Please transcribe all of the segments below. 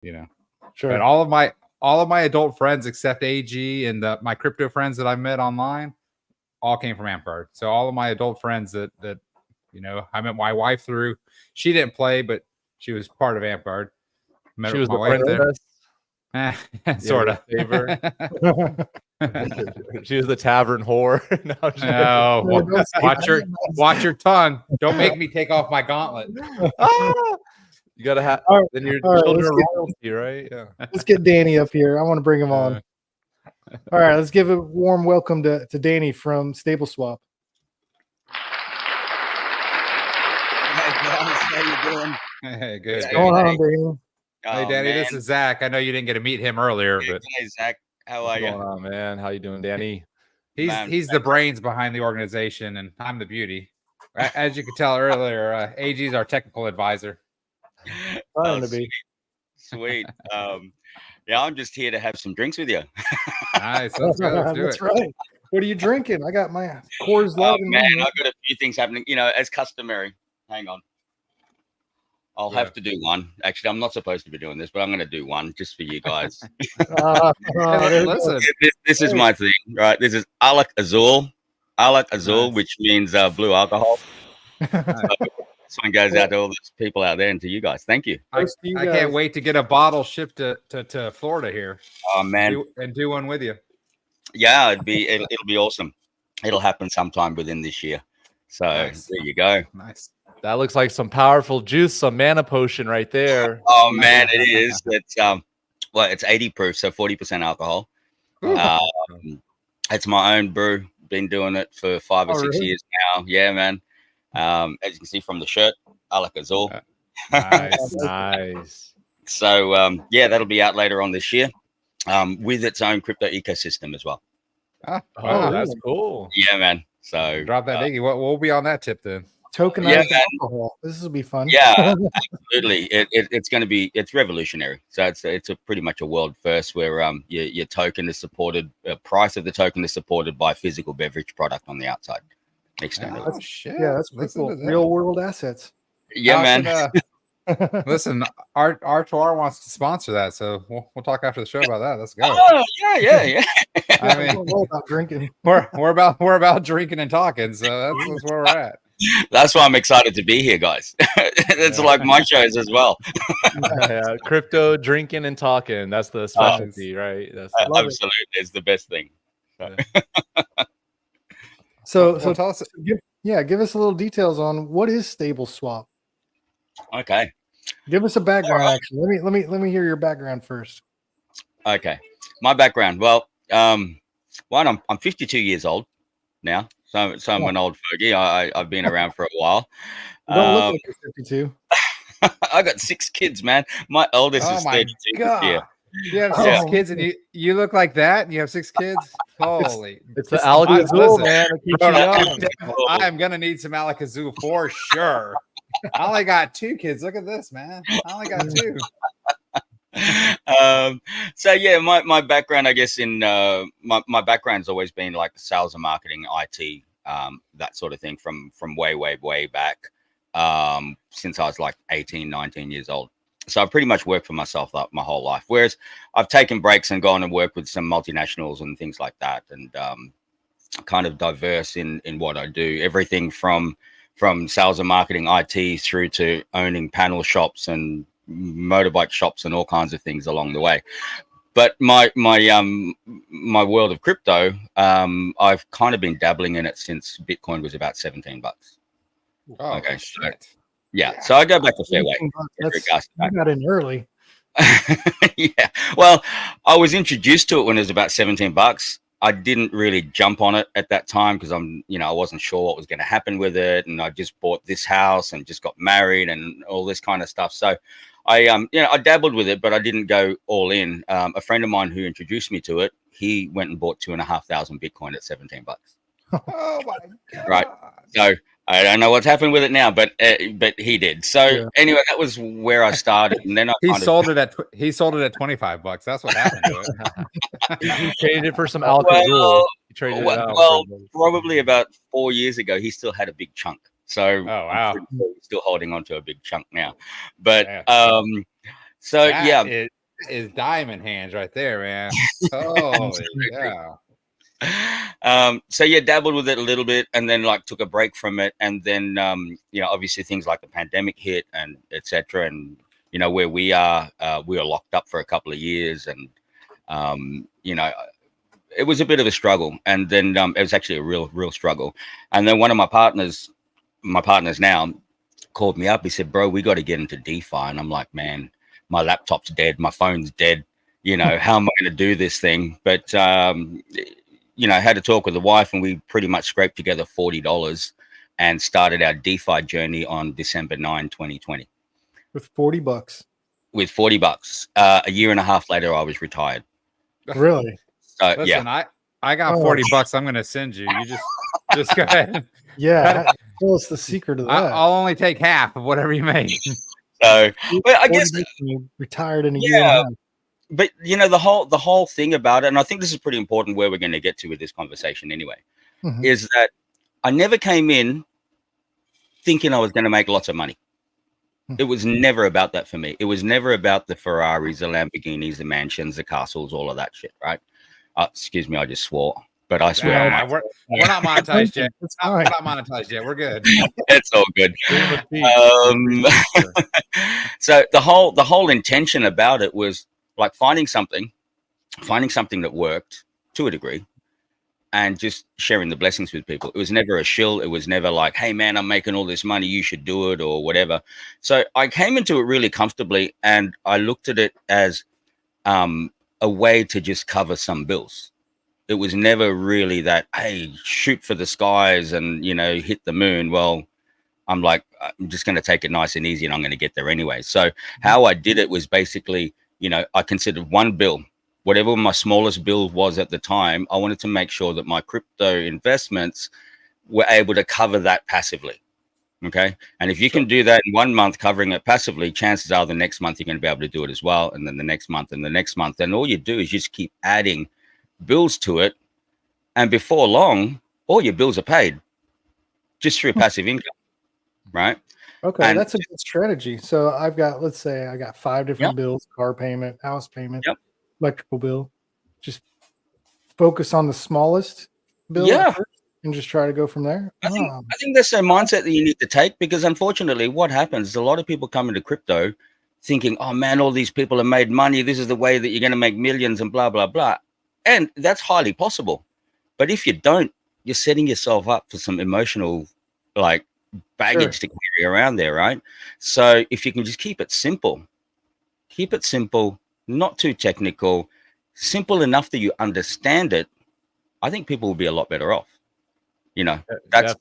you know. Sure. But all of my adult friends except AG and my crypto friends that I met online all came from AmpGuard. So all of my adult friends that you know, I met my wife through. She didn't play, but she was part of AmpGuard. Met She was my the wife princess. there. Sort of. She was the tavern whore. No, watch your tongue. Don't make me take off my gauntlet. You gotta have. All right, then your all right, children let's are get- royalty, right? Yeah. Let's get Danny up here. I want to bring him on. All right, let's give a warm welcome to Danny from Stable Swap. Hey guys, how you doing? Hey, good. What's Hey, going on, hey. Danny? Hey, Danny, this is Zach. I know you didn't get to meet him earlier, but Hey, Zach, how are What's you? going on, man? How you doing, Danny? he's the brains behind the organization, and I'm the beauty. As you could tell earlier, AG is our technical advisor. Trying to be. Sweet. Yeah, I'm just here to have some drinks with you. Nice. Let's go. Let's do That's it. right. What are you drinking? I got my Coors Oh Light. man, I've got a few things happening, you know, as customary. Hang on. I'll have to do one. Actually, I'm not supposed to be doing this, but I'm going to do one just for you guys. Listen, This is my thing, right? This is Alak Azul, Nice. which means blue alcohol. This one goes out to all those people out there and to you guys. Thank you. I can't wait to get a bottle shipped to Florida here. Oh man, and do one with you. Yeah, it'll be awesome. It'll happen sometime within this year. So Nice. there you go. Nice. That looks like some powerful juice, some mana potion right there. Oh man, it is. It's well, it's 80 proof, so 40% alcohol. It's my own brew. Been doing it for 5 or 6 years now. Yeah, man. As you can see from the shirt, Alak Azul. Nice. Nice. So yeah, that'll be out later on this year, with its own crypto ecosystem as well. Oh, Oh, that's cool. Yeah, man. So drop that Iggy. We'll be on that tip then. Tokenized Yeah, alcohol. This will be fun. Yeah, absolutely. It's going to be, it's revolutionary. So it's a pretty much a world first where your token is supported, price of the token is supported by physical beverage product on the outside externally. Oh shit! Yeah, that's pretty Listen cool. to that. Real world assets. Yeah, How man. should, listen, R2R wants to sponsor that, so we'll talk after the show about that. Let's go. Oh yeah. I I mean, don't know about drinking. we're about drinking and talking, so that's where we're at. That's why I'm excited to be here, guys. It's like my shows as well. Yeah, crypto drinking and talking. That's the specialty, right? That's Absolutely, it's the best thing. So tell us. give us a little details on what is Stable Swap. Okay. Give us a background. Actually, let me hear your background first. Okay. My background. Well, one, I'm 52 years old now, so I'm an old fogey. I've been around for a while. You don't look like you're 52. I got 6 kids, man. My oldest is 32 this year. You have 6 kids, and you look like that, and you have 6 kids. Holy! It's the Alakazam, man. It keeps you young. I am gonna need some Alakazam for sure. I only got 2 kids. Look at this, man. I only got 2. So yeah, my background, I guess, in my background's always been like sales and marketing, IT, that sort of thing from way back, since I was like 18, 19 years old. So I've pretty much worked for myself my whole life. Whereas I've taken breaks and gone and worked with some multinationals and things like that, and kind of diverse in what I do. Everything from sales and marketing, IT, through to owning panel shops and motorbike shops and all kinds of things along the way. But my world of crypto, I've kind of been dabbling in it since Bitcoin was about $17. Oh, Okay, shit. Yeah, so I go back a fair way. You got in early. Yeah, well, I was introduced to it when it was about $17. I didn't really jump on it at that time because I wasn't sure what was going to happen with it, and I just bought this house and just got married and all this kind of stuff. So I dabbled with it, but I didn't go all in. A friend of mine who introduced me to it, he went and bought 2,500 Bitcoin at $17. Oh my god! Right, so I don't know what's happened with it now, but he did. So anyway, that was where I started, and then he sold it at $25. That's what happened to it. He traded it for some Alakazam. Well, probably about 4 years ago, he still had a big chunk. So oh wow, he's still holding on to a big chunk now. But So That yeah, is diamond hands right there, man. Holy yeah. So yeah, dabbled with it a little bit, and then like took a break from it, and then obviously things like the pandemic hit and etc. And where we were locked up for a couple of years, and it was a bit of a struggle, and then it was actually a real struggle. And then one of my partners now, called me up. He said, "Bro, we got to get into DeFi." And I'm like, "Man, my laptop's dead, my phone's dead. How am I going to do this thing?" But I had to talk with the wife, and we pretty much scraped together $40 and started our DeFi journey on December 9, 2020. With $40. With $40. A year and a half later, I was retired. Really? So Listen, yeah. I got $40 I'm gonna send you. You just go ahead. Yeah. Tell us the secret of that. I'll only take half of whatever you make. So but I guess you retired in a year and a half. But the whole thing about it, and I think this is pretty important where we're going to get to with this conversation anyway, is that I never came in thinking I was going to make lots of money. It was never about that for me. It was never about the Ferraris, the Lamborghinis, the mansions, the castles, all of that shit, right? Excuse me, I just swore, but I swear we're not monetized yet. We're not monetized yet. We're good. It's all good. So the whole intention about it was like finding something that worked to a degree, and just sharing the blessings with people. It was never a shill. It was never like, "Hey man, I'm making all this money, you should do it," or whatever. So I came into it really comfortably, and I looked at it as a way to just cover some bills. It was never really that, hey, shoot for the skies and hit the moon. Well, I'm like, I'm just going to take it nice and easy, and I'm going to get there anyway. So how I did it was basically, I considered one bill, whatever my smallest bill was at the time. I wanted to make sure that my crypto investments were able to cover that passively. Okay. And if you can do that in 1 month, covering it passively, chances are the next month you're going to be able to do it as well. And then the next month and the next month. And all you do is just keep adding bills to it. And before long, all your bills are paid just through passive income. Right. Okay. And that's a good strategy. So let's say I got 5 different bills: car payment, house payment, electrical bill. Just focus on the smallest bill first and just try to go from there. I think that's a mindset that you need to take, because unfortunately what happens is a lot of people come into crypto thinking, "Oh man, all these people have made money. This is the way that you're going to make millions," and blah, blah, blah. And that's highly possible. But if you don't, you're setting yourself up for some emotional baggage to carry around there, right? So if you can just keep it simple, not too technical, simple enough that you understand it, I think people will be a lot better off. That's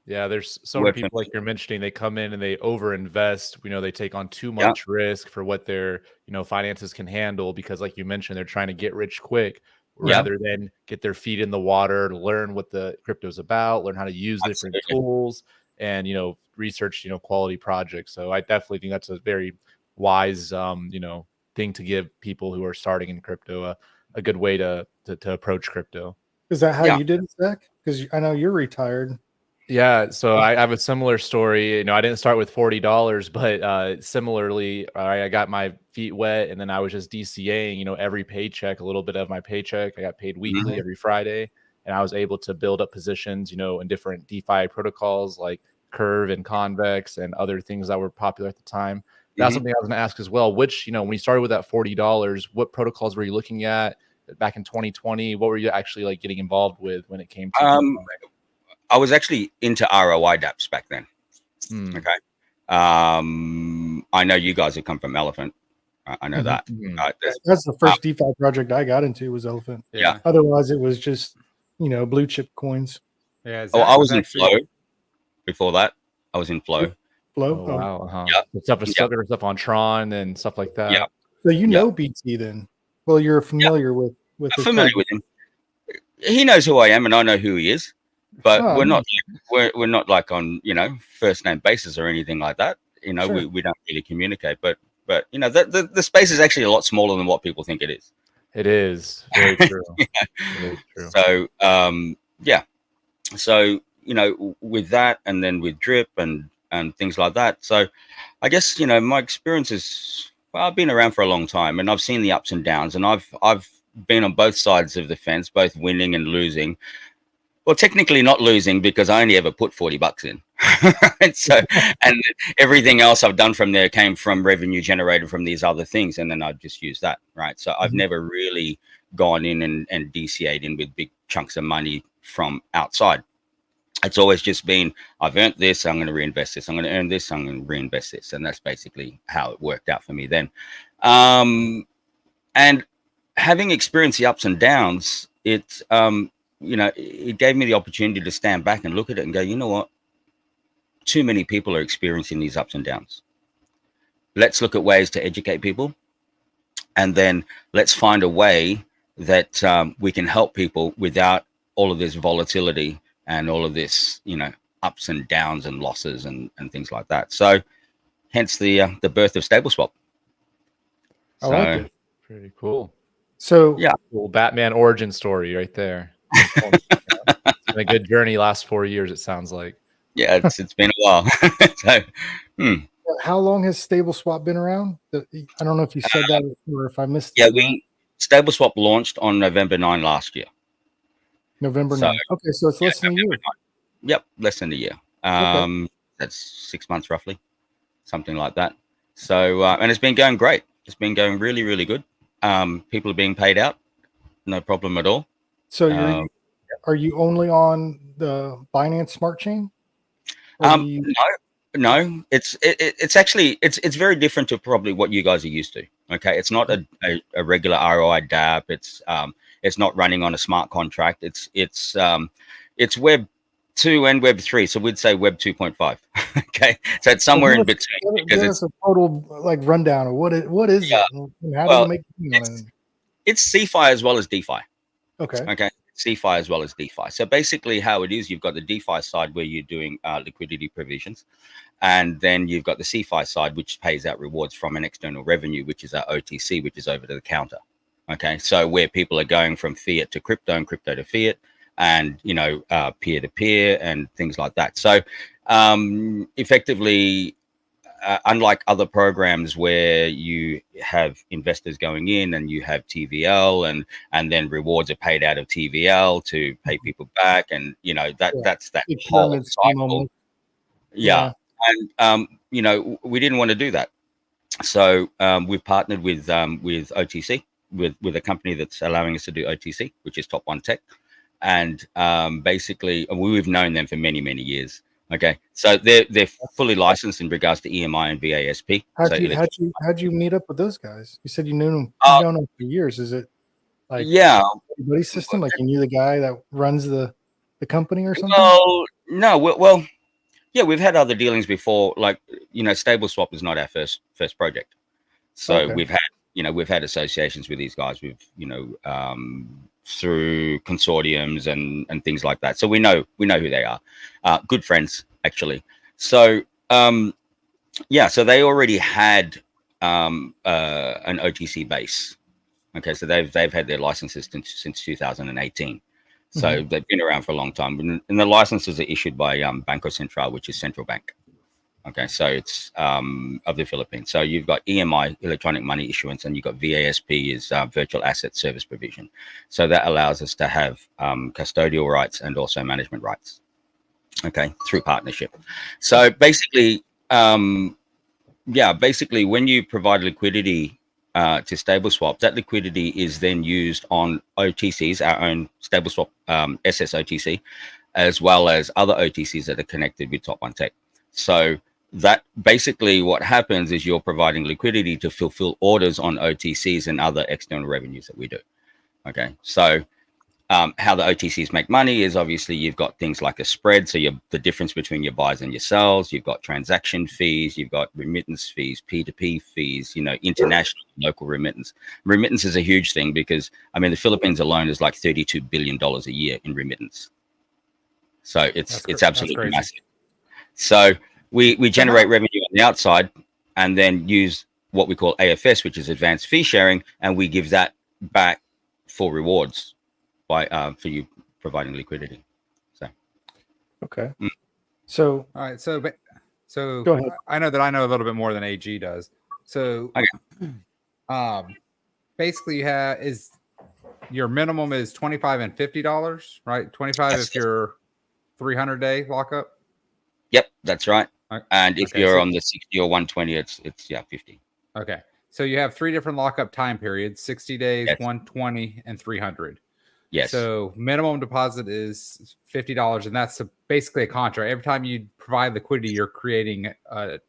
Yeah, there's so many people like you're mentioning, they come in and they overinvest. They take on too much risk for what their finances can handle, because like you mentioned, they're trying to get rich quick rather than get their feet in the water, learn what the crypto is about, learn how to use different tools, and research quality projects. So I definitely think that's a very wise thing to give people who are starting in crypto a good way to approach crypto. Is that how you did it, Zach? Because I know you're retired. Yeah, so I have a similar story. I didn't start with $40, but similarly, I got my feet wet, and then I was just DCAing, every paycheck, a little bit of my paycheck. I got paid weekly every Friday, and I was able to build up positions, in different DeFi protocols like Curve and Convex and other things that were popular at the time. That's something I was going to ask as well. Which, when you started with that $40, what protocols were you looking at back in 2020? What were you actually getting involved with when it came to I was actually into ROI dApps back then. Okay. I know you guys have come from Elephant. I know that. That's the first DeFi project I got into, was Elephant. Yeah. Otherwise, it was just, blue chip coins. Yeah. I was in Flow. Before that, I was in Flow. Flow. Oh, wow. Stuff on Tron and stuff like that. Yeah. So know BT then? Well, you're familiar with. I'm familiar with him. He knows who I am, and I know who he is. But we're not like on first name basis or anything like that. We don't really communicate. But the space is actually a lot smaller than what people think it is. It is very true. Very true. So So with that, and then with Drip and and things like that. So I guess, you know, my experience is, well, I've been around for a long time and I've seen the ups and downs, and I've been on both sides of the fence, both winning and losing. Well, technically not losing, because I only ever put $40 in. Right? So, and everything else I've done from there came from revenue generated from these other things, and then I've just used that, right? So I've never really gone in and DCA'd in with big chunks of money from outside. It's always just been, I've earned this, I'm going to reinvest this. I'm going to earn this, I'm going to reinvest this. And that's basically how it worked out for me then. And having experienced the ups and downs, it, you know, it gave me the opportunity to stand back and look at it and go, you know what? Too many people are experiencing these ups and downs. Let's look at ways to educate people. And then let's find a way that we can help people without all of this volatility and all of this, you know, ups and downs and losses and things like that. So hence the birth of StableSwap. I like it. Pretty cool. So yeah, cool Batman origin story right there. It's been a good journey last 4 years, it sounds like. Yeah, it's been a while. So, how long has StableSwap been around? I don't know if you said that or if I missed it. Yeah, StableSwap launched on November 9 last year. November 9. Okay, so it's less than a year. Yep, less than a year. Okay. That's 6 months roughly, something like that. So, and it's been going great. It's been going really, really good. People are being paid out, no problem at all. So are you only on the Binance Smart Chain? No. It's actually it's very different to probably what you guys are used to. Okay, it's not a regular ROI DApp. It's not running on a smart contract. It's Web 2 and Web 3. So we'd say Web 2.5. Okay, so it's somewhere in between. Give us a total like rundown of what is it? And how do you make money on it? It's CeFi as well as DeFi. Okay. CeFi as well as DeFi. So basically how it is, you've got the DeFi side where you're doing liquidity provisions. And then you've got the CeFi side, which pays out rewards from an external revenue, which is our OTC, which is over to the counter. Okay. So where people are going from fiat to crypto and crypto to fiat, and, you know, peer to peer and things like that. So effectively, unlike other programs where you have investors going in and you have TVL and then rewards are paid out of TVL to pay people back, and you know that's that whole cycle. Yeah. And you know, we didn't want to do that, so we've partnered with OTC, with a company that's allowing us to do OTC, which is Top One Tech, and basically we've known them for many years. Okay, so they're fully licensed in regards to EMI and VASP. How'd you meet up with those guys? You said you knew them. Known them for years. Is it like buddy system? Like you knew the guy that runs the company or something? Well, no. Well, yeah, we've had other dealings before. Like, you know, StableSwap is not our first project. So we've had associations with these guys. We've, you know, through consortiums and things like that. So we know who they are. Good friends, actually. So so they already had an OTC base. Okay, so they've had their licenses since 2018. So they've been around for a long time. And the licenses are issued by Banco Central, which is central bank. Okay, so it's of the Philippines. So you've got EMI, electronic money issuance, and you've got VASP, is virtual asset service provision. So that allows us to have custodial rights and also management rights. Okay, through partnership. So basically, basically when you provide liquidity to StableSwap, that liquidity is then used on OTCs, our own StableSwap SSOTC, as well as other OTCs that are connected with Top One Tech. So that basically what happens is you're providing liquidity to fulfill orders on OTCs and other external revenues that we do. Okay, so how the OTCs make money is obviously you've got things like a spread, so the difference between your buys and your sells. You've got transaction fees, you've got remittance fees, P2P fees, you know, international, local remittance. Remittance is a huge thing because, I mean, the Philippines alone is like $32 billion a year in remittance. So it's absolutely massive. So we generate revenue on the outside and then use what we call AFS, which is advanced fee sharing, and we give that back for rewards by for you providing liquidity. So okay. So all right. So So Go ahead. I know that I know a little bit more than AG does. So, basically, you have is your minimum is $25 and $50, right? 25 if you're 300-day lockup. Yep, that's right. And if Okay, you're so, on the 60 or 120, it's 50. Okay. So you have 3 different lockup time periods: 60 days, Yes. 120, and 300. Yes. So minimum deposit is $50, and that's basically a contract. Every time you provide liquidity, you're creating a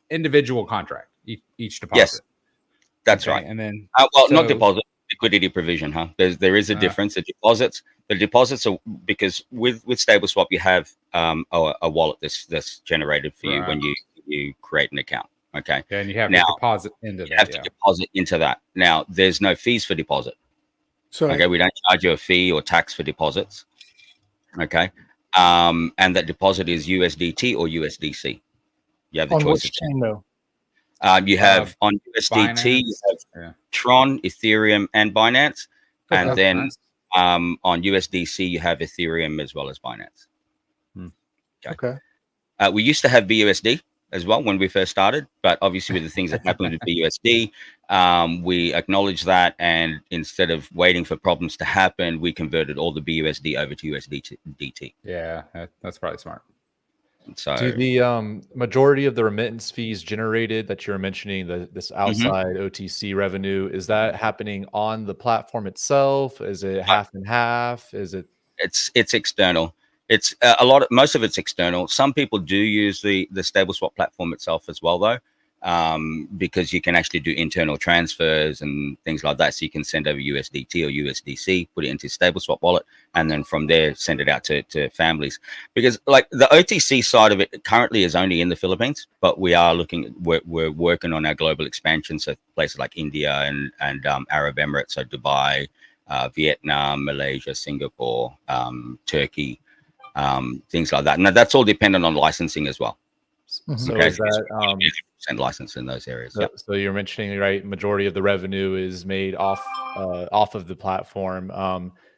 individual contract each deposit. Yes, that's right. And then not deposit, liquidity provision, huh? There is a difference. The deposits are because with Stable Swap you have a wallet that's generated for you when you create an account. Okay. Yeah, and you have to deposit into that. You have to deposit into that. Now, there's no fees for deposit. So okay, we don't charge you a fee or tax for deposits. Okay. And that deposit is USDT or USDC. You have the on choice. Which chain though? You have on USDT, you have Tron, Ethereum, and Binance. And then on USDC, you have Ethereum as well as Binance. Okay. We used to have BUSD as well when we first started, but obviously with the things that happened with BUSD, we acknowledged that, and instead of waiting for problems to happen, we converted all the BUSD over to USDT. Yeah, that's probably smart. So do the majority of the remittance fees generated that you're mentioning, this outside OTC revenue, is that happening on the platform itself? Is it half and half? Is it? It's external. It's most of it's external. Some people do use the StableSwap platform itself as well, though, because you can actually do internal transfers and things like that. So you can send over USDT or USDC, put it into StableSwap wallet, and then from there send it out to families. Because like the OTC side of it currently is only in the Philippines, but we are we're working on our global expansion. So places like India and Arab Emirates, so Dubai, Vietnam, Malaysia, Singapore, Turkey. Things like that. And that's all dependent on licensing as well. So is that license in those areas? So you're mentioning, right, majority of the revenue is made off of the platform.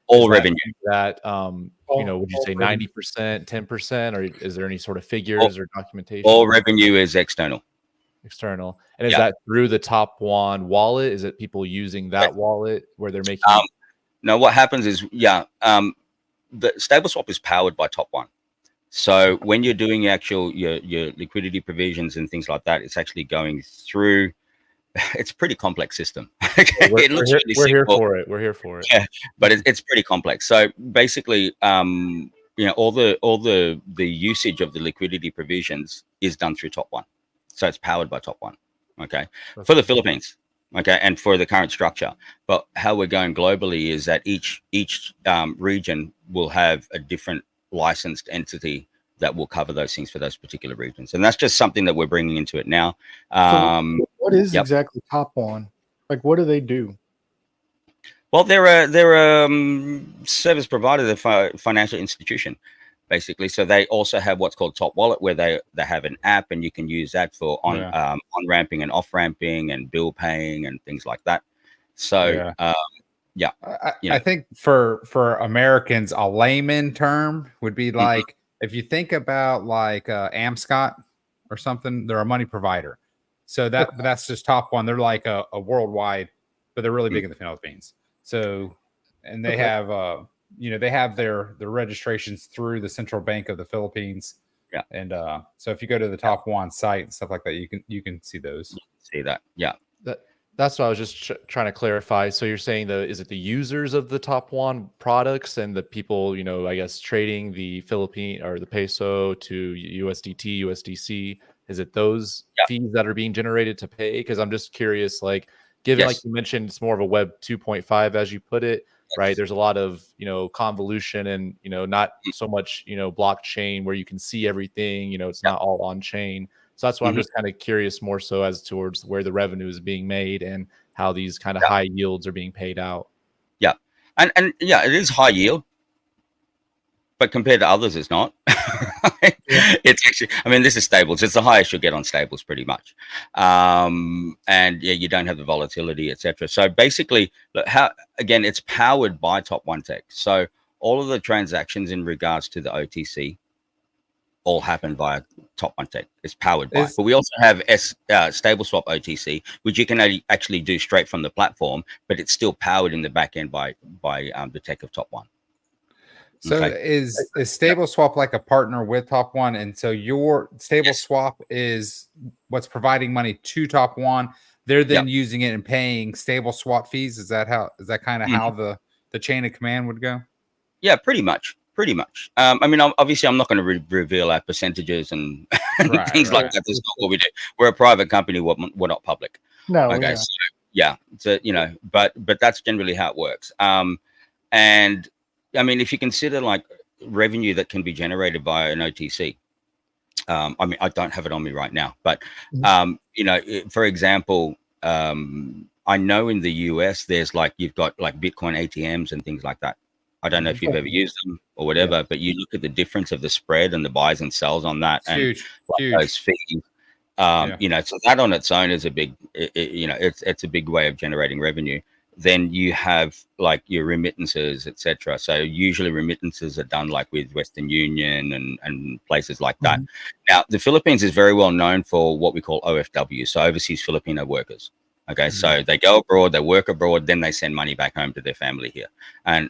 All revenue. Would you say 90%, 10%, or is there any sort of figures or documentation? All revenue is external. External. And is that through the Top One wallet? Is it people using that wallet where they're making? No, what happens is, the StableSwap is powered by Top One. So when you're doing your liquidity provisions and things like that, it's actually going through. It's a pretty complex system. We're here for it. We're here for it. Yeah, but it's pretty complex. So basically, all the usage of the liquidity provisions is done through Top One. So it's powered by Top One. Okay, for the Philippines. Okay, and for the current structure, but how we're going globally is that each region will have a different licensed entity that will cover those things for those particular regions, and that's just something that we're bringing into it now. So what is exactly Top One? Like, what do they do? Well, they're a service provider, they're financial institution, basically. So they also have what's called Top Wallet, where they have an app, and you can use that for on ramping and off ramping and bill paying and things like that. So I think for Americans, a layman term would be like if you think about like Amscot or something, they're a money provider. So that's just Top One. They're like a worldwide, but they're really big in the Philippines. So, and they have they have their registrations through the Central Bank of the Philippines. Yeah. And so if you go to the Top One site and stuff like that, you can see those. See that. Yeah. That's what I was just trying to clarify. So you're saying is it the users of the Top One products and the people, I guess trading the Philippine or the peso to USDT, USDC? Is it those fees that are being generated to pay? Because I'm just curious, like, given like you mentioned, it's more of a Web 2.5, as you put it, right? There's a lot of, convolution and, not so much, blockchain where you can see everything, it's not all on chain. So that's why I'm just kind of curious more so as towards where the revenue is being made and how these kind of high yields are being paid out. Yeah. And it is high yield, but compared to others, it's not. It's actually, this is stables. It's the highest you'll get on stables pretty much. And you don't have the volatility, etc. So basically, look, it's powered by Top One Tech. So all of the transactions in regards to the OTC all happen via Top One Tech. It's powered by. But we also have Stable Swap OTC, which you can actually do straight from the platform, but it's still powered in the back end by the tech of Top One. So is Stable Swap like a partner with Top One? And so your Stable Swap is what's providing money to Top One. They're then using it and paying Stable Swap fees. Is that kind of how the chain of command would go? Yeah, pretty much. I mean, obviously, I'm not going to reveal our percentages and things like that. That's not what we do. We're a private company. We're not public. No. Okay. So, yeah. So but that's generally how it works. And I mean, if you consider like revenue that can be generated via an OTC, I mean, I don't have it on me right now, but for example, I know in the US there's you've got Bitcoin ATMs and things like that. I don't know if you've ever used them or whatever, but you look at the difference of the spread and the buys and sells on that, and huge. Those fees. So that on its own is a big, it's a big way of generating revenue. Then you have your remittances, etc. So usually remittances are done with Western Union and places like that. Now the Philippines is very well known for what we call OFW, so overseas Filipino workers. Okay, so they go abroad, they work abroad, then they send money back home to their family here. And,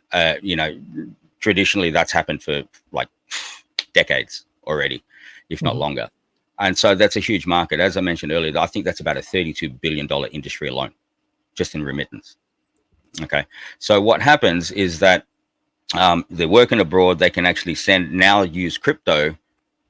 traditionally that's happened for decades already, if not longer. And so that's a huge market. As I mentioned earlier, I think that's about a $32 billion industry alone, just in remittance. Okay, so what happens is that they're working abroad, they can actually use crypto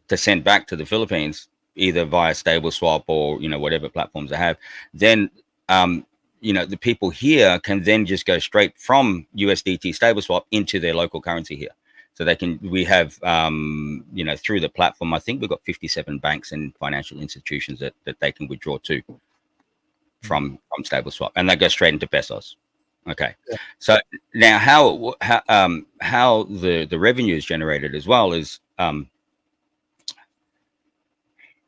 to send back to the Philippines, either via Stable Swap or, whatever platforms they have. Then the people here can then just go straight from USDT Stable Swap into their local currency here. So we have, through the platform, I think we've got 57 banks and financial institutions that they can withdraw to from Stable Swap, and they go straight into pesos. Okay. So now how the revenue is generated as well is, I'm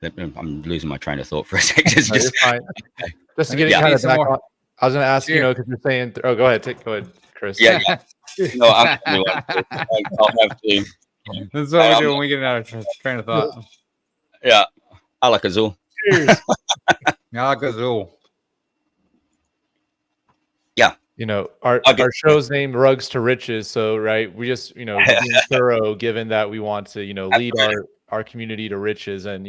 losing my train of thought for a second. Just to get it kind of back on, I was going to ask, because you're saying, go ahead, Chris. Yeah. No, I'll have to. That's what we do when we get out of train of thought. Yeah. Alakazoo. Cheers. Alakazoo. Yeah. Our show's named Rugs to Riches. So, right, we just, being thorough, given that we want to, lead our community to riches and,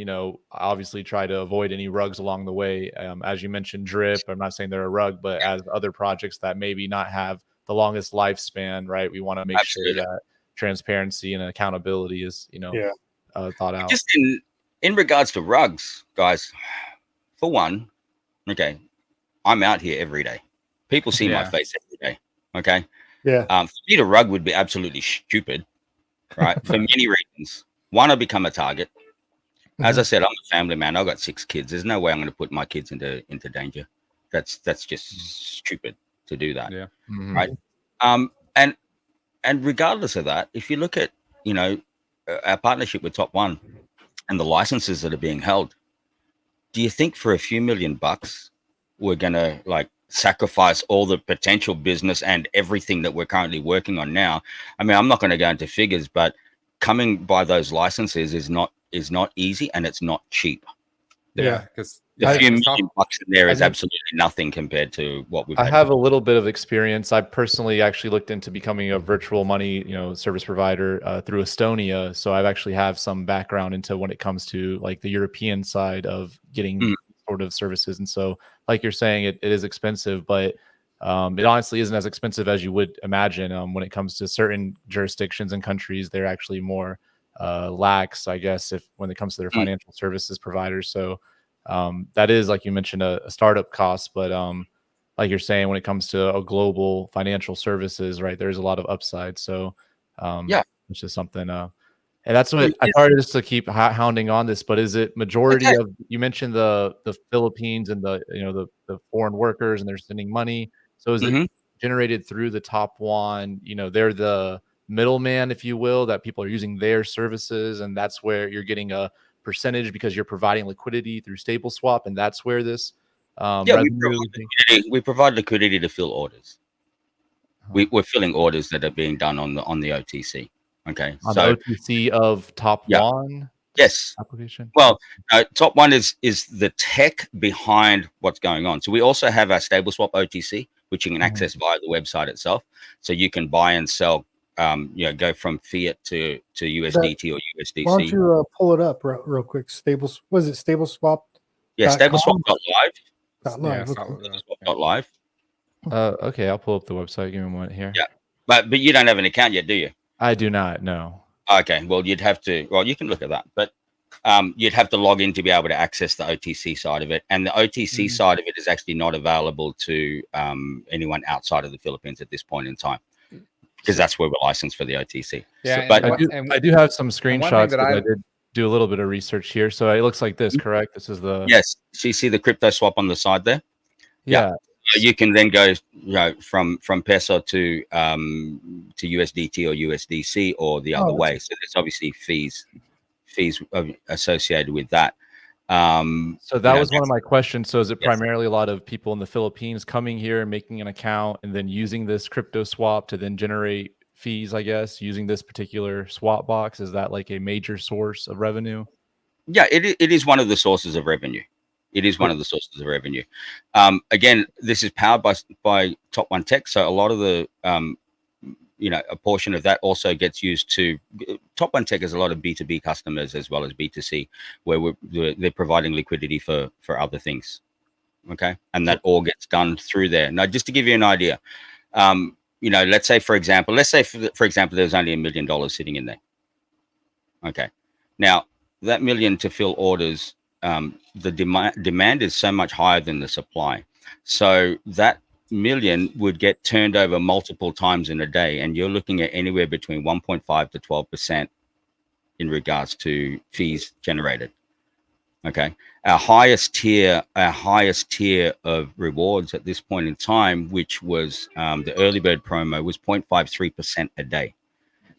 obviously try to avoid any rugs along the way. As you mentioned, Drip, I'm not saying they're a rug, but as other projects that maybe not have the longest lifespan, right? We want to make sure that transparency and accountability is, thought out. Just in regards to rugs, guys, for one, okay, I'm out here every day. People see my face every day. Okay. Yeah. For me, the rug would be absolutely stupid, right? For many reasons. One, I become a target. As I said, I'm a family man. I've got 6 kids. There's no way I'm going to put my kids into danger. That's just stupid to do that. Yeah. Right. And regardless of that, if you look at, our partnership with Top One and the licenses that are being held, do you think for a few $1,000,000 we're going to sacrifice all the potential business and everything that we're currently working on now? I mean, I'm not going to go into figures, but coming by those licenses is not easy, and it's not cheap. Yeah, because a few $1,000,000 in there is absolutely nothing compared to what we've. I have a little bit of experience. I personally actually looked into becoming a virtual money, service provider through Estonia. So I've actually have some background into when it comes to the European side of getting sort of services. And so, like you're saying, it is expensive, but it honestly isn't as expensive as you would imagine. When it comes to certain jurisdictions and countries, they're actually more lax, I guess, when it comes to their financial services providers. So that is, like you mentioned, a startup cost, but like you're saying, when it comes to a global financial services, right, there's a lot of upside. So it's just something and that's what I started just to keep hounding on this. But is it majority of, you mentioned the Philippines and the foreign workers, and they're sending money. So is it generated through the Top One? They're the middleman, if you will, that people are using their services, and that's where you're getting a percentage because you're providing liquidity through Stable Swap, and that's where this we provide liquidity to fill orders. We're filling orders that are being done on the OTC. Okay, on the OTC of Top One. Yes. application? Well, Top One is the tech behind what's going on. So we also have our Stable Swap OTC, which you can access via the website itself. So you can buy and sell, go from fiat to USDT or USDC. Why don't you pull it up real quick? Was it Stable Swap? Yeah, StableSwap.live. Live. StableSwap.live. Okay, I'll pull up the website. Give me a moment here. Yeah, but you don't have an account yet, do you? I do not. No. Okay, well, you'd have to. Well, you can look at that, but you'd have to log in to be able to access the OTC side of it, and the OTC side of it is actually not available to anyone outside of the Philippines at this point in time, because that's where we're licensed for the OTC. Yeah, So, but I do have some screenshots that I did do a little bit of research here. So it looks like this, correct? This is the yes. So you see the crypto swap on the side there? Yeah. So you can then go from peso to USDT or USDC or the other way. So there's obviously fees associated with that. So that was one of my questions. So is it primarily a lot of people in the Philippines coming here and making an account and then using this crypto swap to then generate fees, I guess, using this particular swap box? Is that like a major source of revenue? Yeah, it is one of the sources of revenue. It is one of the sources of revenue. Again, this is powered by Top One Tech. So a lot of the, a portion of that also gets used to. Top One Tech has a lot of B2B customers as well as B2C, where they're providing liquidity for other things. Okay, and that all gets done through there. Now, just to give you an idea, let's say for example, there's only $1 million sitting in there. Okay, now that million to fill orders. The demand is so much higher than the supply. So that million would get turned over multiple times in a day. And you're looking at anywhere between 1.5 to 12% in regards to fees generated. Okay. Our highest tier of rewards at this point in time, which was the early bird promo, was 0.53% a day.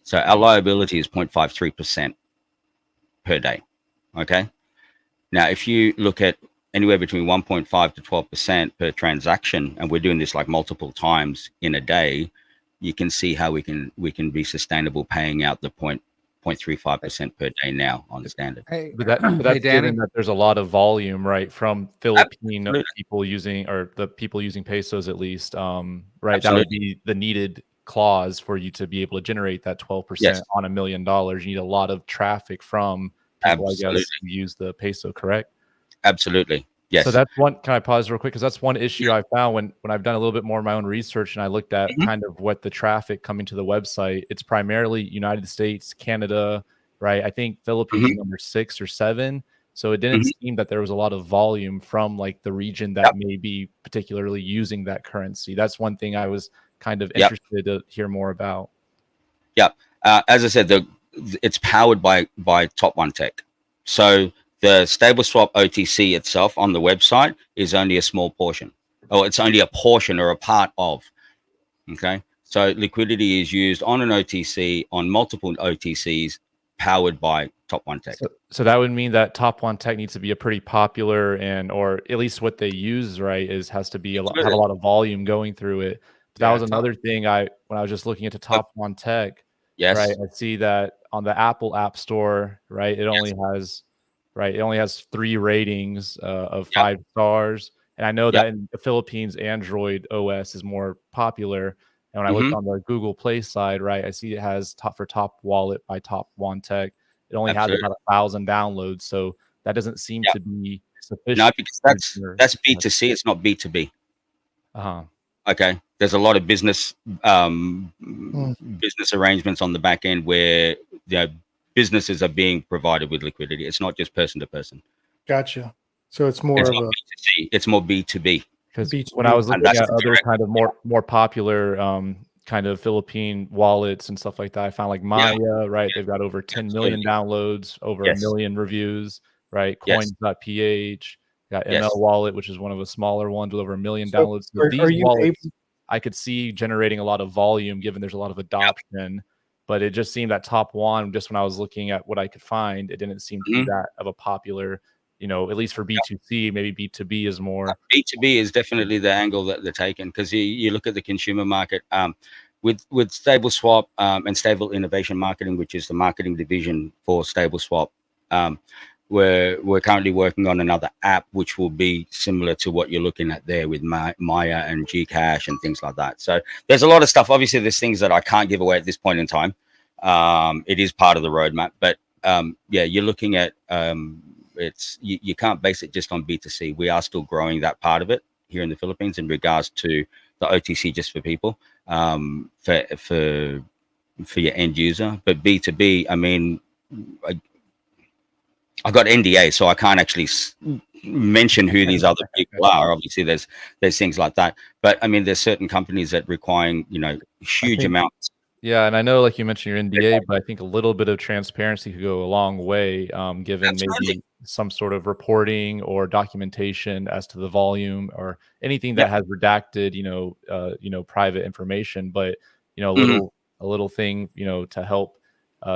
So our liability is 0.53% per day. Okay. Now, if you look at anywhere between 1.5 to 12% per transaction, and we're doing this like multiple times in a day, you can see how we can be sustainable paying out the 0.35% per day now on the standard. But that's given that there's a lot of volume, right, from Philippine people using, or the people using pesos at least, right? Absolutely. That would be the needed clause for you to be able to generate that 12% on $1 million. You need a lot of traffic from people, I guess, who use the peso, correct? Absolutely. Yes. So that's one. Can I pause real quick? Because that's one issue I found when I've done a little bit more of my own research and I looked at kind of what the traffic coming to the website. It's primarily United States, Canada, right? I think Philippines number 6 or 7. So it didn't seem that there was a lot of volume from like the region that may be particularly using that currency. That's one thing I was kind of interested to hear more about. Yeah. As I said, it's powered by Top One Tech. So the Stable Swap OTC itself on the website is only a small portion, or it's only a portion or a part of. Okay. So liquidity is used on an OTC, on multiple OTCs, powered by Top One Tech. So that would mean that Top One Tech needs to be a pretty popular, or at least what they use, right, has to be have a lot of volume going through it. That was another thing when I was just looking into Top One Tech. Yes. Right. I see that on the Apple App Store, right, it only has 3 ratings of 5 stars. And I know that in the Philippines, Android OS is more popular. And when I looked on the Google Play side, right, I see it has Top Wallet by Top One Tech. It only has about 1,000 downloads. So that doesn't seem to be sufficient. No, because that's B2C. It's not B2B. Okay. There's a lot of business arrangements on the back end where businesses are being provided with liquidity. It's not just person to person. Gotcha. So it's more of a B2C. It's more B2B. Because when I was looking at other kind of more popular kind of Philippine wallets and stuff like that, I found like Maya, right? They've got over 10 million downloads, over 1 million reviews, right? Coins.ph, got ML Wallet, which is one of the smaller ones with over 1 million downloads. So these wallets, I could see generating a lot of volume given there's a lot of adoption, but it just seemed that Top One, just when I was looking at what I could find, it didn't seem to be that of a popular, at least for B2C, maybe B2B is more. B2B is definitely the angle that they're taking, because you look at the consumer market with Stable Swap and Stable Innovation Marketing, which is the marketing division for Stable Swap We're currently working on another app which will be similar to what you're looking at there with Maya and Gcash and things like that. So there's a lot of stuff. Obviously, there's things that I can't give away at this point in time. It is part of the roadmap, but yeah, you're looking at you can't base it just on B2C. We are still growing that part of it here in the Philippines in regards to the OTC just for people, for your end user. But B2B, I mean, I got NDA, so I can't actually mention who these other people are. Obviously, there's things like that. But I mean, there's certain companies that requiring, huge amounts. Yeah, and I know, like you mentioned, your NDA, but I think a little bit of transparency could go a long way, given maybe some sort of reporting or documentation as to the volume or anything that has redacted, private information. But a little thing, to help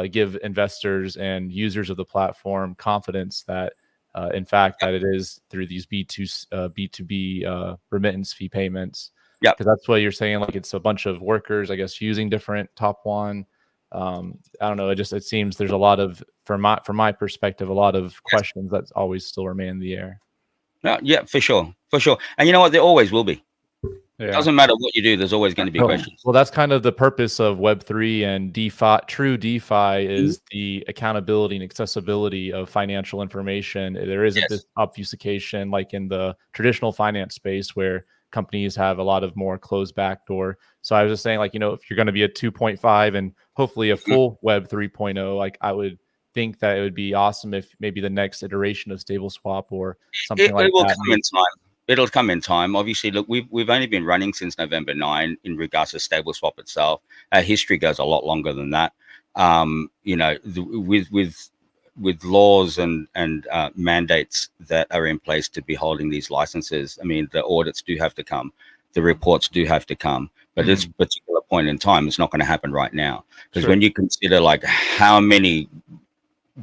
give investors and users of the platform confidence that, in fact, that it is through these B2B remittance fee payments. Yeah, because that's what you're saying. Like, it's a bunch of workers, I guess, using different Top One. I don't know. It seems there's a lot of, from my perspective, a lot of questions that always still remain in the air. Yeah, for sure. And you know what? There always will be. Yeah. It doesn't matter what you do. There's always going to be questions. Well, that's kind of the purpose of Web3 and DeFi. True DeFi is the accountability and accessibility of financial information. There isn't this obfuscation like in the traditional finance space where companies have a lot of more closed backdoor. So I was just saying, like, if you're going to be a 2.5 and hopefully a full Web 3.0, like, I would think that it would be awesome if maybe the next iteration of StableSwap or something like that. It will come in time. It'll come in time. Obviously, look, we've only been running since November 9 in regards to StableSwap itself. Our history goes a lot longer than that. With laws and mandates that are in place to be holding these licenses, I mean, the audits do have to come, the reports do have to come. But at this particular point in time, it's not going to happen right now. Because when you consider like how many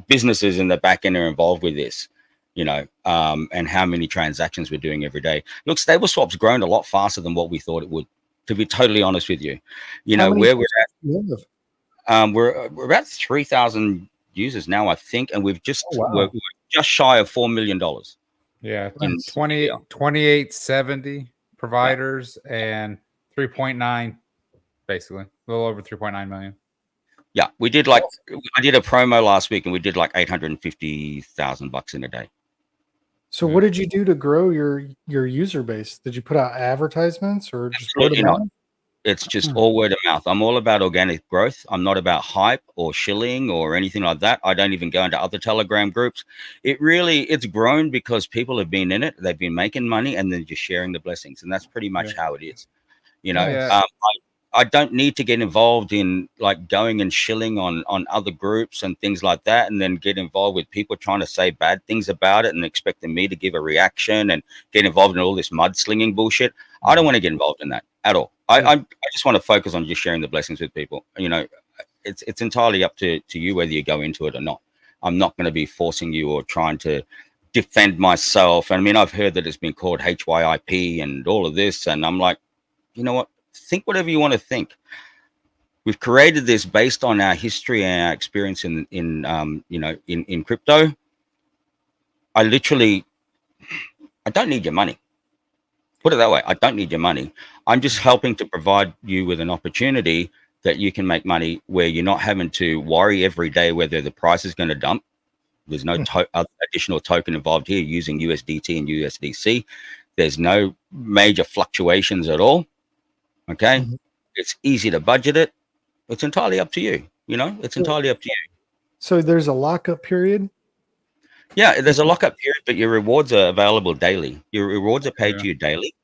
businesses in the back end are involved with this, and how many transactions we're doing every day. Look, StableSwap's grown a lot faster than what we thought it would, to be totally honest with you. Where we're at, we're about 3,000 users now, I think, and we're just shy of $4 million. Yeah, 2870 providers and 3.9, basically a little over 3.9 million. Yeah, we did I did a promo last week, and we did like $850,000 in a day. So what did you do to grow your user base? Did you put out advertisements or just word of mouth? It's just all word of mouth. I'm all about organic growth. I'm not about hype or shilling or anything like that. I don't even go into other Telegram groups. It's grown because people have been in it. They've been making money and then just sharing the blessings. And that's pretty much how it is. I don't need to get involved in like going and shilling on other groups and things like that, and then get involved with people trying to say bad things about it and expecting me to give a reaction and get involved in all this mudslinging bullshit. I don't want to get involved in that at all. I just want to focus on just sharing the blessings with people. It's entirely up to you whether you go into it or not. I'm not going to be forcing you or trying to defend myself. I mean, I've heard that it's been called HYIP and all of this, and I'm like, you know what? Think whatever you want to think. We've created this based on our history and our experience in crypto. I don't need your money. Put it that way. I don't need your money. I'm just helping to provide you with an opportunity that you can make money where you're not having to worry every day whether the price is going to dump. There's no additional token involved here using USDT and USDC. There's no major fluctuations at all. Okay. It's easy to budget it. It's entirely up to you. It's entirely up to you. So there's a lockup period? Yeah, there's a lockup period, but your rewards are available daily. Your rewards are paid to you daily.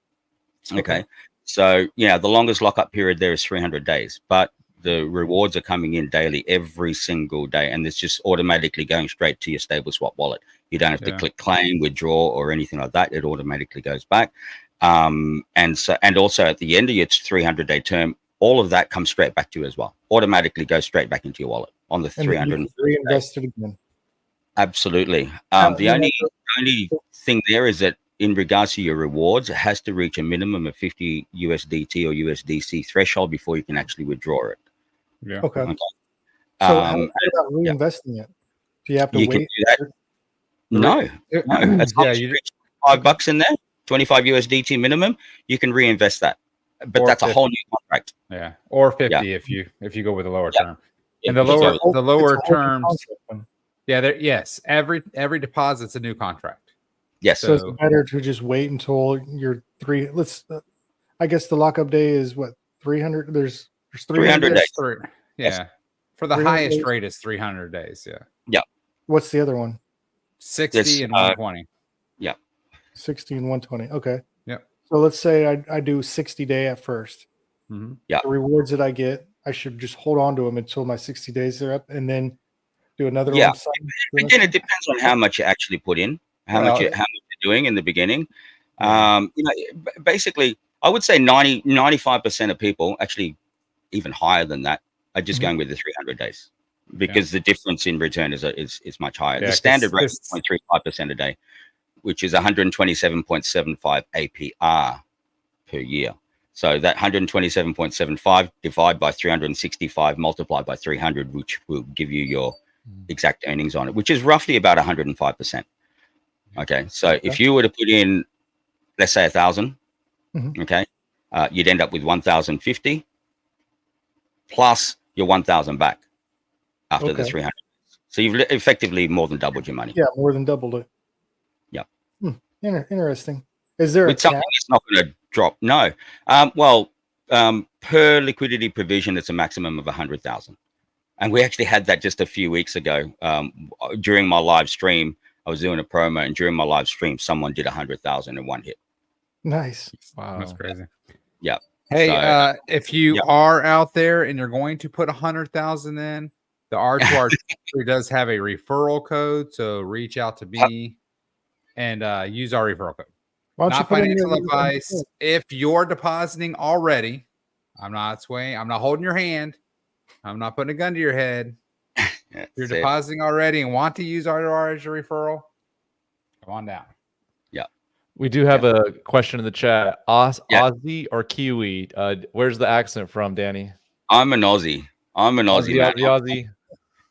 Okay. So, the longest lockup period there is 300 days, but the rewards are coming in daily every single day. And it's just automatically going straight to your StableSwap wallet. You don't have to click claim, withdraw, or anything like that. It automatically goes back. And also at the end of your 300-day term, all of that comes straight back to you as well. Automatically goes straight back into your wallet on the 300. Reinvested again. Absolutely. The only thing there is that in regards to your rewards, it has to reach a minimum of 50 USDT or USDC threshold before you can actually withdraw it. Okay. So how about reinvesting it? Do you have to You wait? can do that. No. As long as you reach $5 in there, 25 USDT minimum, you can reinvest that. But Or that's 50. a whole new contract. Yeah, or 50 if you go with a lower term. And Yeah, the lower It's a whole new terms. concept then. Yeah, yes. Every deposit's a new contract. Yes. So it's better to just wait until you're I guess the lockup day is what, 300? There's 300 days. Yeah. For the 300 highest days. rate is 300 days. Yeah. Yeah. What's the other one? 60 and 120. Yeah. 60 and 120. Okay. Yep. So let's say I do 60 day at first. Mm-hmm. Yeah. The rewards that I get, I should just hold on to them until my 60 days are up and then do another Yeah. lump sum. Again, it depends on how much you actually put in, how much you're doing in the beginning. Basically, I would say 95% of people, actually even higher than that, are just going with the 300 days because the difference in return is much higher. The standard rate is 0.35% a day, which is 127.75 APR per year. So that 127.75 divided by 365 multiplied by 300, which will give you your exact earnings on it, which is roughly about 105%. Okay. So if you were to put in, let's say 1,000, okay, you'd end up with 1,050 plus your 1,000 back after the 300. So you've effectively more than doubled your money. Yeah, more than doubled it. Yeah. Interesting. Is there with something that's not going to drop? No. Per liquidity provision, it's a maximum of 100,000. And we actually had that just a few weeks ago. During my live stream, I was doing a promo, and during my live stream, someone did 100,000 in one hit. Nice. Wow, that's crazy. Yeah. Hey, if you are out there and you're going to put 100,000 in, the R2R does have a referral code, so reach out to me and use our referral code. Not financial advice. If you're depositing already, I'm not swaying. I'm not holding your hand. I'm not putting a gun to your head. If you're depositing already and want to use R2R as your referral, come on down. Yeah. We do have a question in the chat. Aussie or Kiwi? Where's the accent from, Danny? I'm an Aussie. I'm an Aussie, man. Aussie.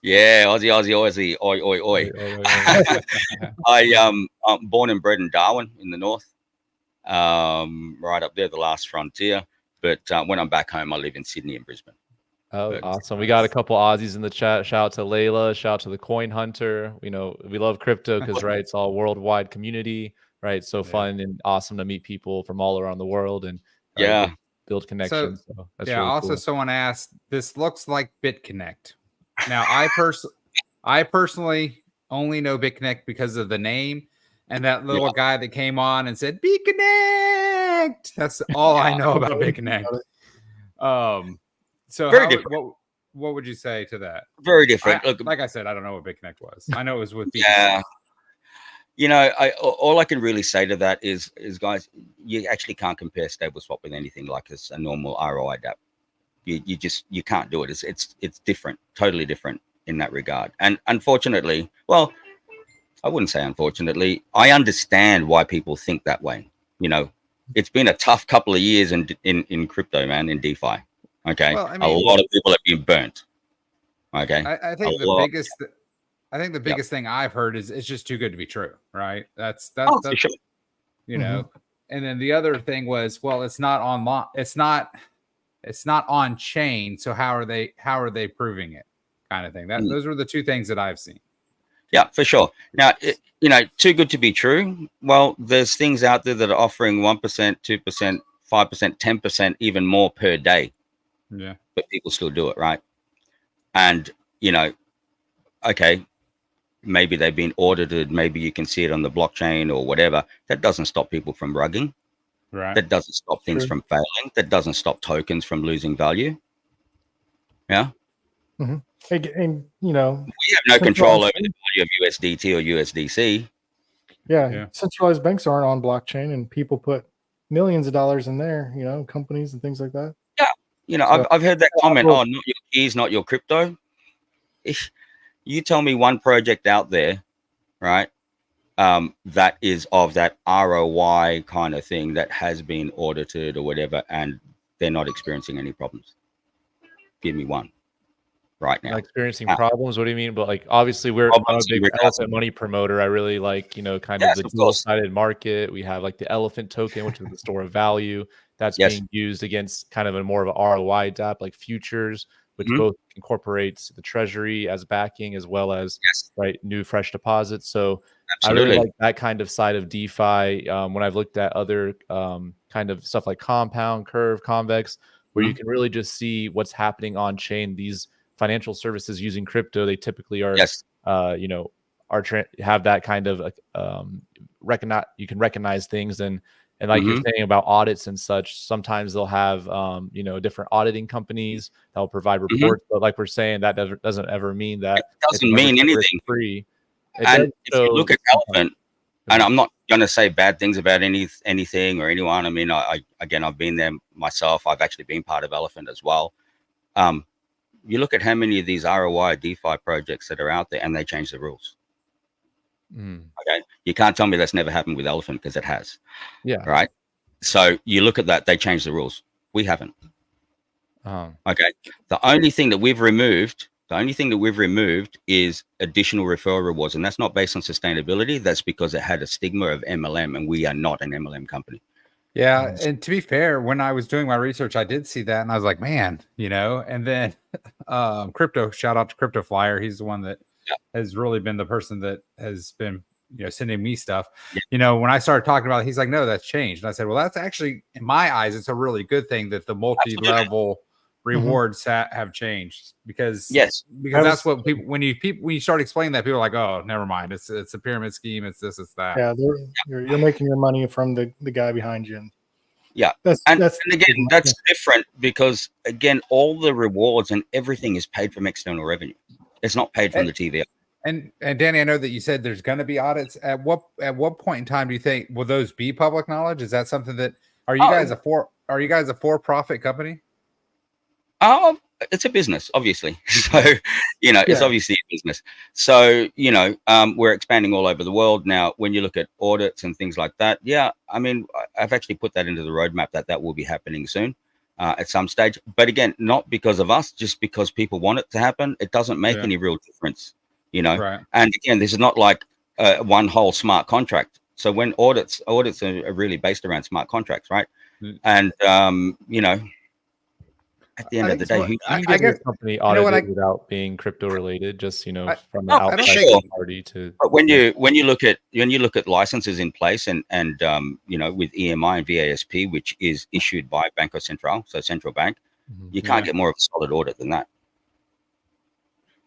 Yeah, Aussie. Oi. I'm born and bred in Darwin in the north, right up there, the last frontier. But when I'm back home, I live in Sydney and Brisbane. Oh, awesome. We got a couple Aussies in the chat. Shout out to Layla. Shout out to the Coin Hunter. We love crypto because, right, it's all worldwide community, right? So fun and awesome to meet people from all around the world and build connections. So that's really also cool. Someone asked, this looks like BitConnect. Now, I personally only know BitConnect because of the name and that little guy that came on and said BitConnect. That's all I know about BitConnect. So what would you say to that? Very different. Like I said, I don't know what BitConnect was. I know it was with BTC. All I can really say to that is guys, you actually can't compare StableSwap with anything like a normal ROI DApp. You can't do it. It's different, totally different in that regard. And unfortunately, well, I wouldn't say unfortunately, I understand why people think that way. It's been a tough couple of years in crypto, man, in DeFi. Okay. Well, a lot of people have been burnt. Okay. I think the biggest thing I've heard is it's just too good to be true, right? That's for sure. And then the other thing was, well, it's not online, it's not on chain, so how are they proving it, kind of thing. Those were the two things that I've seen. Yeah, for sure. Now, too good to be true. Well, there's things out there that are offering 1%, 2%, 5%, 10%, even more per day. Yeah. But people still do it, right? And, okay, maybe they've been audited. Maybe you can see it on the blockchain or whatever. That doesn't stop people from rugging. Right. That doesn't stop things from failing. That doesn't stop tokens from losing value. Yeah. Mm-hmm. And we have no control over the value of USDT or USDC. Yeah. Centralized banks aren't on blockchain, and people put millions of dollars in there, companies and things like that. Yeah. I've heard that comment, not your keys, not your crypto. If you tell me one project out there, right, that is of that ROI kind of thing that has been audited or whatever, and they're not experiencing any problems. Give me one. right now. Experiencing problems. What do you mean? But like, obviously, I'm a big elephant money promoter. I really like, kind of the dual-sided market. We have like the elephant token, which is the store of value that's being used against kind of a more of an ROI DApp, like futures, which both incorporates the treasury as backing as well as new fresh deposits. So I really like that kind of side of DeFi. When I've looked at other kind of stuff like Compound, Curve, Convex, where you can really just see what's happening on chain. These financial services using crypto, they typically are, have that kind of recognize. You can recognize things, and like you're saying about audits and such. Sometimes they'll have different auditing companies that will provide reports, but like we're saying, that doesn't ever mean that it doesn't mean anything free. And if you look at Elephant, and I'm not going to say bad things about anything or anyone. I mean, I've been there myself. I've actually been part of Elephant as well. You look at how many of these ROI DeFi projects that are out there, and they change the rules. Okay, you can't tell me that's never happened with Elephant, because it has. Yeah. Right. So you look at that; they changed the rules. We haven't. Okay. The only thing that we've removed is additional referral rewards, and that's not based on sustainability. That's because it had a stigma of MLM, and we are not an MLM company. Yeah, and to be fair, when I was doing my research, I did see that, and I was like, man, and then crypto, shout out to Crypto Flyer. He's the one that has really been the person that has been, sending me stuff. When I started talking about it, he's like, no, that's changed. And I said, well, that's actually, in my eyes, it's a really good thing that the multi-level rewards have changed, because that's what people, when you start explaining that, people are like, oh, never mind, it's a pyramid scheme, it's this, it's that. Yeah, you're making your money from the guy behind you. And again, that's different, because again, all the rewards and everything is paid from external revenue. It's not paid from the TVA. And Danny, I know that you said there's going to be audits. At what point in time do you think will those be public knowledge? Is that something that are you guys a for-profit company? It's a business, obviously. So, it's obviously a business. So, we're expanding all over the world now. When you look at audits and things like that, I mean, I've actually put that into the roadmap that will be happening soon at some stage. But again, not because of us, just because people want it to happen. It doesn't make any real difference, Right. And again, this is not like one whole smart contract. So when audits are really based around smart contracts, right? And at the end of the day, you can get your company audited without being crypto related, just from an outside party to. But when you look at licenses in place and with EMI and VASP, which is issued by Banco Central, so central bank, you can't get more of a solid audit than that.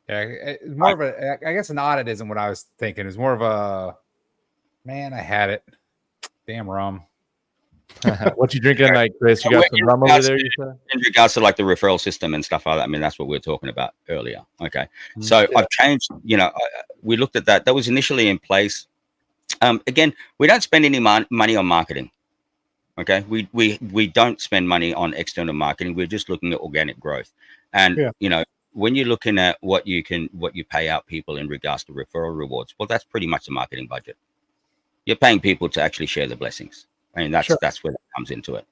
Yeah, it's more of a. I guess an audit isn't what I was thinking. It's more of a. Man, I had it. Damn rum. What you drinking tonight, Chris? You got some rum over there, you said? In regards to like the referral system and stuff like that, I mean, that's what we were talking about earlier. Okay. So I've changed, we looked at that. That was initially in place. Again, we don't spend any money on marketing. Okay. We don't spend money on external marketing. We're just looking at organic growth. And, when you're looking at what you pay out people in regards to referral rewards, well, that's pretty much the marketing budget. You're paying people to actually share the blessings. I mean, that's where that comes into it.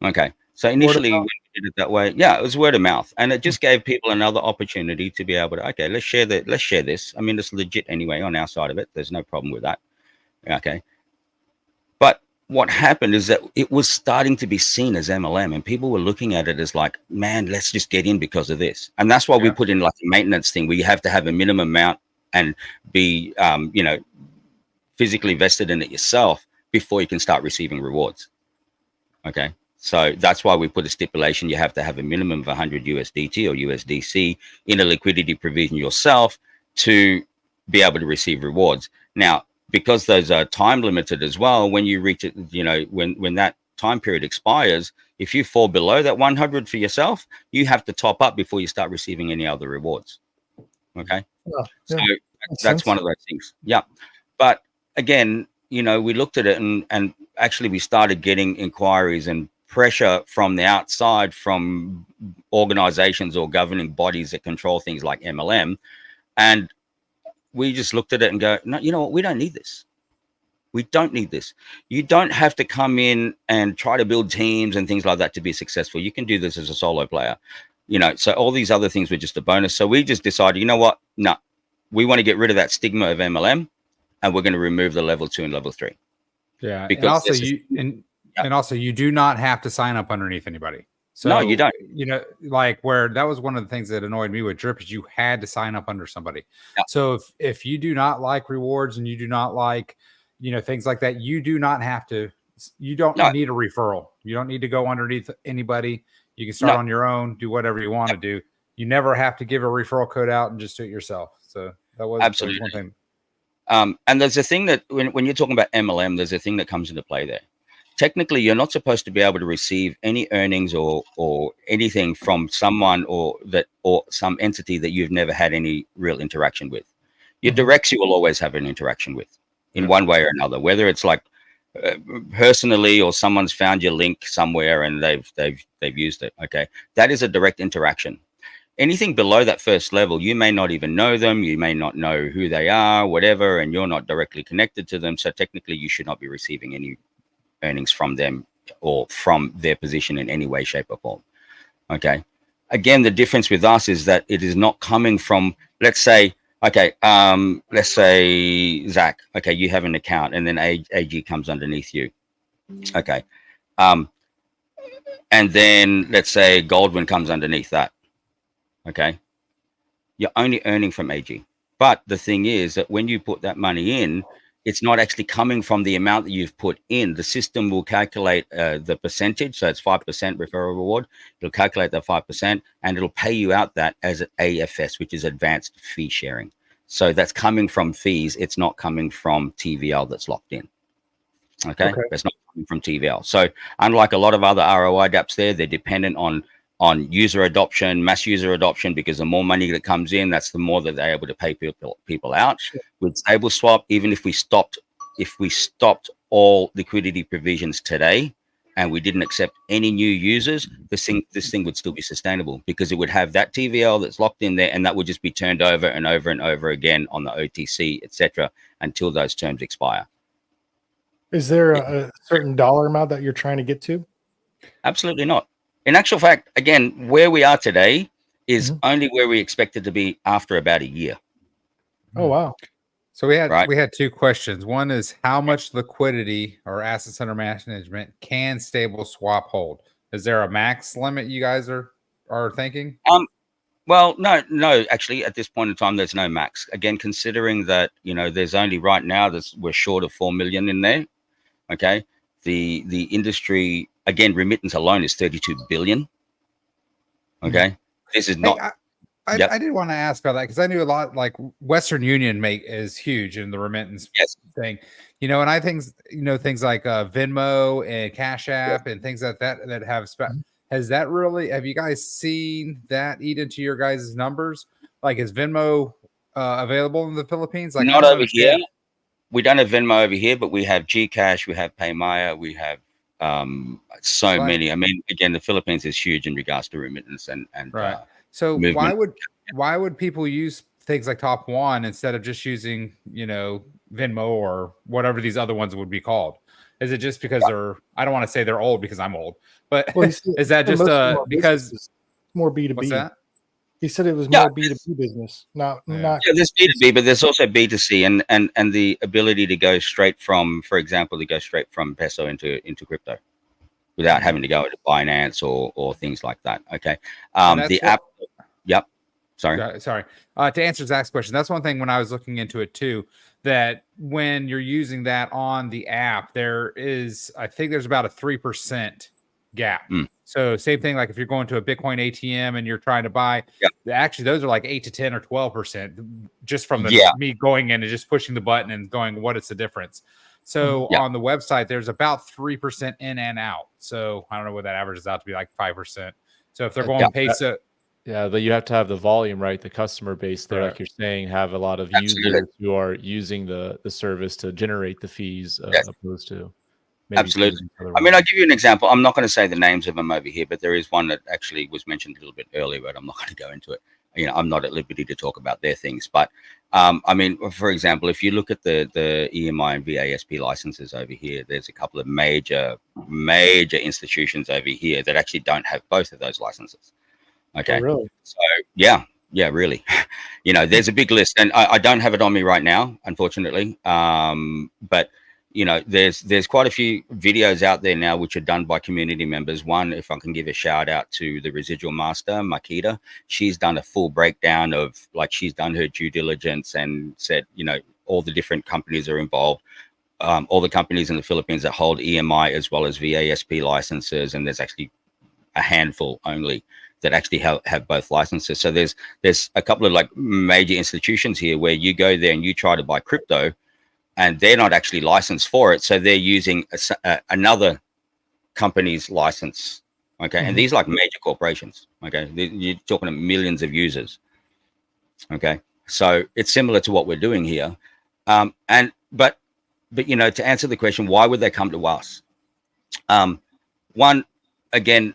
Okay. So initially when we did it that way, it was word of mouth. And it just gave people another opportunity to be able to, okay, let's share this. I mean, it's legit anyway on our side of it. There's no problem with that. Okay. But what happened is that it was starting to be seen as MLM, and people were looking at it as like, man, let's just get in because of this. And that's why we put in like a maintenance thing where you have to have a minimum amount and be, physically vested in it yourself before you can start receiving rewards. Okay. So that's why we put a stipulation. You have to have a minimum of 100 USDT or USDC in a liquidity provision yourself to be able to receive rewards. Now, because those are time limited as well, when you reach it, when that time period expires, if you fall below that 100 for yourself, you have to top up before you start receiving any other rewards. Okay. So that's one of those things. Yeah. But again, we looked at it and actually we started getting inquiries and pressure from the outside from organizations or governing bodies that control things like MLM. And we just looked at it and go, no, you know what? We don't need this. We don't need this. You don't have to come in and try to build teams and things like that to be successful. You can do this as a solo player. You know, so all these other things were just a bonus. So we just decided, you know what? No, we want to get rid of that stigma of MLM, and we're going to remove the level 2 and level 3. Yeah, Because and also this is- and also you do not have to sign up underneath anybody. So No, you don't. You know, like where that was one of the things that annoyed me with Drip is you had to sign up under somebody. Yeah. So if you do not like rewards and you do not like, you know, things like that, you do not have to. You don't need a referral. You don't need to go underneath anybody. You can start on your own, do whatever you want to do. You never have to give a referral code out and just do it yourself. So that was absolutely one thing. And there's a thing that when you're talking about MLM, there's a thing that comes into play there. Technically, you're not supposed to be able to receive any earnings or anything from someone or some entity that you've never had any real interaction with. Your directs you will always have an interaction with in one way or another, whether it's like personally or someone's found your link somewhere and they've used it. Okay, that is a direct interaction. Anything below that first level, you may not even know them, you may not know who they are, whatever, and you're not directly connected to them. So technically, you should not be receiving any earnings from them or from their position in any way, shape, or form. Okay. Again, the difference with us is that it is not coming from, let's say, let's say Zach, okay, you have an account and then AG comes underneath you. Okay. And then let's say Goldwyn comes underneath that. Okay. You're only earning from AG. But the thing is that when you put that money in, it's not actually coming from the amount that you've put in. The system will calculate the percentage. So it's 5% referral reward. It'll calculate that 5% and it'll pay you out that as an AFS, which is advanced fee sharing. So that's coming from fees. It's not coming from TVL that's locked in. Okay. That's not coming from TVL. So unlike a lot of other ROI dApps there, they're dependent on user adoption, mass user adoption, because the more money that comes in, that's the more that they're able to pay people out. Sure. With Stable Swap, even if we stopped all liquidity provisions today and we didn't accept any new users, this thing would still be sustainable because it would have that TVL that's locked in there, and that would just be turned over and over and over again on the OTC, etc., until those terms expire. Is there a certain dollar amount that you're trying to get to? Absolutely not. In actual fact, again, where we are today is only where we expect it to be after about a year. Oh, wow. So we had two questions. One is how much liquidity or assets under management can Stable Swap hold? Is there a max limit you guys are thinking? Well, no, actually at this point in time, there's no max. Again, considering that, you know, there's only right now we're short of 4 million in there. Okay. The industry, again, remittance alone is 32 billion. Okay. This is not. I did want to ask about that because I knew a lot, like Western Union is huge in the remittance thing, you know, and I think, you know, things like Venmo and Cash App and things like that have have you guys seen that eat into your guys' numbers? Like, is Venmo available in the Philippines? Like, not over here. We don't have Venmo over here, but we have Gcash, we have Paymaya, we have many. I mean, again, the Philippines is huge in regards to remittance and right. So movement. why would people use things like Top One instead of just using, you know, Venmo or whatever these other ones would be called? Is it just because I don't want to say they're old because I'm old, but is that just because more B2B? What's that? He said it was more B2B business, not. There's B2B, but there's also B2C, and the ability to go straight from, for example, peso into crypto without having to go into Binance or things like that. Okay. The app. Yep. Sorry. To answer Zach's question, that's one thing when I was looking into it too, that when you're using that on the app, I think there's about a 3% gap. So same thing, like if you're going to a Bitcoin ATM and you're trying to buy, actually those are like 8 to 10 or 12% just from me going in and just pushing the button and going, what is the difference? So on the website, there's about 3% in and out. So I don't know what that averages out to be, like 5%. So if they're going peso. But you have to have the volume, right? The customer base there, like you're saying, have a lot of users who are using the service to generate the fees opposed to absolutely. I mean, I'll give you an example. I'm not going to say the names of them over here, but there is one that actually was mentioned a little bit earlier, but I'm not going to go into it. You know, I'm not at liberty to talk about their things, but I mean, for example, if you look at the EMI and VASP licenses over here, there's a couple of major institutions over here that actually don't have both of those licenses. Okay. Oh, really? So yeah, really. There's a big list, and I don't have it on me right now, unfortunately. But there's quite a few videos out there now which are done by community members. One, if I can give a shout out to the residual master, Makita, she's done a full breakdown of, like, she's done her due diligence and said, all the different companies are involved. All the companies in the Philippines that hold EMI as well as VASP licenses, and there's actually a handful only that actually have both licenses. So there's a couple of like major institutions here where you go there and you try to buy crypto, and they're not actually licensed for it, so they're using another company's license. Okay, and these like major corporations. Okay, you're talking about millions of users. Okay, so it's similar to what we're doing here. But to answer the question, why would they come to us? One, again,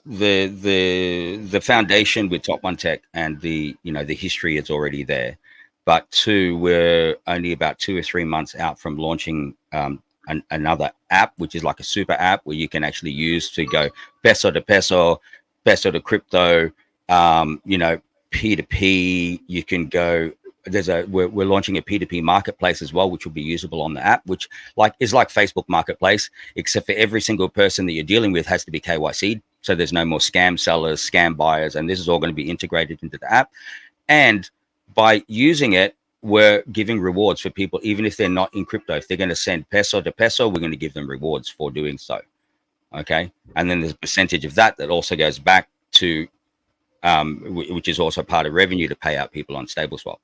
the foundation with Top One Tech and the history is already there. But two, we're only about 2 or 3 months out from launching another app, which is like a super app where you can actually use to go peso to peso, peso to crypto, P2P. You can go. We're launching a P2P marketplace as well, which will be usable on the app, which is like Facebook Marketplace, except for every single person that you're dealing with has to be KYC'd. So there's no more scam sellers, scam buyers, and this is all going to be integrated into the app. And by using it, we're giving rewards for people, even if they're not in crypto. If they're going to send peso to peso, we're going to give them rewards for doing so. Okay. And then there's a percentage of that also goes back to, which is also part of revenue to pay out people on StableSwap.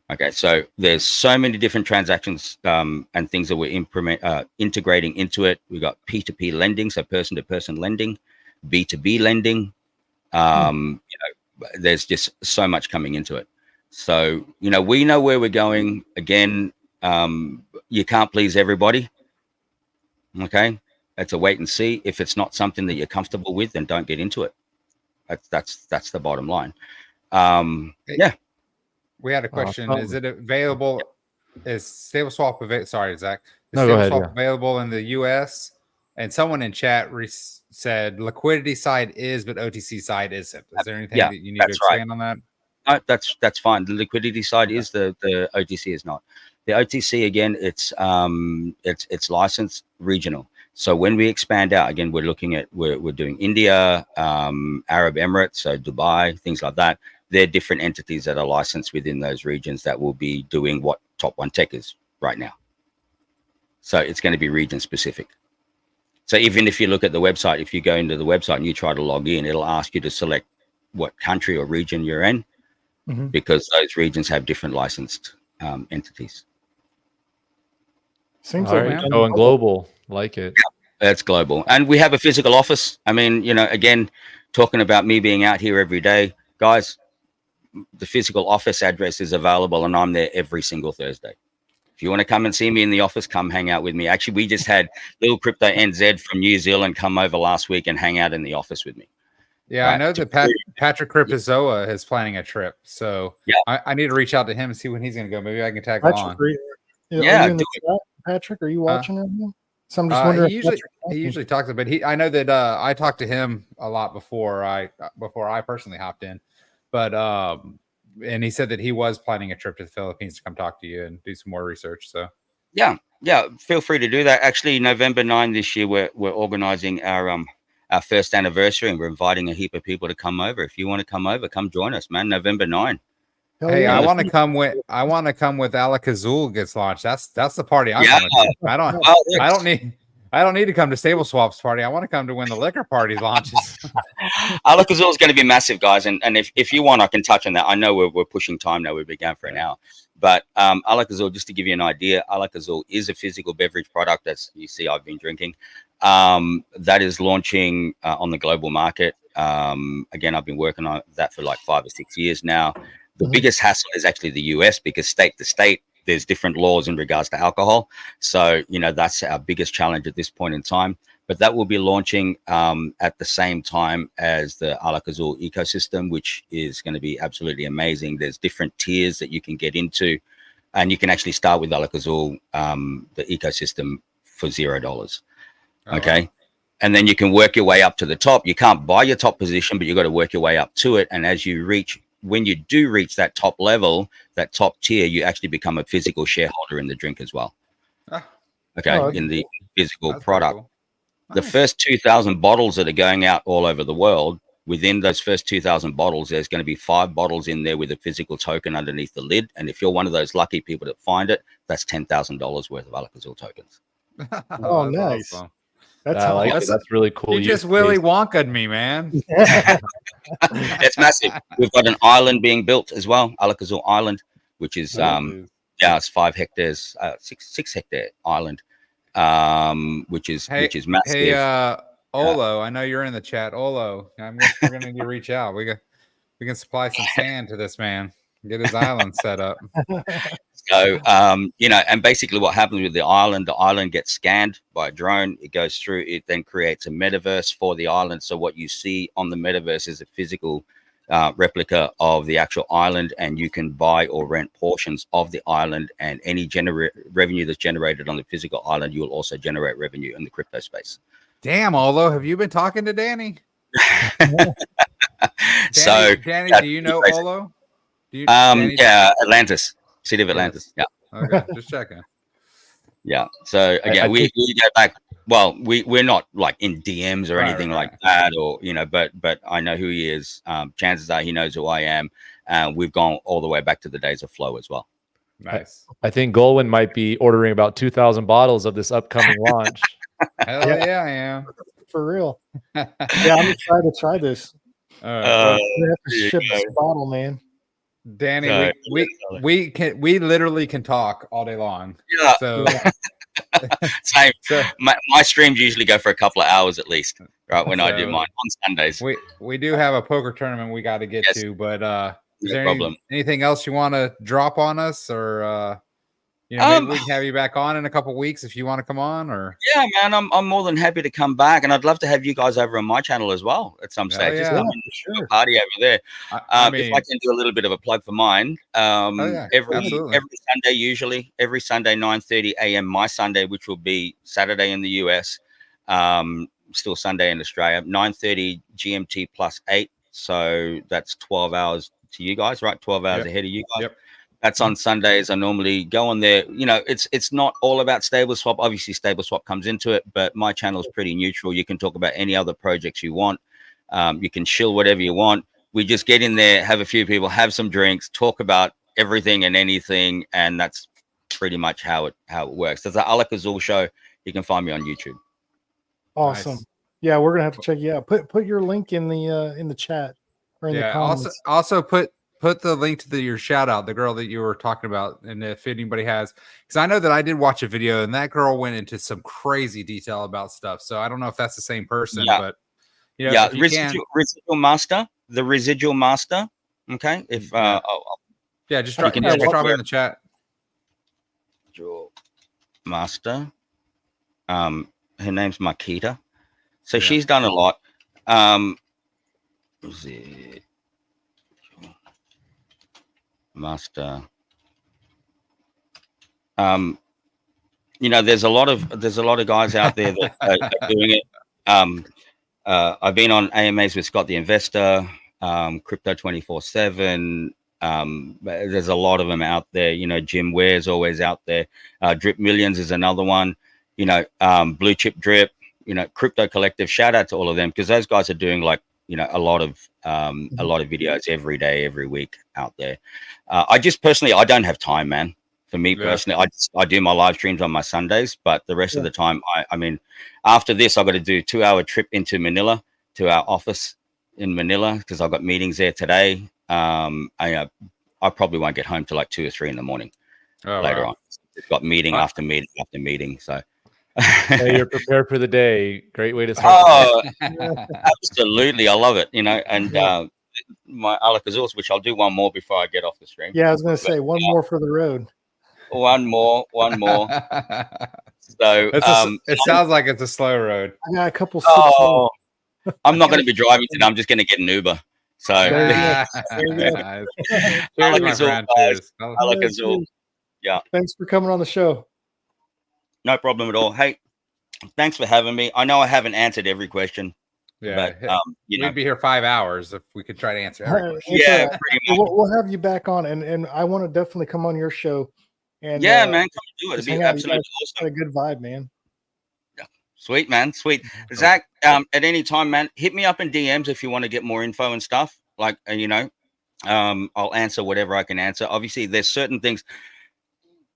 Okay. So there's so many different transactions and things that we're integrating into it. We've got P2P lending, so person to person lending, B2B lending. There's just so much coming into it. So, we know where we're going. Again, you can't please everybody. Okay. It's a wait and see. If it's not something that you're comfortable with, then don't get into it. That's the bottom line. Yeah. We had a question. Is it available? Is StableSwap available? Sorry, Zach. Is StableSwap available in the US? And someone in chat said liquidity side is, but OTC side isn't. Is there anything that you need to expand on that? No, that's fine. The liquidity side is, the OTC is not. The OTC, again, it's licensed regional. So when we expand out, again, we're doing India, Arab Emirates, so Dubai, things like that. They're different entities that are licensed within those regions that will be doing what Top One Tech is right now. So it's going to be region specific. So even if you look at the website, if you go into the website and you try to log in, it'll ask you to select what country or region you're in, because those regions have different licensed entities. Seems like going global, like it. Yeah, it's global, and we have a physical office. I mean, again, talking about me being out here every day, guys, the physical office address is available, and I'm there every single Thursday. If you want to come and see me in the office, come hang out with me. Actually, we just had Little Crypto NZ from New Zealand come over last week and hang out in the office with me. Yeah, right. I know that Patrick Cryptozoa is planning a trip, so I need to reach out to him and see when he's going to go. Maybe I can tag along. Patrick, are you watching right now? So I'm just wondering. He usually talks about, but I know that I talked to him a lot before I personally hopped in, but and he said that he was planning a trip to the Philippines to come talk to you and do some more research. So yeah, feel free to do that. Actually, November 9 this year, we're organizing our first anniversary, and we're inviting a heap of people to come over. If you want to come over, come join us, man. November 9. Hey, I want to come with Alakazul gets launched. That's the party I want to. I don't need to come to StableSwap's party. I want to come to when the liquor party launches. Alakazul is going to be massive, guys. And if you want, I can touch on that. I know we're pushing time now. We've been going for an hour. But Alakazul, just to give you an idea, Alakazul is a physical beverage product, as you see I've been drinking. That is launching on the global market. Again, I've been working on that for like 5 or 6 years now. The biggest hassle is actually the US, because state to state, there's different laws in regards to alcohol. So, that's our biggest challenge at this point in time. But that will be launching at the same time as the Alakazul ecosystem, which is going to be absolutely amazing. There's different tiers that you can get into, and you can actually start with Alakazul, the ecosystem, for $0. Okay. and then you can work your way up to the top. You can't buy your top position, but you got to work your way up to it. And as you reach, when you do reach that top level, that top tier, you actually become a physical shareholder in the drink as well. Okay, in the physical product. Cool. The first 2,000 bottles that are going out all over the world, within those first 2,000 bottles, there's going to be 5 bottles in there with a physical token underneath the lid. And if you're one of those lucky people that find it, that's $10,000 worth of Alakazam tokens. Oh, nice. Awesome. That's really cool. You just Willy Wonka'd me, man. It's massive. We've got an island being built as well, Alakazam Island, which is it's 5 hectares, 6 hectare island, which is massive. Hey, Olo, I know you're in the chat. Olo, we're gonna need to reach out. We can supply some sand to this man. Get his island set up. So, and basically what happens with the island gets scanned by a drone. It goes through, it then creates a metaverse for the island. So what you see on the metaverse is a physical replica of the actual island, and you can buy or rent portions of the island, and any revenue that's generated on the physical island, you will also generate revenue in the crypto space. Damn, Olo, have you been talking to Danny? Danny, do you know Olo? Atlantis. City of Atlantis. Yes. Yeah. Okay, just checking. Yeah. So again, we go back. Well, we're not like in DMs or anything like that, or but I know who he is. Chances are he knows who I am. We've gone all the way back to the days of Flow as well. Nice. I think Golwyn might be ordering about 2,000 bottles of this upcoming launch. Hell yeah, I am. For real. Yeah, I'm excited to try this. All right. We have to ship this bottle, man. Danny, we literally can talk all day long. Yeah. So same. My streams usually go for a couple of hours at least, right? When I do mine on Sundays. We do have a poker tournament we got to get to, but is there problem. anything else you want to drop on us, or maybe we can have you back on in a couple weeks if you want to come on, or yeah, man, I'm more than happy to come back, and I'd love to have you guys over on my channel as well at some stage. Just come in, sure. Party over there. If I can do a little bit of a plug for mine, every Sunday, usually every Sunday 9:30 a.m. my Sunday, which will be Saturday in the US, still Sunday in Australia, 9:30 GMT plus 8, so that's 12 hours to you guys, right? 12 hours ahead of you guys. Yep. That's on Sundays. I normally go on there. It's not all about Stable Swap. Obviously, Stable Swap comes into it, but my channel is pretty neutral. You can talk about any other projects you want. You can shill whatever you want. We just get in there, have a few people, have some drinks, talk about everything and anything, and that's pretty much how it works. There's the Alakazam show. You can find me on YouTube. Awesome. Nice. Yeah, we're gonna have to check you out. Put your link in the chat or in the comments. Also put the link to your shout out, the girl that you were talking about, and if anybody has, because I know that I did watch a video and that girl went into some crazy detail about stuff. So I don't know if that's the same person, but residual master, the residual master. Okay, if just drop it in the chat. Master, her name's Makita, so she's done a lot. Is it Master? There's a lot of guys out there that are doing it. I've been on AMAs with Scott the Investor, Crypto 24/7. There's a lot of them out there. Jim Ware's always out there. Drip Millions is another one. Blue Chip Drip. Crypto Collective. Shout out to all of them, because those guys are doing a lot of videos every day, every week out there. I just personally, I don't have time, man. For me personally, I do my live streams on my Sundays, but the rest of the time, I mean, after this, I've got to do a 2-hour trip into Manila, to our office in Manila, because I've got meetings there today. I probably won't get home till like 2 or 3 in the morning later on. It's got meeting after meeting after meeting. So you're prepared for the day. Great way to start. Absolutely. I love it. And my Alakazam, which I'll do one more before I get off the stream. Yeah, I was going to say one more for the road. One more. So it sounds like it's a slow road. I got a couple. I'm not going to be driving today. I'm just going to get an Uber. So Alakazam. Yeah. Thanks for coming on the show. No problem at all. Hey, Thanks for having me. I know I haven't answered every question. Yeah, but we'd be here 5 hours if we could try to answer every question. Yeah, pretty much. We'll have you back on, and I want to definitely come on your show. And yeah, man, come do it. It'd be absolutely awesome. A good vibe, man. Yeah, sweet, man, sweet. Zach, at any time, man, hit me up in DMs if you want to get more info and stuff. Like, I'll answer whatever I can answer. Obviously, there's certain things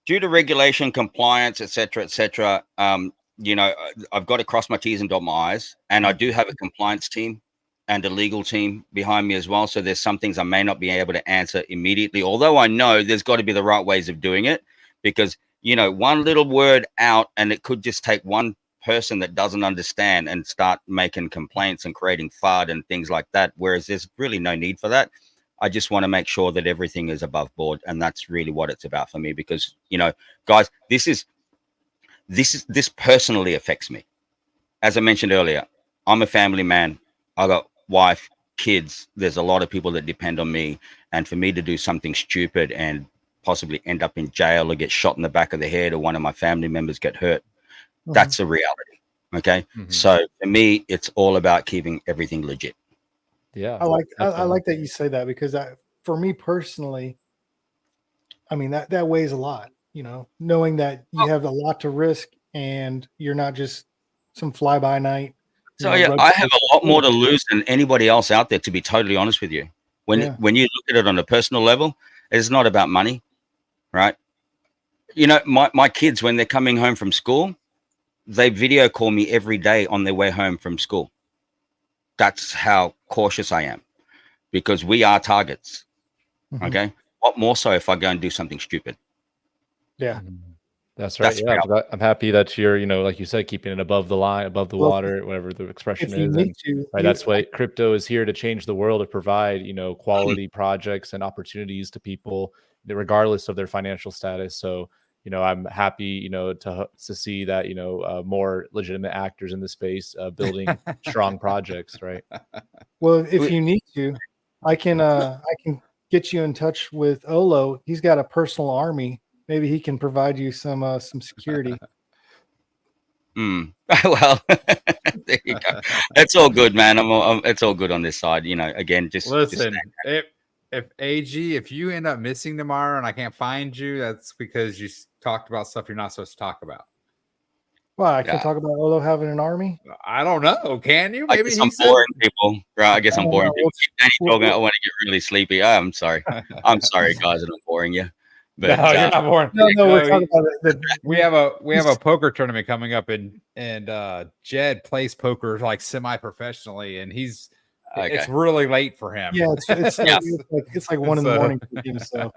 due to regulation, compliance, etc., etc. I've got to cross my T's and dot my I's, and I do have a compliance team and a legal team behind me as well. So there's some things I may not be able to answer immediately, although I know there's got to be the right ways of doing it, because, one little word out and it could just take one person that doesn't understand and start making complaints and creating FUD and things like that. Whereas there's really no need for that. I just want to make sure that everything is above board. And that's really what it's about for me, because, guys, this personally affects me. As I mentioned earlier, I'm a family man. I got wife, kids. There's a lot of people that depend on me. And for me to do something stupid and possibly end up in jail or get shot in the back of the head, or one of my family members get hurt, that's a reality. Okay. So for me, it's all about keeping everything legit. Yeah. I like that you say that, because for me personally, I mean, that weighs a lot, knowing that you have a lot to risk and you're not just some fly by night. So I have a lot more to lose than anybody else out there, to be totally honest with you. When you look at it on a personal level, it's not about money, right? My kids, when they're coming home from school, they video call me every day on their way home from school. That's how cautious I am, because we are targets. Okay. What more so if I go and do something stupid? Yeah. That's right. I'm happy that you're, like you said, keeping it above the line, above the water, whatever the expression is. That's why crypto is here to change the world, to provide, quality projects and opportunities to people, regardless of their financial status. So, I'm happy, to see that, more legitimate actors in the space building strong projects, right? Well, if you need to, I can get you in touch with Olo. He's got a personal army. Maybe he can provide you some security. Well, there you go. It's all good, man. It's all good on this side. Again, just listen. If you end up missing tomorrow and I can't find you, that's because you talked about stuff you're not supposed to talk about. Well, I can't talk about Olo having an army. I don't know. Can you? Maybe I'm boring people. Right? I guess I'm boring people. Talking, I want to get really sleepy. I'm sorry. I'm sorry, guys, that I'm boring you. But, no, you're not boring. No, we're talking about it. We have a poker tournament coming up, and Jed plays poker like semi-professionally, and it's really late for him. Yeah, it's like 1 in the morning for him. So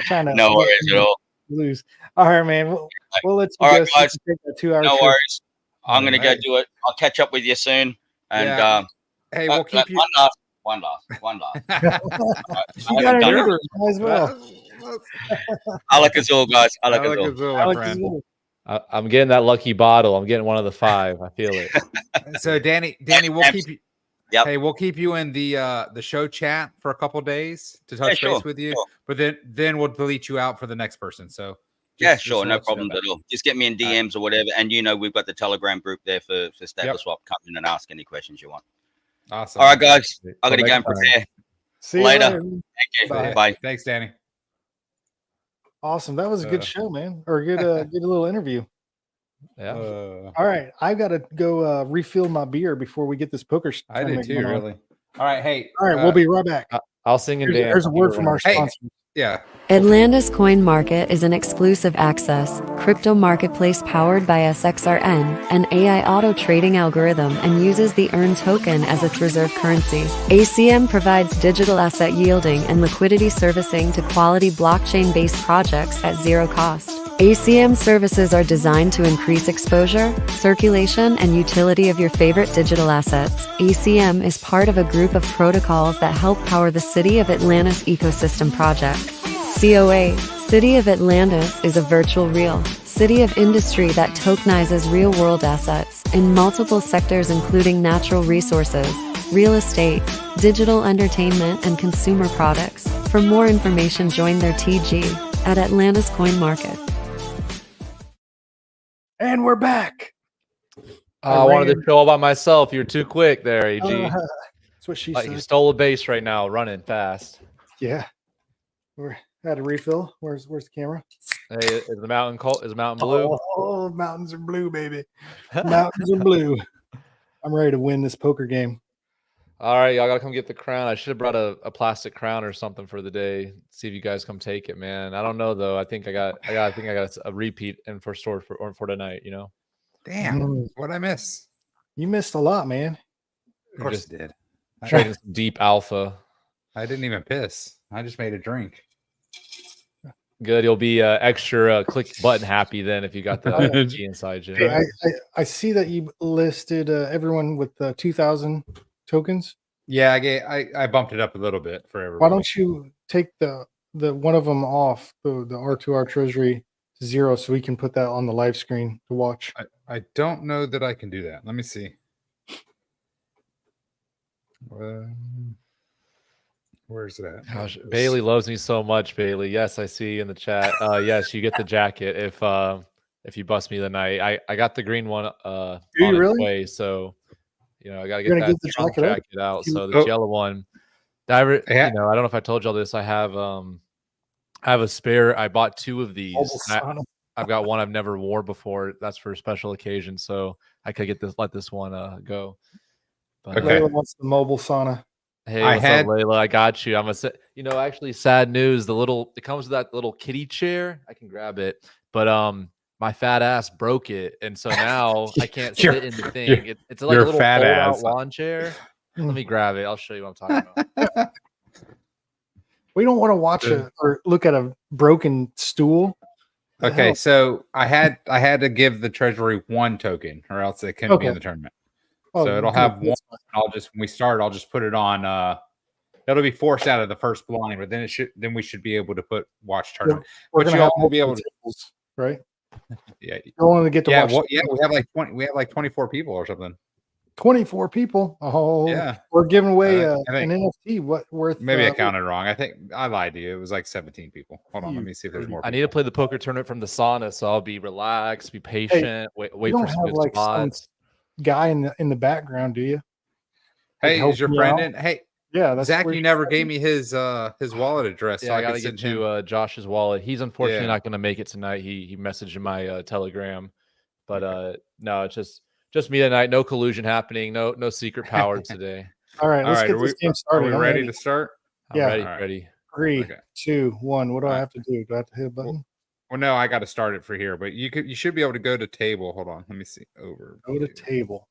trying to no worries at all. Lose. All right, man. We'll let you all go. Right, guys. Take that 2 hour no trip. worries. I'm gonna go do it. I'll catch up with you soon. And hey, we'll keep you. One last. You got an Uber as well. Alakazoo, guys. Alakazoo. I'm getting that lucky bottle. I'm getting one of the 5. I feel it. So Danny, we'll keep you. Yep. Hey, we'll keep you in the show chat for a couple days to touch base with you. Sure. But then we'll delete you out for the next person. So sure, no problem at all. Just get me in DMs or whatever, and we've got the Telegram group there for Stapler Swap. Come in and ask any questions you want. Awesome. All right, guys. I got to go and prepare. See you later. Thank you. Bye. Thanks, Danny. Awesome. That was a good show, man. Or good little interview. Yeah. All right. I've got to go refill my beer before we get this poker. I do too, really. All right. Hey. All right. We'll be right back. I'll sing and dance. There's a word from our sponsor. Yeah. Atlantis Coin Market is an exclusive access crypto marketplace powered by SXRN, an AI auto trading algorithm, and uses the EARN token as its reserve currency. ACM provides digital asset yielding and liquidity servicing to quality blockchain-based projects at zero cost. ACM services are designed to increase exposure, circulation, and utility of your favorite digital assets. ACM is part of a group of protocols that help power the City of Atlantis ecosystem project. COA, City of Atlantis, is a virtual real city of industry that tokenizes real-world assets in multiple sectors including natural resources, real estate, digital entertainment, and consumer products. For more information, join their TG at Atlantis Coin Market. And we're back. I wanted to show all by myself. You're too quick there, AG. That's what she Like you said. stole a base right now, running fast. Yeah. We're had a refill. Where's the camera? Hey, is the mountain cold? Is the mountain blue? Oh, mountains are blue, baby. Mountains are blue. I'm ready to win this poker game. All right, y'all gotta come get the crown. I should have brought a plastic crown or something for the day. See if you guys come take it, man. I don't know though. I think I got a repeat in for store for tonight. You know. Damn, what'd I miss? You missed a lot, man. Of course I did. Trading some deep alpha. I didn't even piss. I just made a drink. Good. You'll be extra click button happy then if you got the energy inside you. Hey, I see that you listed everyone with 2,000 tokens. Yeah, I bumped it up a little bit for everybody. Why don't you take the one of them off the R2R Treasury to 0 so we can put that on the live screen to watch? I don't know that I can do that. Let me see. Where's that? Gosh, Bailey loves me so much, Bailey. Yes, I see in the chat. Yes, you get the jacket if you bust me the night. I got the green one Do you on really? its way, so you know I gotta You're get gonna that get the Trump jacket jacket out. You- So the yellow one. I don't know if I told y'all this. I have a spare. I bought 2 of these. I've got one I've never wore before. That's for a special occasion, so I could let this one go. But, Okay. Layla wants the mobile sauna. Hey, what's up, Layla? I got you. Actually, sad news. It comes with that little kitty chair. I can grab it, but my fat ass broke it, and so now I can't sit in the thing. It's like a little fold-out lawn chair. Let me grab it. I'll show you what I'm talking about. We don't want to watch or look at a broken stool. Okay, so I had to give the treasury 1 token, or else it couldn't be in the tournament. So it'll have 1. When we start, I'll just put it on. It'll be forced out of the first blind, but then we should be able to watch tournament. But you all won't be able to, tables, right? Yeah, you don't want to get to watch. Well, yeah, we have like 20. We have like 24 people or something. 24 people. Oh, yeah. We're giving away I think, an NFT. What worth? Maybe I counted wrong. I think I lied to you. It was like 17 people. Hold on, let me see if there's more. I need to play the poker tournament from the sauna, so I'll be relaxed, be patient, wait for some good spots. Guy in the background, do you? Hey, is your friend in? Hey, yeah, that's Zach. You never gave me his wallet address. Yeah, so I gotta get to Josh's wallet. He's unfortunately not gonna make it tonight. He messaged in my Telegram, but no, it's just me tonight. No collusion happening. No secret powers today. All right, let's get this game started. Are we ready to start? Yeah, ready. 3, 2, 1. What do I have to do? Do I have to hit a button? Well, no, I got to start it for here, but you should be able to go to table. Hold on, let me see. Go to table.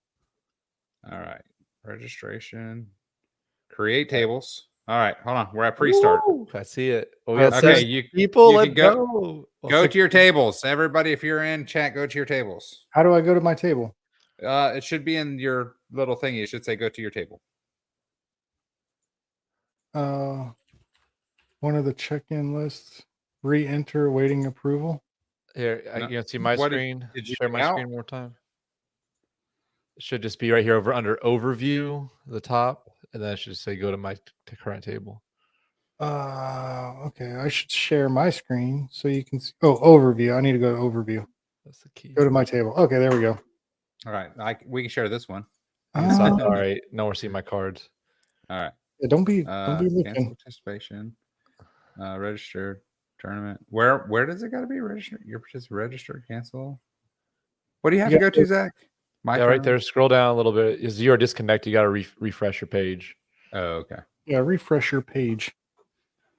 All right, registration, create tables. All right, hold on. We're at pre-start. I see it. Well, we got people. You let's go. Go to your tables, everybody. If you're in chat, go to your tables. How do I go to my table? It should be in your little thingy. It should say go to your table. One of the check-in lists. Re-enter awaiting approval. Here, you can see my screen. Did you share my screen one more time? It should just be right here under overview, the top, and then I should say go to my current table. Okay, I should share my screen so you can see. Oh, overview. I need to go to overview. That's the key. Go to my table. Okay, there we go. All right, we can share this one. All right, now we're seeing my cards. All right. Yeah, don't be looking. Cancel participation. Registered tournament. Where does it got to be registered? You're just registered. Cancel. What do you have to go to, Zach? Right there. Scroll down a little bit. Is you're disconnected? You got to refresh your page. Oh, okay. Yeah, refresh your page.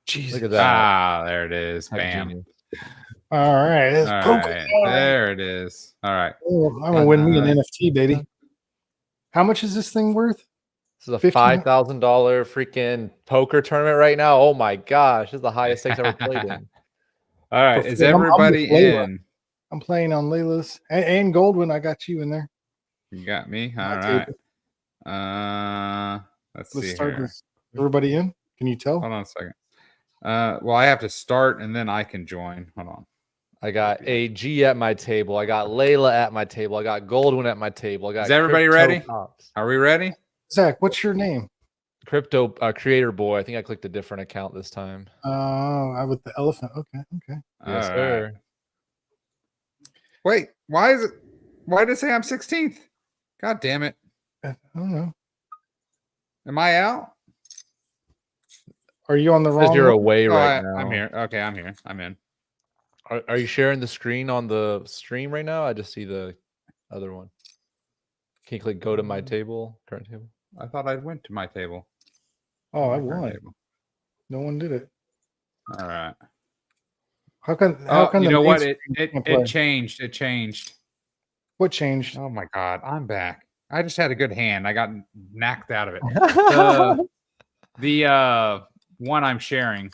Jesus. Look at that. Ah, there it is. Bam. All right. There it is. All right. Oh, I'm gonna win me an NFT, baby. How much is this thing worth? This is a $5,000 freaking poker tournament right now. Oh my gosh, this is the highest stakes I've ever played in. All right, is everybody in? I'm playing on Layla's and Goldwyn. I got you in there. You got me. All right. Let's see start here. This. Everybody in? Can you tell? Hold on a second. Well, I have to start and then I can join. Hold on. I got AG at my table. I got Layla at my table. I got Goldwyn at my table. I got. Is everybody ready? Are we ready? Zach, what's your name? Crypto Creator Boy. I think I clicked a different account this time. With the elephant. Okay. Yes, sir. Wait, why did it say I'm 16th? God damn it. I don't know. Am I out? Are you on the It says wrong you're one? away right now. I'm here. Okay, I'm here. I'm in. Are you sharing the screen on the stream right now? I just see the other one. Can you click go to my table, current table? I thought I went to my table. Oh, I My current won. table. No one did it. All right. How can you the know main what? screen can't play? It changed. It changed. What changed? Oh my god, I'm back. I just had a good hand. I got knocked out of it. The one I'm sharing.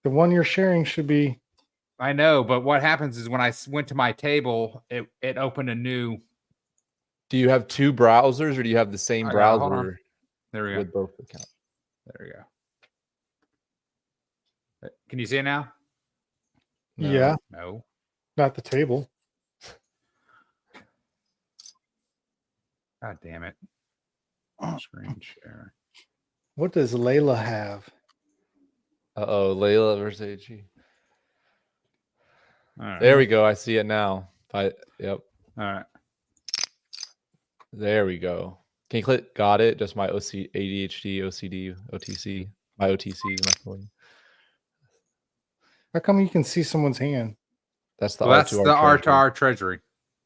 The one you're sharing should be. I know, but what happens is when I went to my table, it opened a new. Do you have two browsers or do you have the same Hold on. browser There we go. with both accounts? There we go. Can you see it now? No. Yeah, No. not the table. God damn it. Screen share. What does Layla have? Uh-oh, Layla versus AG. All right. There we go. I see it now. Yep. All right. There we go. Can you click got it? Just my OC, ADHD, OCD, OTC. My OTC is my phone. How come you can see someone's hand? That's the That's R2R the treasury. R2R treasury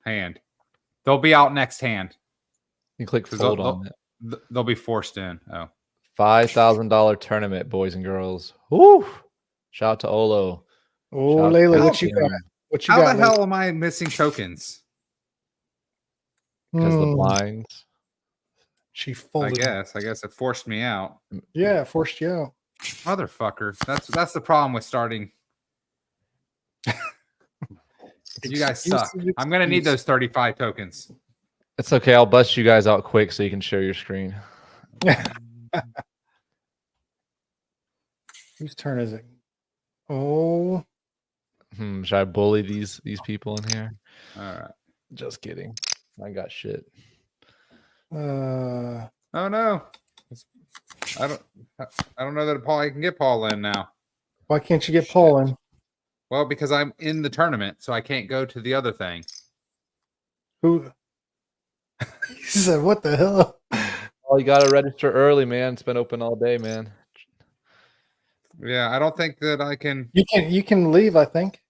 hand. They'll be out next hand. You click 'Cause fold on it. They'll be forced in. Oh. $5,000 tournament, boys and girls. Woo! Shout out to Olo. Oh, Shout out Layla, to what you him. got? What you How got? the hell am I missing tokens? Because the blinds. She I folded. guess it forced me out. Yeah, it forced you out. Motherfucker. That's the problem with starting. You guys suck. I'm gonna need those 35 tokens. It's okay. I'll bust you guys out quick so you can share your screen. Whose turn is it? Oh, Should I bully these people in here? All right. Just kidding. I got shit. Oh no. I don't know that I can get Paul in now. why can't you get Paul in? Well, because I'm in the tournament, so I can't go to the other thing. Who? He said, "What the hell?" Oh, you gotta register early, man. It's been open all day, man. Yeah, I don't think that I can. You can leave. I think.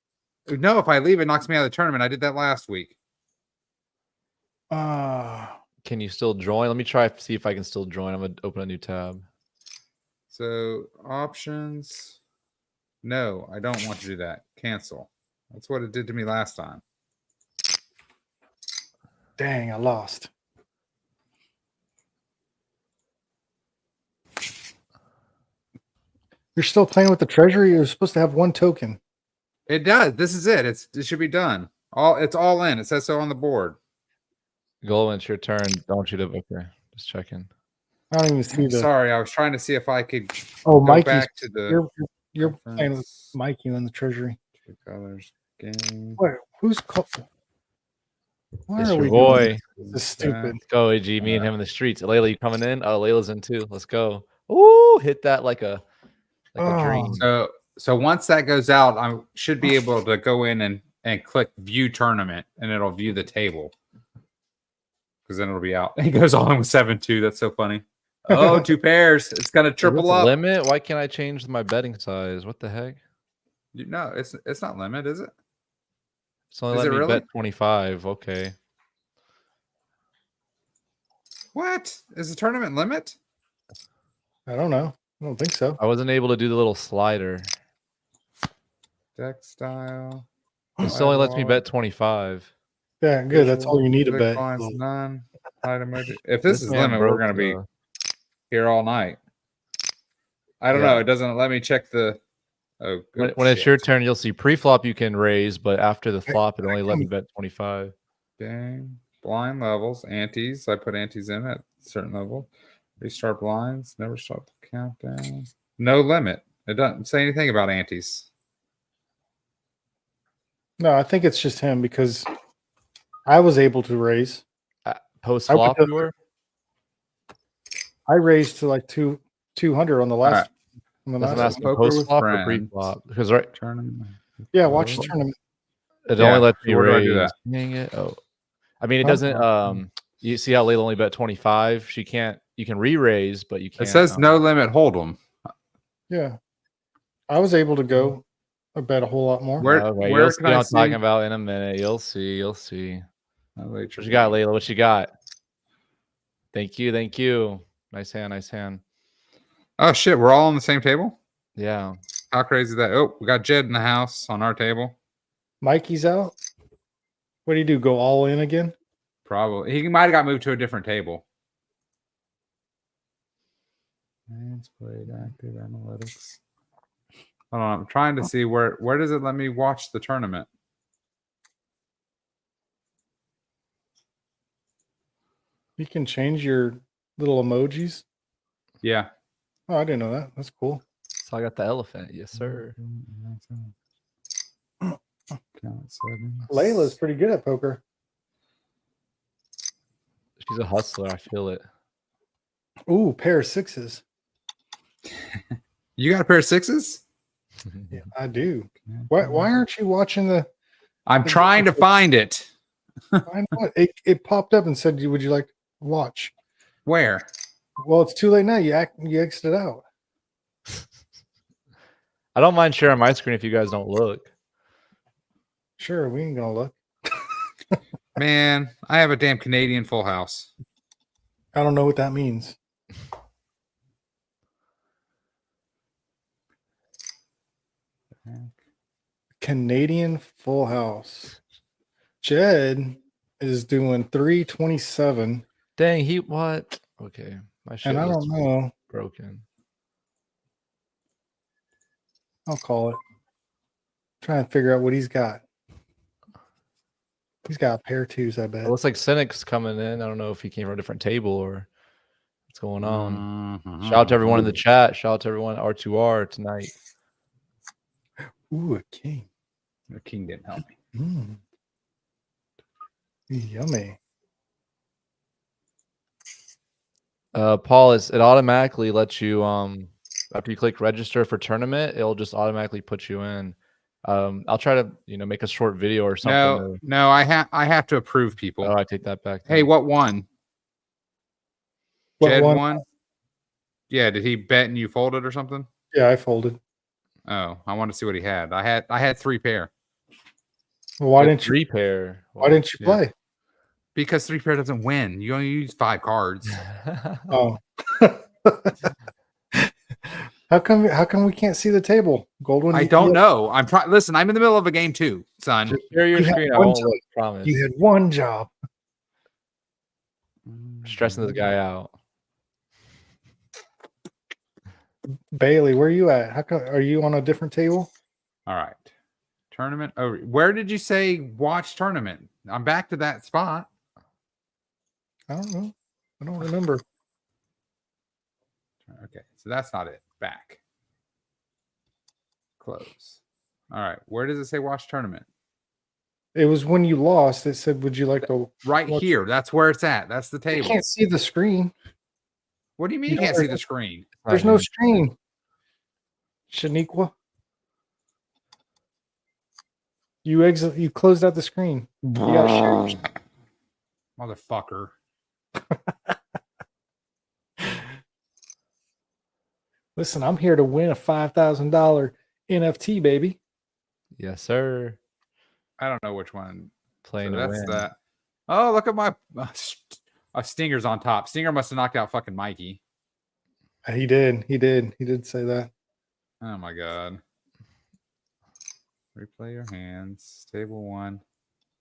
No, if I leave, it knocks me out of the tournament. I did that last week. Can you still join? Let me try to see if I can still join. I'm gonna open a new tab. So options. No, I don't want to do that. Cancel. That's what it did to me last time. Dang, I lost. You're still playing with the treasury. You're supposed to have one token. It does. This is it. It should be done. It's all in. It says so on the board. Go, it's your turn. Don't you do okay. Just checking. I don't even see the. Sorry, I was trying to see if I could Oh, go Mikey, back to the you're playing with reference. Mikey in the treasury. Two colors game. Wait, who's called? Why It's are your we boy. doing this? This is stupid. Let's go, AG. Me and him in the streets. Layla, you coming in? Oh, Layla's in too. Let's go. Ooh, hit that like a dream. So once that goes out, I should be able to go in and click view tournament, and it'll view the table. Because then it'll be out. He goes on with 7-2. That's so funny. Oh, 2 pairs. It's gonna triple up. Limit? Why can't I change my betting size? What the heck? No, it's not limit, is it? It's only letting me bet 25. Okay. What is the tournament limit? I don't know. I don't think so. I wasn't able to do the little slider. Deck style. It still only lets me bet 25. Yeah, good. That's all you need to bet. None. If this is limit, we're gonna be here all night. I don't know. It doesn't let me check the. Oh, when it's your turn, you'll see pre-flop you can raise, but after the flop, it only let me bet 25. Dang. Blind levels, antes. I put antes in at a certain level. Restart blinds. Never start the countdown. No limit. It doesn't say anything about antes. No, I think it's just him because I was able to raise. Post flop, you were? I raised to like 200 on the last. Right. On the Doesn't last ask one. post flop or pre flop because right. Tournament. Yeah, watch the tournament. It only lets me where do I raise. do that? Dang it. Oh, I mean, it doesn't. You see how Layla only bet 25? She can't. You can re-raise, but you can't. It says no limit hold'em. Yeah. I was able to go I bet a whole lot more. Where You'll see can what I I'm talking see? about in a minute. You'll see. You'll see. What What you got, Layla? What you got? Thank you. Thank you. Nice hand. Nice hand. Oh shit, we're all on the same table? Yeah. How crazy is that? Oh, we got Jed in the house on our table. Mikey's out. What do you do? Go all in again? Probably. He might have got moved to a different table. Hands played, active analytics. Hold on, I'm trying to see where does it let me watch the tournament? You can change your little emojis. Yeah. Oh, I didn't know that. That's cool. So I got the elephant. Yes, sir. Count settings. Layla's pretty good at poker. She's a hustler. I feel it. Ooh, pair of sixes. You got a pair of sixes? Yeah, I do. Why aren't you watching the? I'm trying to find it. I know it popped up and said, "Would you like to watch?" Where? Well, it's too late now. You exited out. I don't mind sharing my screen if you guys don't look. Sure, we ain't gonna look. Man, I have a damn Canadian full house. I don't know what that means. Canadian full house. Jed is doing 327. Dang, he what? Okay, my shit And I was don't know. broken. I'll call it. Trying to figure out what he's got. He's got a pair of twos, I bet. It looks like Cynic's coming in. I don't know if he came from a different table or what's going on. Shout out to everyone in the chat. Shout out to everyone at R2R tonight. Ooh, a king. The king didn't help me. Yummy. Paul, it automatically lets you after you click register for tournament, it'll just automatically put you in. I'll try to make a short video or something. No, I have to approve people. Oh, I take that back. Hey, what won? What Jed won? won? Yeah, did he bet and you folded or something? Yeah, I folded. Oh, I want to see what he had. I had 3 pair. Well, why didn't you 3 pair? Why didn't you play? Because 3 pair doesn't win. You only use 5 cards. Oh. How come we can't see the table? Goldwyn, I don't know. I'm trying. Listen, I'm in the middle of a game too, son. Share your screen. I won't look, promise. You had one job. Stressing this guy out. Bailey, where are you at? How come are you on a different table? All right. Tournament over. Where did you say watch tournament? I'm back to that spot. I don't know. I don't remember. Okay, so that's not it. Back. Close. All right. Where does it say watch tournament? It was when you lost. It said, "Would you like to?" Right here. That's where it's at. That's the You table. can't see the screen. What do you mean you can't see the screen? There's no screen. Shaniqua, you exit. You closed out the screen. You gotta share your screen. Motherfucker. Listen, I'm here to win a $5,000 NFT, baby. Yes, sir. I don't know which one. Playing So to that's win. that. Oh, look at my Stinger's on top. Stinger must have knocked out fucking Mikey. He did. He did. He did say that. Oh my god. Replay your hands. Table 1.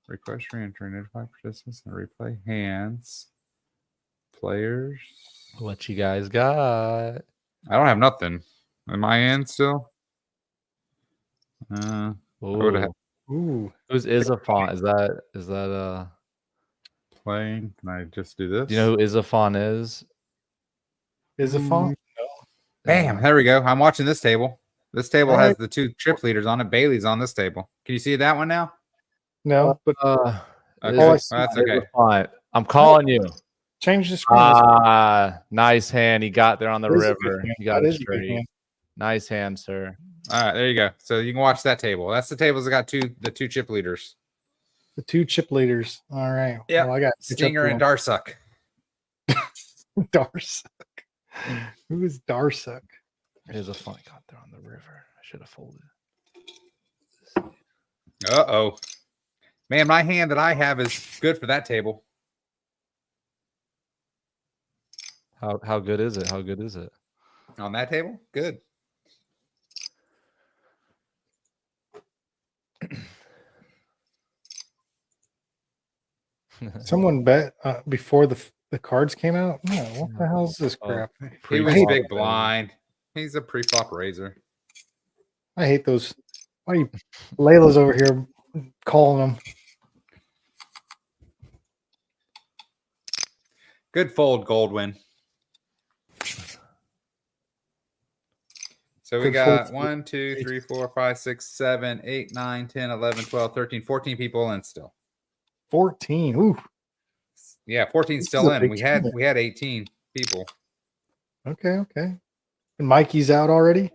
Request reentry. Notify participants and replay hands. Players. What you guys got? I don't have nothing. Am I in still? I would have Ooh. Who's Isafon? Is that playing. Can I just do this? do you know who Isafon is? Is it fun? Bam. There we go. I'm watching this table. This table All has right. the 2 trip leaders on it. Bailey's on this table. Can you see that one now? No, but Okay. I see That's okay. Isafon. I'm calling you. change the screen. Nice hand. He got there on the That is a good river. hand. He got That it is a good straight. hand. Nice hand, sir. All right, there you go. So you can watch that table. That's the tables that got the 2 chip leaders. The 2 chip leaders. All right. Yeah. Well, I got Stinger and Darsuck. Darsuck. Who is Darsuck? Here's a fun. God, they're on the river. I should have folded. Uh-oh. Man, my hand that I have is good for that table. How good is it? How good is it? On that table? Good. Someone bet before the cards came out. No, what the hell is this crap? He was hate big that. blind. He's a pre-flop raiser. I hate those. Why you Layla's over here calling them? Good fold, Goldwyn. So we Good got fold. 1, 2, 3, 4, 5, 6, 7, 8, 9, 10, 11, 12, 13, 14 people in still. 14. Ooh. Yeah, 14 This still is a in. big We had tournament. 18 people. Okay. And Mikey's out already?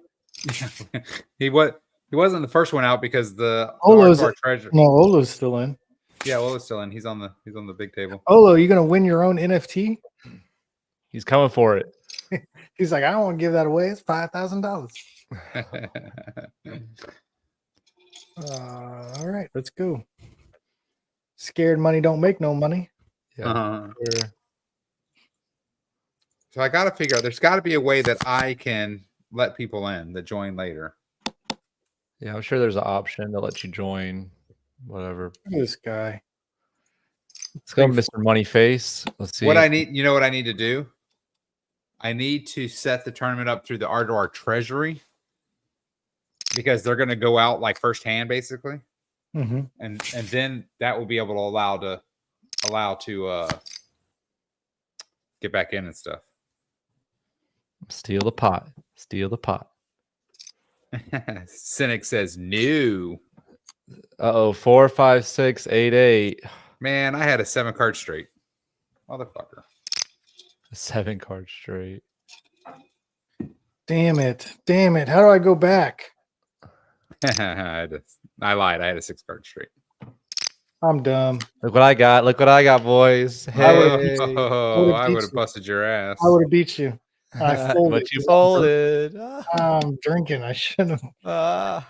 he wasn't the first one out because the Olo's hardcore treasure. No, Olo's still in. Yeah, Olo's still in. He's on the big table. Olo, you gonna win your own NFT? He's coming for it. He's like, I don't want to give that away. It's $5,000. All right, let's go. Scared money don't make no money. Yeah. Sure. So I got to figure out. There's got to be a way that I can let people in that join later. Yeah, I'm sure there's an option to let you join. Whatever. Look at this guy. Let's go, Mr. Money Face. Let's see What I need. You know what I need to do? I need to set the tournament up through the R2R Treasury because they're going to go out like first hand, basically, and then that will be able to allow to get back in and stuff. Steal the pot. Steal the pot. Cynic says no. 4, 5, 6, 8, 8. Man, I had a 7-card straight. Motherfucker. 7 card straight. Damn it. How do I go back? I lied. I had a 6-card straight. I'm dumb. Look what I got. Look what I got, boys. Hey. I would have busted your ass. I would have beat you. I folded. But you folded. I'm drinking. I shouldn't have. God,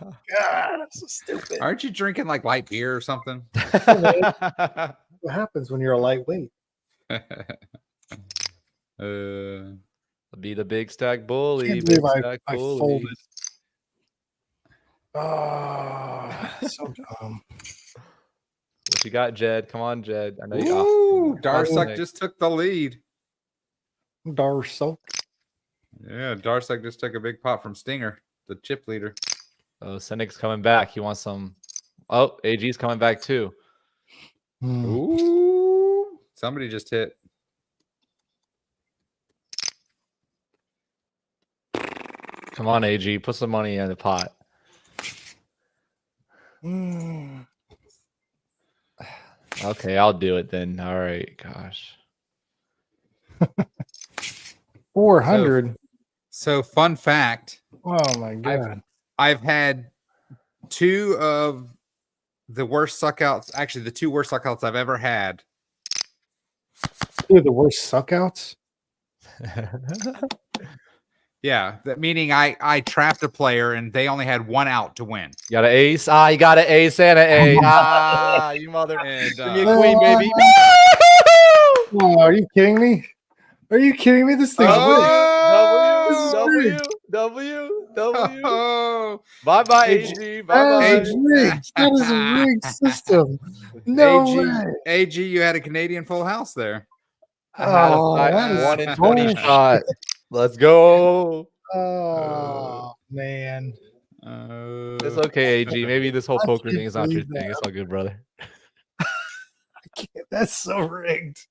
that's so stupid. Aren't you drinking like light beer or something? What happens when you're a lightweight? Be the big stack bully. Can't Big believe stack I bully. folded. So dumb. What you got, Jed? Come on, Jed. I know you. Ooh, Darsuck just took the lead. Darsuck. Yeah, Darsuck just took a big pot from Stinger, the chip leader. Oh, Cynic's coming back. He wants some. Oh, AG's coming back too. Ooh, somebody just hit. Come on, AG. Put some money in the pot. Okay, I'll do it then. All right. Gosh. 400. So fun fact. Oh my god. I've had 2 of the worst suckouts. Actually, the 2 worst suckouts I've ever had. 2 of the worst suckouts. Yeah, that meaning I trapped a player and they only had 1 out to win. You got an ace. You got an ace and an A. You mother. And, Give me a queen, baby. Oh, are you kidding me? Are you kidding me? This thing's W. Bye, AG. Bye. That is a rigged system. No way. AG, you had a Canadian full house there. Oh, that is 1 in 20 shot. Let's go. Oh man. It's okay, AG. Maybe this whole poker thing is not your thing. It's all good, brother. That's so rigged.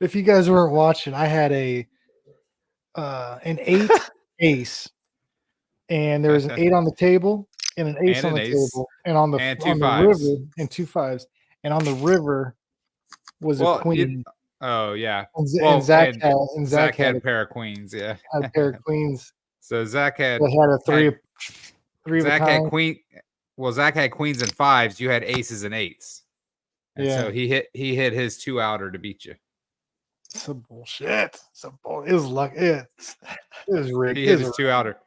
If you guys weren't watching, I had an 8 ace, and there was an 8 on the table and an ace on the table, and on the river and 2 5s, and on the river was a queen. Yeah. And Zach had a pair of queens. Yeah, had a pair of queens. So Zach had a 3 Zach had queen. well, Zach had queens and fives. You had aces and eights. And Yeah. so he hit his 2-outer to beat you. Some bullshit. It was luck. It was rigged. He hit his 2-outer.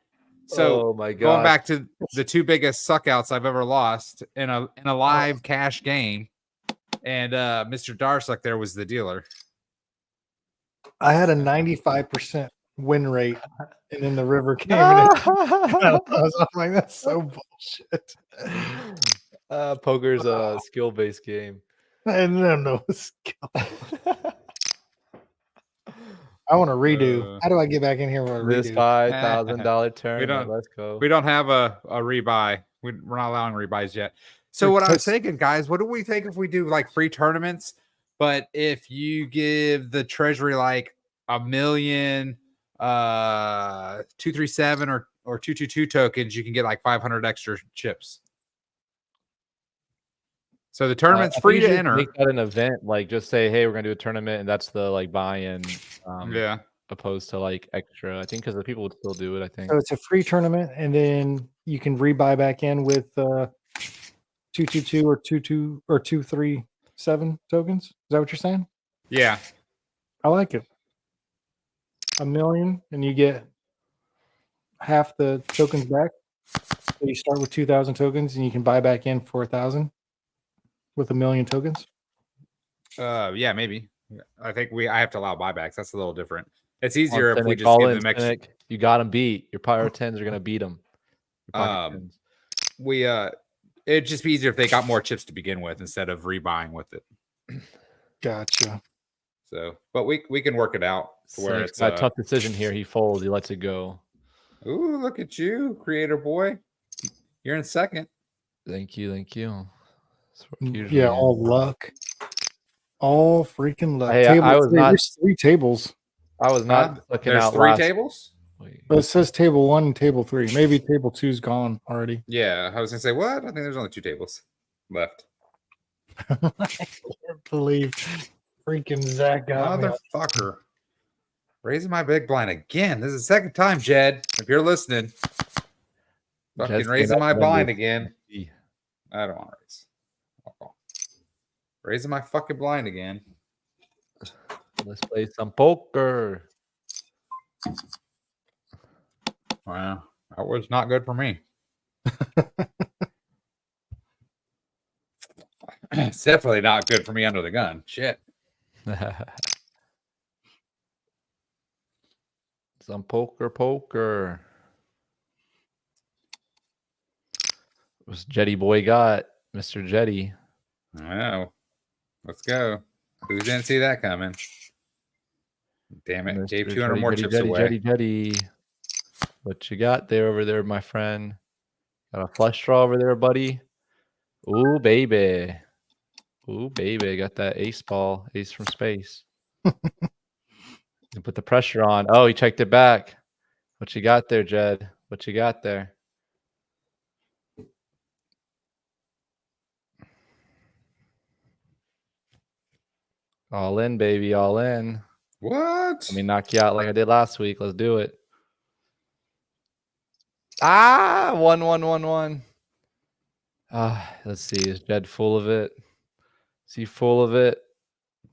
So oh my god. going back to the 2 biggest suckouts I've ever lost in a live cash game, and Mr. Darsuck there was the dealer. I had a 95% win rate, and then the river came and I was like, that's so bullshit. Poker's a skill-based game. I don't know skill. I want to redo. How do I get back in here with a This redo? $5,000 tournament. Let's go. We don't have a rebuy. We're not allowing rebuys yet. So what I was thinking, guys, what do we think if we do like free tournaments? But if you give the treasury like $1 million, 237 or 222 tokens, you can get like 500 extra chips. So the tournament's free to enter. Make that an event, like just say, hey, we're gonna do a tournament, and that's the like buy-in. Yeah. Opposed to like extra, I think, because the people would still do it. I think So it's a free tournament, and then you can rebuy back in with 222 or 22 or 237 tokens. Is that what you're saying? Yeah. I like it. $1 million, and you get half the tokens back. So you start with 2,000 tokens, and you can buy back in 4,000 with $1 million tokens. Yeah, maybe. I think I have to allow buybacks. That's a little different. It's easier if we just give them extra. You got them beat. Your Pyro 10s are gonna beat them. It'd just be easier if they got more chips to begin with instead of rebuying with it. Gotcha. So, but we can work it out to where it's a tough decision here. He folds. He lets it go. Ooh, look at you, creator boy. You're in second. Thank you. Yeah, all luck. All freaking luck. Hey, I was not. There's 3 tables. I was not looking There's out. 3 tables. But it says table 1 and table 3. Maybe table 2's gone already. Yeah, I was gonna say what? I think there's only 2 tables left. I can't believe freaking Zach got me. Motherfucker. Raising my big blind again. This is the second time, Jed. If you're listening, fucking raising my blind again. I don't want to raise. Raising my fucking blind again. Let's play some poker. Wow, that was not good for me. It's definitely not good for me under the gun. Shit. Some poker. What's Jetty boy got? Mr. Jetty. I know. Let's go. Who didn't see that coming? Damn it. Mr. Gave 200 more chips away. Jetty. What you got there over there, my friend? Got a flush draw over there, buddy. Ooh, baby. Got that ace ball. Ace from space. And put the pressure on. Oh, he checked it back. What you got there, Jed? What you got there? All in, baby. All in. What? Let me knock you out like I did last week. Let's do it. Ah, 1-1-1-1. Let's see. Is Jed full of it? Is he full of it?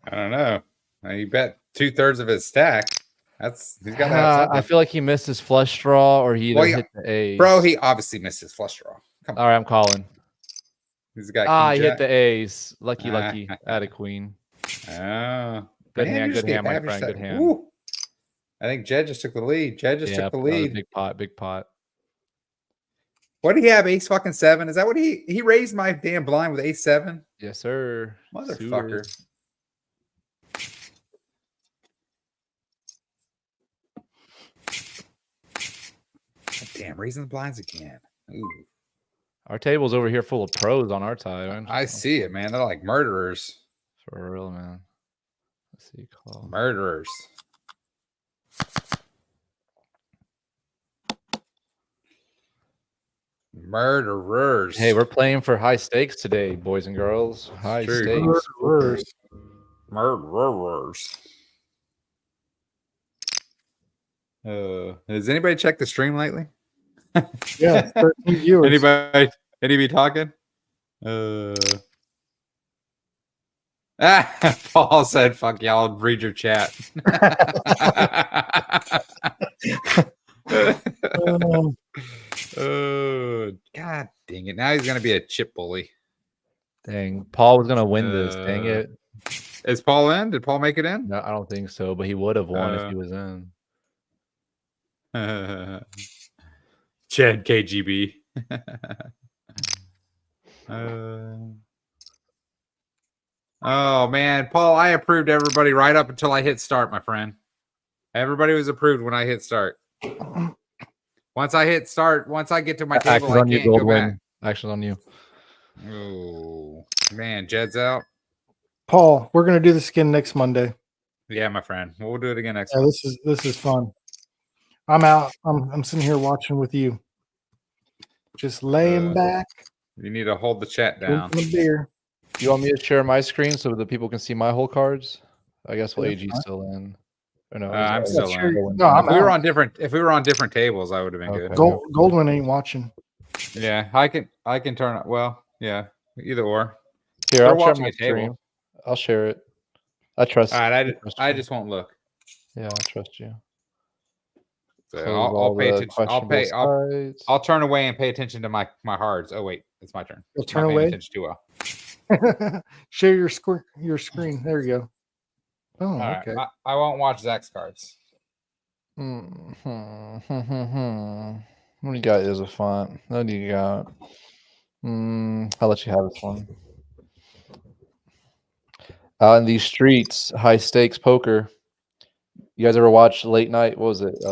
I don't know. You bet 2/3 of his stack. He's got to have something. I feel like he missed his flush draw, or he either hit the A's. Bro, he obviously missed his flush draw. Come on. All right, I'm calling. He's got he hit the A's. Lucky. Add a queen. Oh, good hand, my friend. Good hand. Ooh. I think Jed just took the lead. Jed just took the lead. Big pot. What did he have? Ace fucking 7? Is that what he raised my damn blind with ace 7? Yes, sir. Motherfucker. Damn, raising the blinds again. Ooh. Our table's over here full of pros on our side. I see it, man. They're like murderers. For real, man. Let's see. Call. Murderers. Murderers. Hey, we're playing for high stakes today, boys and girls. High stakes. Murderers. Has anybody checked the stream lately? Yeah, 13 viewers. Can he be talking? Paul said, "Fuck y'all, read your chat." Oh, God dang it! Now he's gonna be a chip bully. Dang, Paul was gonna win this. Dang it! Is Paul in? Did Paul make it in? No, I don't think so, but he would have won if he was in. Chad KGB. Oh man, Paul, I approved everybody right up until I hit start, my friend. Everybody was approved when I hit start. Once I hit start, once I get to my table, I can't go back. Action's on you. Oh man, Jed's out. Paul, we're gonna do this again next Monday. Yeah, my friend. We'll do it again next Yeah, month. this is fun. I'm out. I'm sitting here watching with you. Just laying back. You need to hold the chat down. Drinking a beer. You want me to share my screen so that people can see my whole cards? I guess well, AG's still in. Or no, I'm still in. No, if we were on different tables, I would have been good. Goldwyn ain't watching. Yeah, I can turn it. Well, yeah, either or. Here, I'll share my screen. I'll share it. I trust. All right, I just won't look. Yeah, I trust you. So I'll pay attention. I'll turn away and pay attention to my hards. Oh wait, it's my turn. You'll turn away. Attention too well. Share your screen. There you go. Oh, okay. Right. I won't watch Zach's cards. What do you got as a font? What do you got? I'll let you have this one. Out in these streets, high stakes poker. You guys ever watch late night? What was it?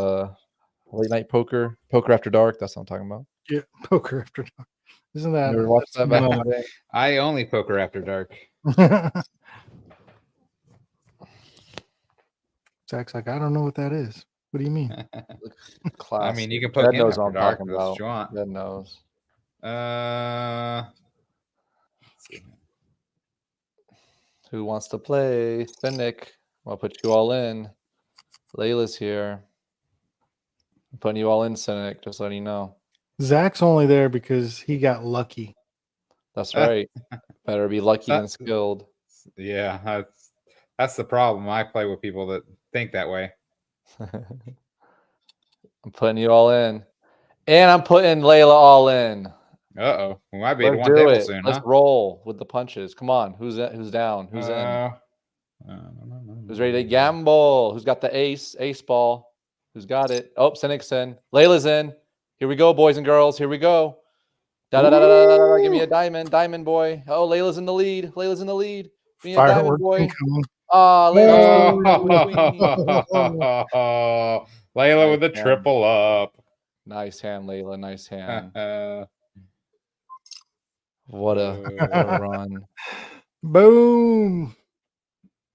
Late night poker? Poker After Dark? That's what I'm talking about. Yeah, Poker After Dark. Isn't that? Never watched that back in the day? I only Poker After Dark. Zach's like, I don't know what that is. What do you mean? I mean, you can put Jed him knows After what I'm Dark talking if about. you want. Jed knows. Let's see. Who wants to play? Cynic. I'll put you all in. Layla's here. I'm putting you all in, Cynic, just letting you know. Zach's only there because he got lucky. That's right. Better be lucky than skilled. Yeah, that's the problem. I play with people that think that way. I'm putting you all in. And I'm putting Layla all in. Uh-oh. We might be Let's at one table soon, Let's roll with the punches. Come on. Who's down? Who's in? Who's ready to gamble? Who's got the ace ball? Who's got it? Oh, Cynic's in. Layla's in. Here we go, boys and girls. Here we go. Da-da-da-da-da-da. Give me a diamond boy. Oh, Layla's in the lead. Give me a diamond boy. Layla with a triple up. Nice hand, Layla. Nice hand. What a run. Boom.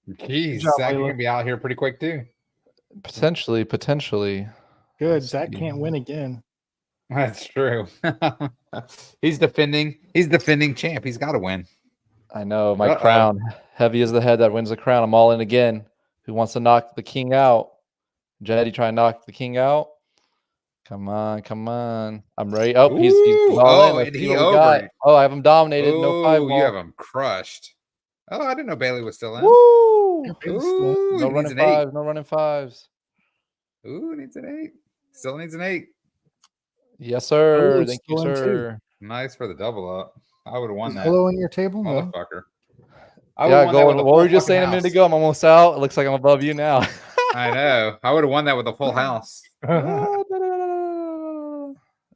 Jeez, Zach, you're going to be out here pretty quick, too. Potentially. Good. Zach can't win again. That's true. He's defending champ. He's got to win. I know. My crown. Heavy as the head that wins the crown. I'm all in again. Who wants to knock the king out? Jedi try and knock the king out. Come on. I'm ready. Oh, he's all in. And he over. Oh, I have him dominated. No 5-ball. You have him crushed. Oh, I didn't know Bailey was still in. Woo! No running fives. No running fives. Ooh, needs an 8. Still needs an 8. Yes, sir. Thank you, sir. Nice for the double up. I would have won that. Hello in your table, motherfucker. Yeah, go. What were you just saying a minute ago? I'm almost out. It looks like I'm above you now. I know. I would have won that with a full house. Uh-oh,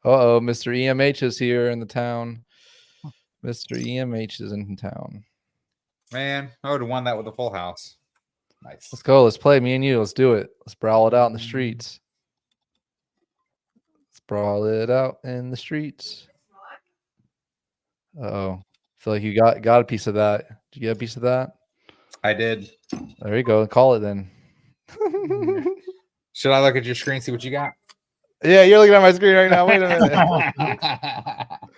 Mr. EMH is here in the town. Mr. EMH is in town. Man, I would have won that with a full house. Nice. Let's go. Let's play. Me and you. Let's do it. Let's brawl it out in the streets. Uh-oh. I feel like you got a piece of that. Did you get a piece of that? I did. There you go. Call it then. Should I look at your screen, see what you got? Yeah, you're looking at my screen right now. Wait a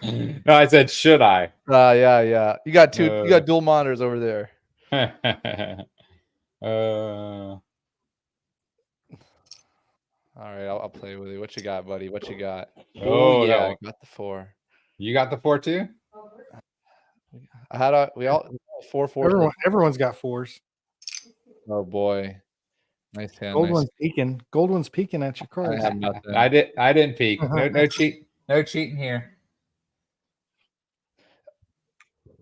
minute. No, I said, should I? Yeah. You got dual monitors over there. All right, I'll play with you. What you got, buddy? What you got? Oh, yeah, no. I got the 4. You got the 4 too? I had we all 4-4. Everyone's got 4s. Oh boy, nice hand. Gold Nice. one's peeking. Gold one's peeking at your I cards. have nothing. I didn't peek. No cheat. No cheating here.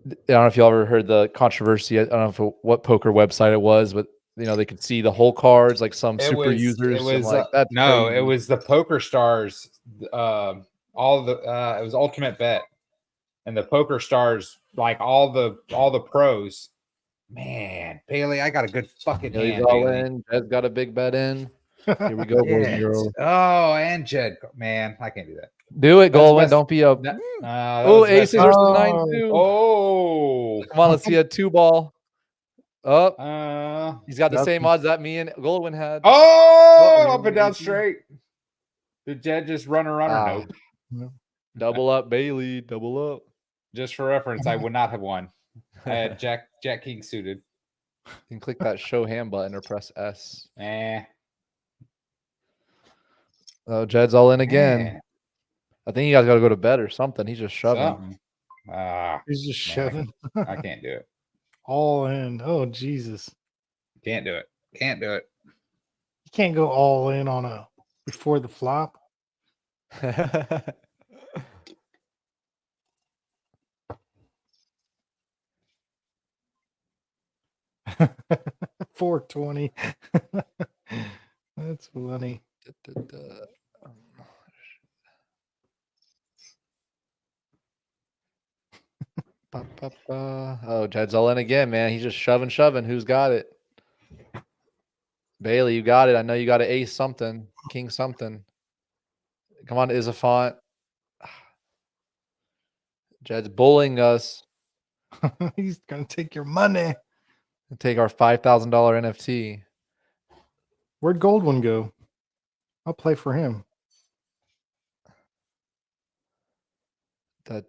I don't know if you ever heard the controversy. I don't know what poker website it was, but they could see the whole cards, like some super users. It was like, that's no, crazy. it was the Poker Stars. All the it was Ultimate Bet, and the Poker Stars, like all the pros. Man, Bailey, I got a good fucking Bailey's hand. all Bailey. in. Jed's got a big bet in. Here we go, boys and girls. Oh, and Jed, man, I can't do that. Do it, That's Goldwyn. best- Don't be a. Oh, aces versus 9-2. Oh, Come on, let's see a 2-ball. Up. He's got the That's- same odds that me and Goldwyn had. Oh, up and down straight. Did Jed just run a runner? Nope. Double up, Bailey. Double up. Just for reference, I would not have won. I had Jack King suited. You can click that show hand button or press S. Oh, Jed's all in again. I think you guys got to go to bed or something. He's just shoving. He's just shoving. I can't do it. All in. Oh, Jesus. Can't do it. Can't do it. You can't go all in on a before the flop. 420. That's funny. Oh, Jed's all in again, man. He's just shoving. Who's got it? Bailey, you got it. I know you got an ace something, king something. Come on, Isafont. Jed's bullying us. He's gonna take your money. Take our $5,000 NFT. Where'd Goldwyn go? I'll play for him. Let's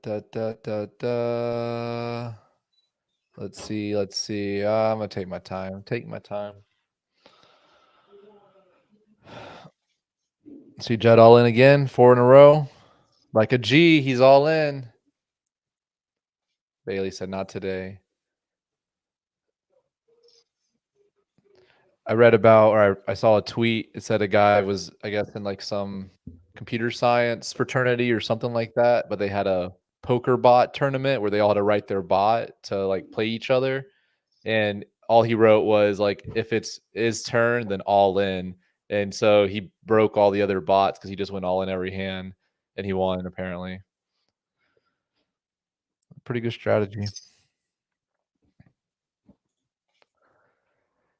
see. I'm gonna take my time. See Jed all in again, 4 in a row. Like a G, he's all in. Bailey said not today. I read about, or I saw a tweet. It said a guy was, I guess, in like some computer science fraternity or something like that, but they had a poker bot tournament where they all had to write their bot to like play each other. And all he wrote was like, if it's his turn, then all in. And so he broke all the other bots because he just went all in every hand and he won, apparently. Pretty good strategy.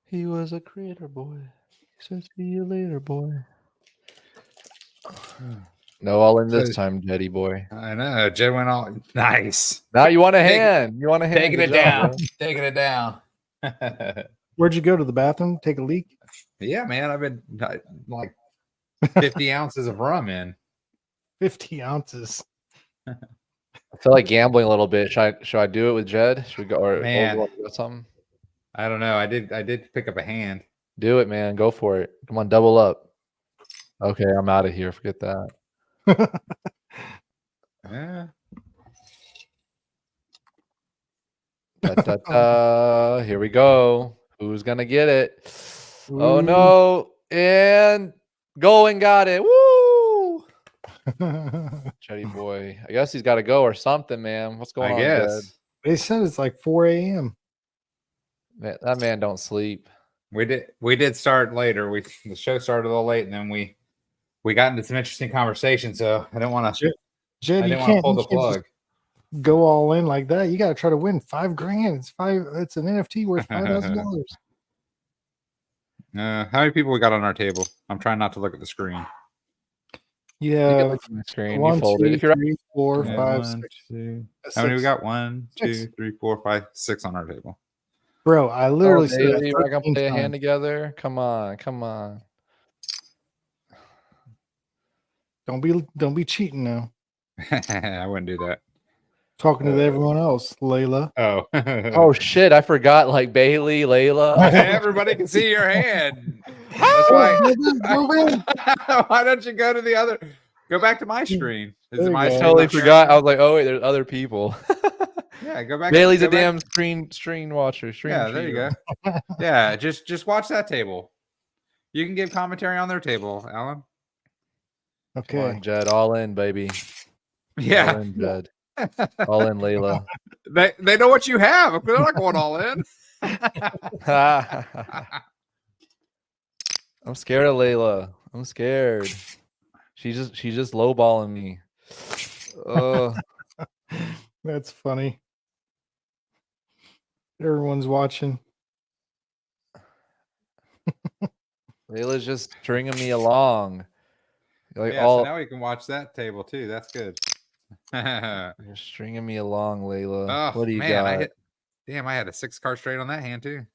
He was a creator boy. He said, see you later, boy. No all in this time, Jetty boy. I know. Jed went all nice. Now you want a hand. You want a hand. Taking it down. Taking it down. Where'd you go, to the bathroom? Take a leak? Yeah, man. I've been like 50 ounces of rum in. 50 ounces. I feel like gambling a little bit. Should I do it with Jed? Should we go or Man. go something? I don't know. I did pick up a hand. Do it, man. Go for it. Come on, double up. Okay, I'm out of here. Forget that. Yeah. Here we go. Who's gonna get it? Oh no! And going got it. Woo! Chetty boy. I guess he's got to go or something, man. What's going on, Jed? They said it's like 4 a.m. Man, that man don't sleep. We did start later. The show started a little late, and then we got into some interesting conversations. So I don't want to. Jed, you can't pull the plug. Go all in like that. You got to try to win $5,000. It's an NFT worth $5,000. How many people we got on our table? I'm trying not to look at the screen. Yeah, the screen. 1, You fold 2, it. If you're 3, 4, Yeah, 5, 1, 6. 2. How many we got? 1, 2, 3, 4, 5, 6 on our table. Bro, I literally said we're gonna 13 play a times. hand together. Come on. Don't be cheating now. I wouldn't do that. Talking to everyone else, Layla. Oh. Oh shit! I forgot. Like Bailey, Layla. Everybody can see your hand. That's why. Go in. Why don't you go to the other? Go back to my screen. Is There it you my go. I screen? totally not sharing? forgot. I was like, oh wait, there's other people. Yeah, go back. Bailey's go a back. damn screen watcher. Yeah, there you go. Yeah, just watch that table. You can give commentary on their table, Alan. Come Okay. on, Jed. All in, baby. Yeah. All in, Jed. All in, Layla. They know what you have. They're not going all in. I'm scared of Layla. I'm scared. She's just lowballing me. That's funny. Everyone's watching. Layla's just stringing me along. Like Yeah, so now we can watch that table too. That's good. you're stringing me along, Layla. Oh What do you man, got? I had a 6-card straight on that hand too.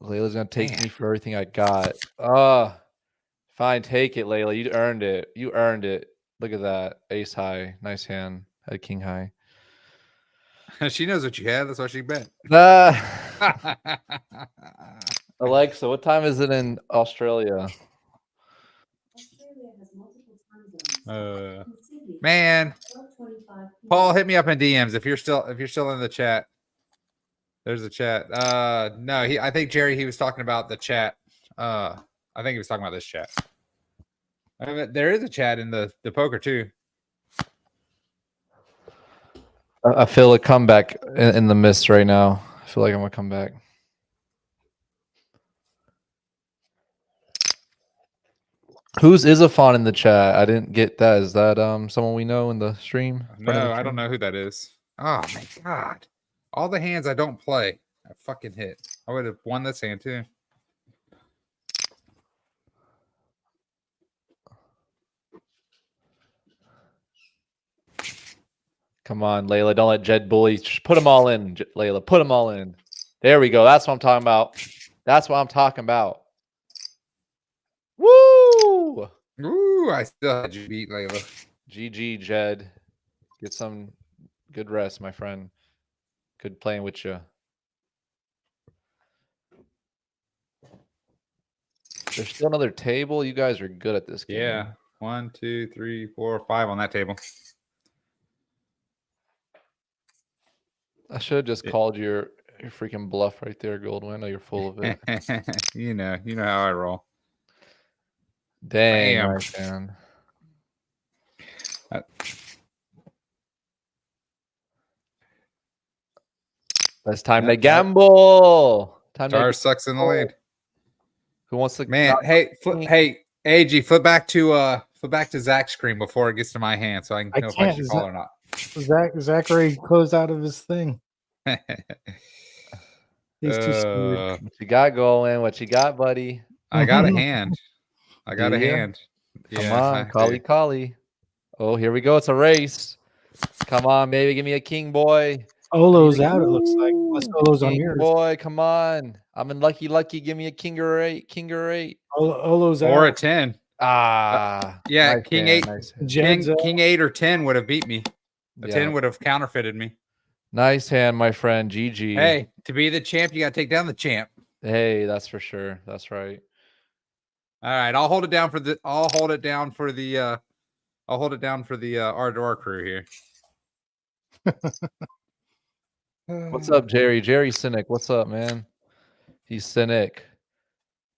Layla's gonna take Man. me for everything I got. Fine, take it, Layla. You earned it. You earned it. Look at that. Ace high. Nice hand. Had king high. She knows what you have. That's why she bet. Alexa, what time is it in Australia? Man, Paul, hit me up in DMs if you're still in the chat. There's a chat. No, I think Jerry, he was talking about the chat. I think he was talking about this chat. There is a chat in the poker too. I feel a comeback in the mist right now. I feel like I'm gonna come back. Who's Isafon in the chat? I didn't get that. Is that someone we know in the stream? No, I don't know who that is. Oh my god. All the hands I don't play, I fucking hit. I would have won this hand too. Come on, Layla. Don't let Jed bully. Just put them all in, Layla. Put them all in. There we go. That's what I'm talking about. That's what I'm talking about. Woo! Ooh, I still had you beat, Layla. GG, Jed. Get some good rest, my friend. Good playing with you. There's still another table. You guys are good at this game. Yeah. 1, 2, 3, 4, 5 on that table. I should have just called your freaking bluff right there, Goldwyn. I know you're full of it. you know how I roll. Dang, Bam. right, man. It's time to gamble. Star sucks in the lead. Who wants to? Man, hey, AG, flip back to Zach's screen before it gets to my hand, so I can know if I should call or not. Zachary closed out of his thing. He's too scared. What you got going? What you got, buddy? I got a hand. I got a ya? hand. Come Yeah, on, collie. Oh, here we go. It's a race. Come on, baby. Give me a king, boy. Olo's out, it looks like. Unless Olo's on yours. Boy, come on. I'm in lucky. Give me a king or eight. Olo's out. Or a 10. Yeah, nice king hand, 8. Nice king 8 or 10 would have beat me. A 10 would have counterfeited me. Nice hand, my friend. GG. Hey, to be the champ, you got to take down the champ. Hey, that's for sure. That's right. All right, I'll hold it down for the R2R crew here. What's up, Jerry? Jerry Cynic. What's up, man? He's Cynic.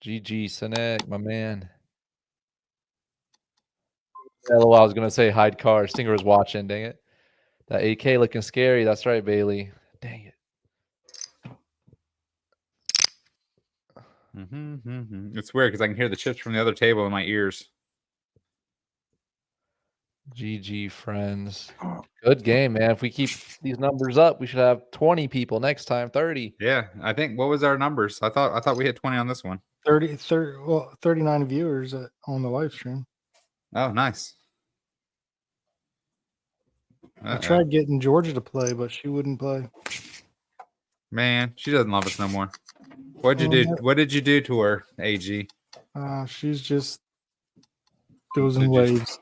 GG Cynic, my man. LOL, I was gonna say hide car. Stinger was watching, dang it. That AK looking scary. That's right, Bailey. Dang it. It's weird because I can hear the chips from the other table in my ears. GG, friends. Good game, man. If we keep these numbers up, we should have 20 people next time, 30. Yeah, I think, what was our numbers? I thought we hit 20 on this one. 39 viewers on the live stream. Oh, nice. I tried getting Georgia to play, but she wouldn't play. Man, she doesn't love us no more. What'd you do? What did you do to her, AG? She's just goes in waves.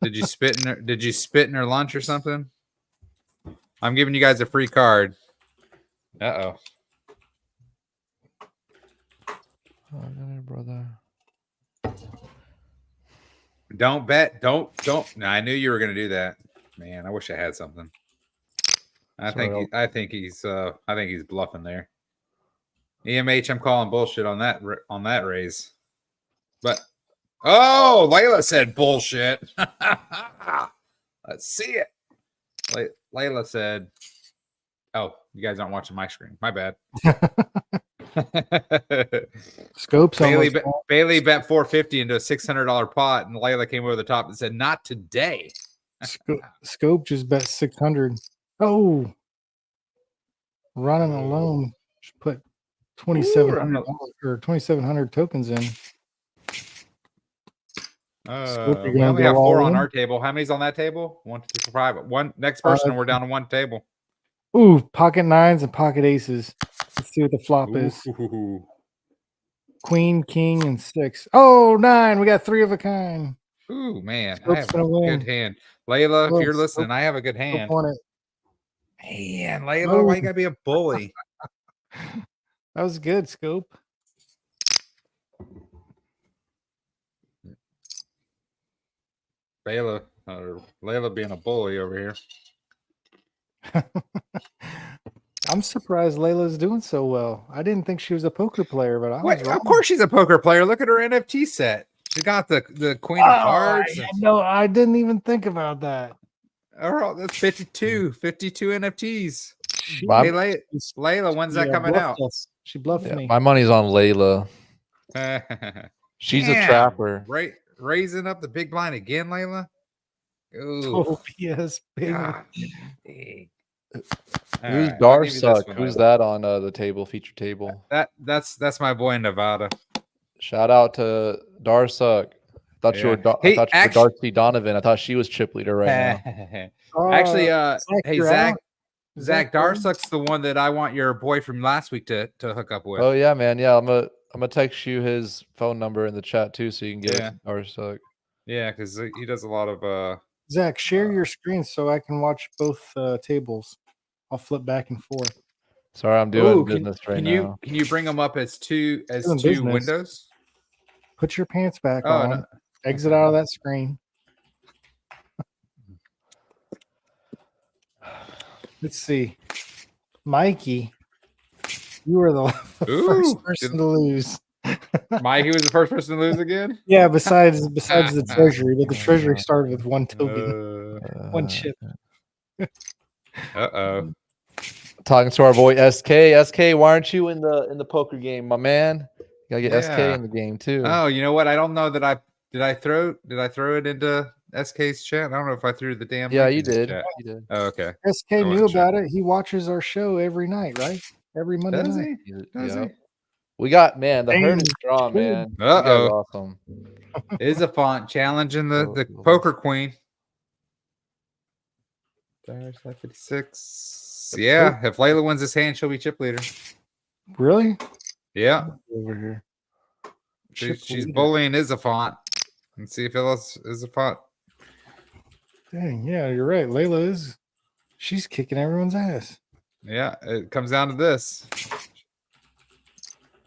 Did you spit in her? Did you spit in her lunch or something? I'm giving you guys a free card. Uh-oh. Oh, brother. Don't bet. Don't. No, I knew you were gonna do that. Man, I wish I had something. I think he's bluffing there. EMH, I'm calling bullshit on that raise. But Layla said bullshit. Let's see it. Layla said, "Oh, you guys aren't watching my screen. My bad." Scopes. Bailey bet 450 into a $600 pot, and Layla came over the top and said, "Not today." Scope just bet 600. Oh, running alone. Just put 2,700 or 2,700 tokens in. We only have 4 on our table. How many's on that table? 1, 2, 3, 4, 5. One next person, and we're down to 1 table. Ooh, pocket 9s and pocket aces. Let's see what the flop is. Queen, king, and 6. Oh, 9. We got 3 of a kind. Ooh, man. Scope's I have a good hand. Layla, if you're listening, I have a good hand. Man, Layla, why you gotta be a bully? That was good, Scope. Layla being a bully over here. I'm surprised Layla's doing so well. I didn't think she was a poker player, but I was wrong. Of course she's a poker player. Look at her NFT set. She got the Queen of Hearts. No, I didn't even think about that. Oh, that's 52 NFTs. Hey, Layla, when's that coming out? She bluffed me. My money's on Layla. She's a trapper. Right, raising up the big blind again, Layla. Oh, yes, big. Who's Darsuck? Who's that on the table, feature table? That's my boy in Nevada. Shout out to Darsuck. I thought you were Darcy Donovan. I thought she was chip leader right now. Actually, hey Zach Darsuck's the one that I want your boy from last week to hook up with. Oh yeah, man. Yeah, I'm gonna text you his phone number in the chat too, so you can get Darsuck. Yeah, because he does a lot of Zach, share your screen so I can watch both tables. I'll flip back and forth. Sorry, I'm doing business right now. Can you bring them up as two windows? Put your pants back on. No. Exit out of that screen. Let's see. Mikey, you were the first person to lose. Mikey was the first person to lose again? Yeah, besides the treasury, but the treasury started with 1 token. 1 chip. Uh-oh. Talking to our boy SK. SK, why aren't you in the poker game, my man? You gotta get SK in the game too. Oh, you know what? I don't know that did I throw it into SK's chat? I don't know if I threw the damn. Yeah, you did. You did. Oh, okay. SK knew about it. He watches our show every night, right? Every Monday night. Does he? We got the herd is strong, man. Awesome. Is a font challenging the poker queen. There's 56. Yeah, if Layla wins this hand, she'll be chip leader. Really? Yeah. Over here. She's bullying Isafont. And see if else Isafont. Dang, yeah, you're right. Layla she's kicking everyone's ass. Yeah, it comes down to this.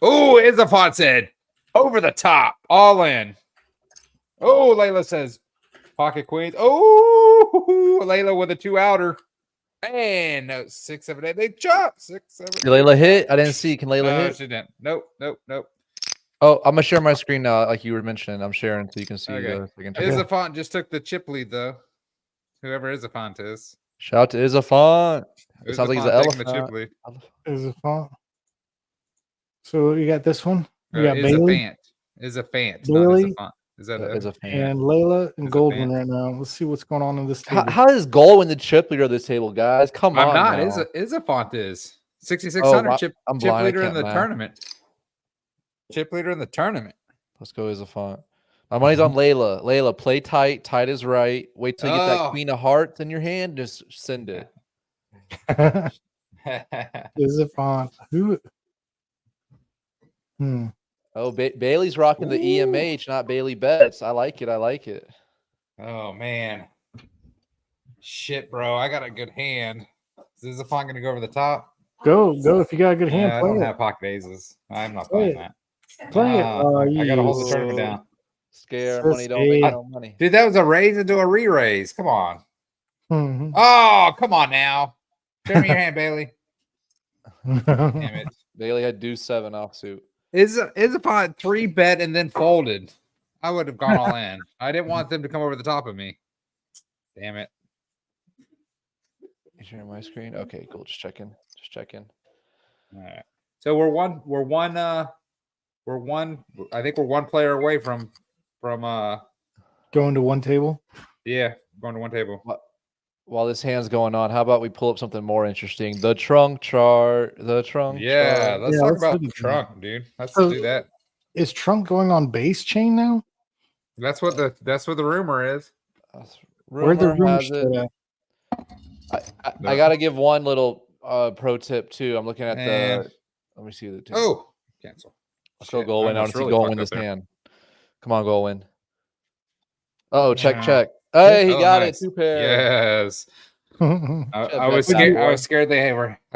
Oh, Isafont said over the top, all in. Oh, Layla says pocket queens. Oh, Layla with a 2-outer. And no, 6, 7, 8. They chop 6, 7. Did Layla hit? I didn't see. Can Layla hit? She didn't. Nope. Oh, I'm gonna share my screen now, like you were mentioning. I'm sharing so you can see. Okay. Isafont just took the chip lead though. Whoever Isafont is. Shout out to Isafont. It sounds like he's an elephant. The chip lead. Isafont. So you got this one. You got Bailey. Isafant. Bailey. Is that Isafant? And Layla and Goldman right now. Let's see what's going on in this table. How is Goldman the chip leader of this table, guys? Come on. I'm not. Isafont is 6,600 chip leader in the tournament. Chip leader in the tournament. Let's go Isafont. My money's on Layla. Layla, play tight. Tight is right. Wait till you get that Queen of Hearts in your hand. Just send it. Isafont. Who? Oh, Bailey's rocking the EMH, not Bailey bets. I like it. Oh man. Shit, bro. I got a good hand. Is Isafont gonna go over the top? Go. If you got a good hand, I don't have pocket aces. I'm not playing that. Play it. I gotta hold the tournament down. Scare So money don't make scared. no money. Dude, that was a raise into a re-raise. Come on. Mhm. Oh, come on now. Show me your hand, Bailey. Damn it. Bailey had deuce 7 offsuit. Is a pot 3-bet and then folded. I would have gone all in. I didn't want them to come over the top of me. Damn it. You sharing my screen? Okay, cool. Just checking. All right. So we're one I think we're one player away from Going to one table. yeah, going to one table. While this hand's going on, how about we pull up something more interesting? The trunk chart. Yeah, chart. let's Yeah, talk let's about look the at that. trunk, dude. Let's So- do that. Is Trump going on base chain now? That's what the rumor is. Where the Rumor room has it. shit I got to give one little pro tip too. I'm looking at Man. the. Let me see the. Tip. Oh, cancel. Let's go Shit, Goldwyn. I want almost to see really Goldwyn fucked this up there. hand. Come on, Goldwyn. Oh, check. Yeah. Hey, he Oh, got nice. it. 2 pair. Yes. at? I was bet scared. that I boy. was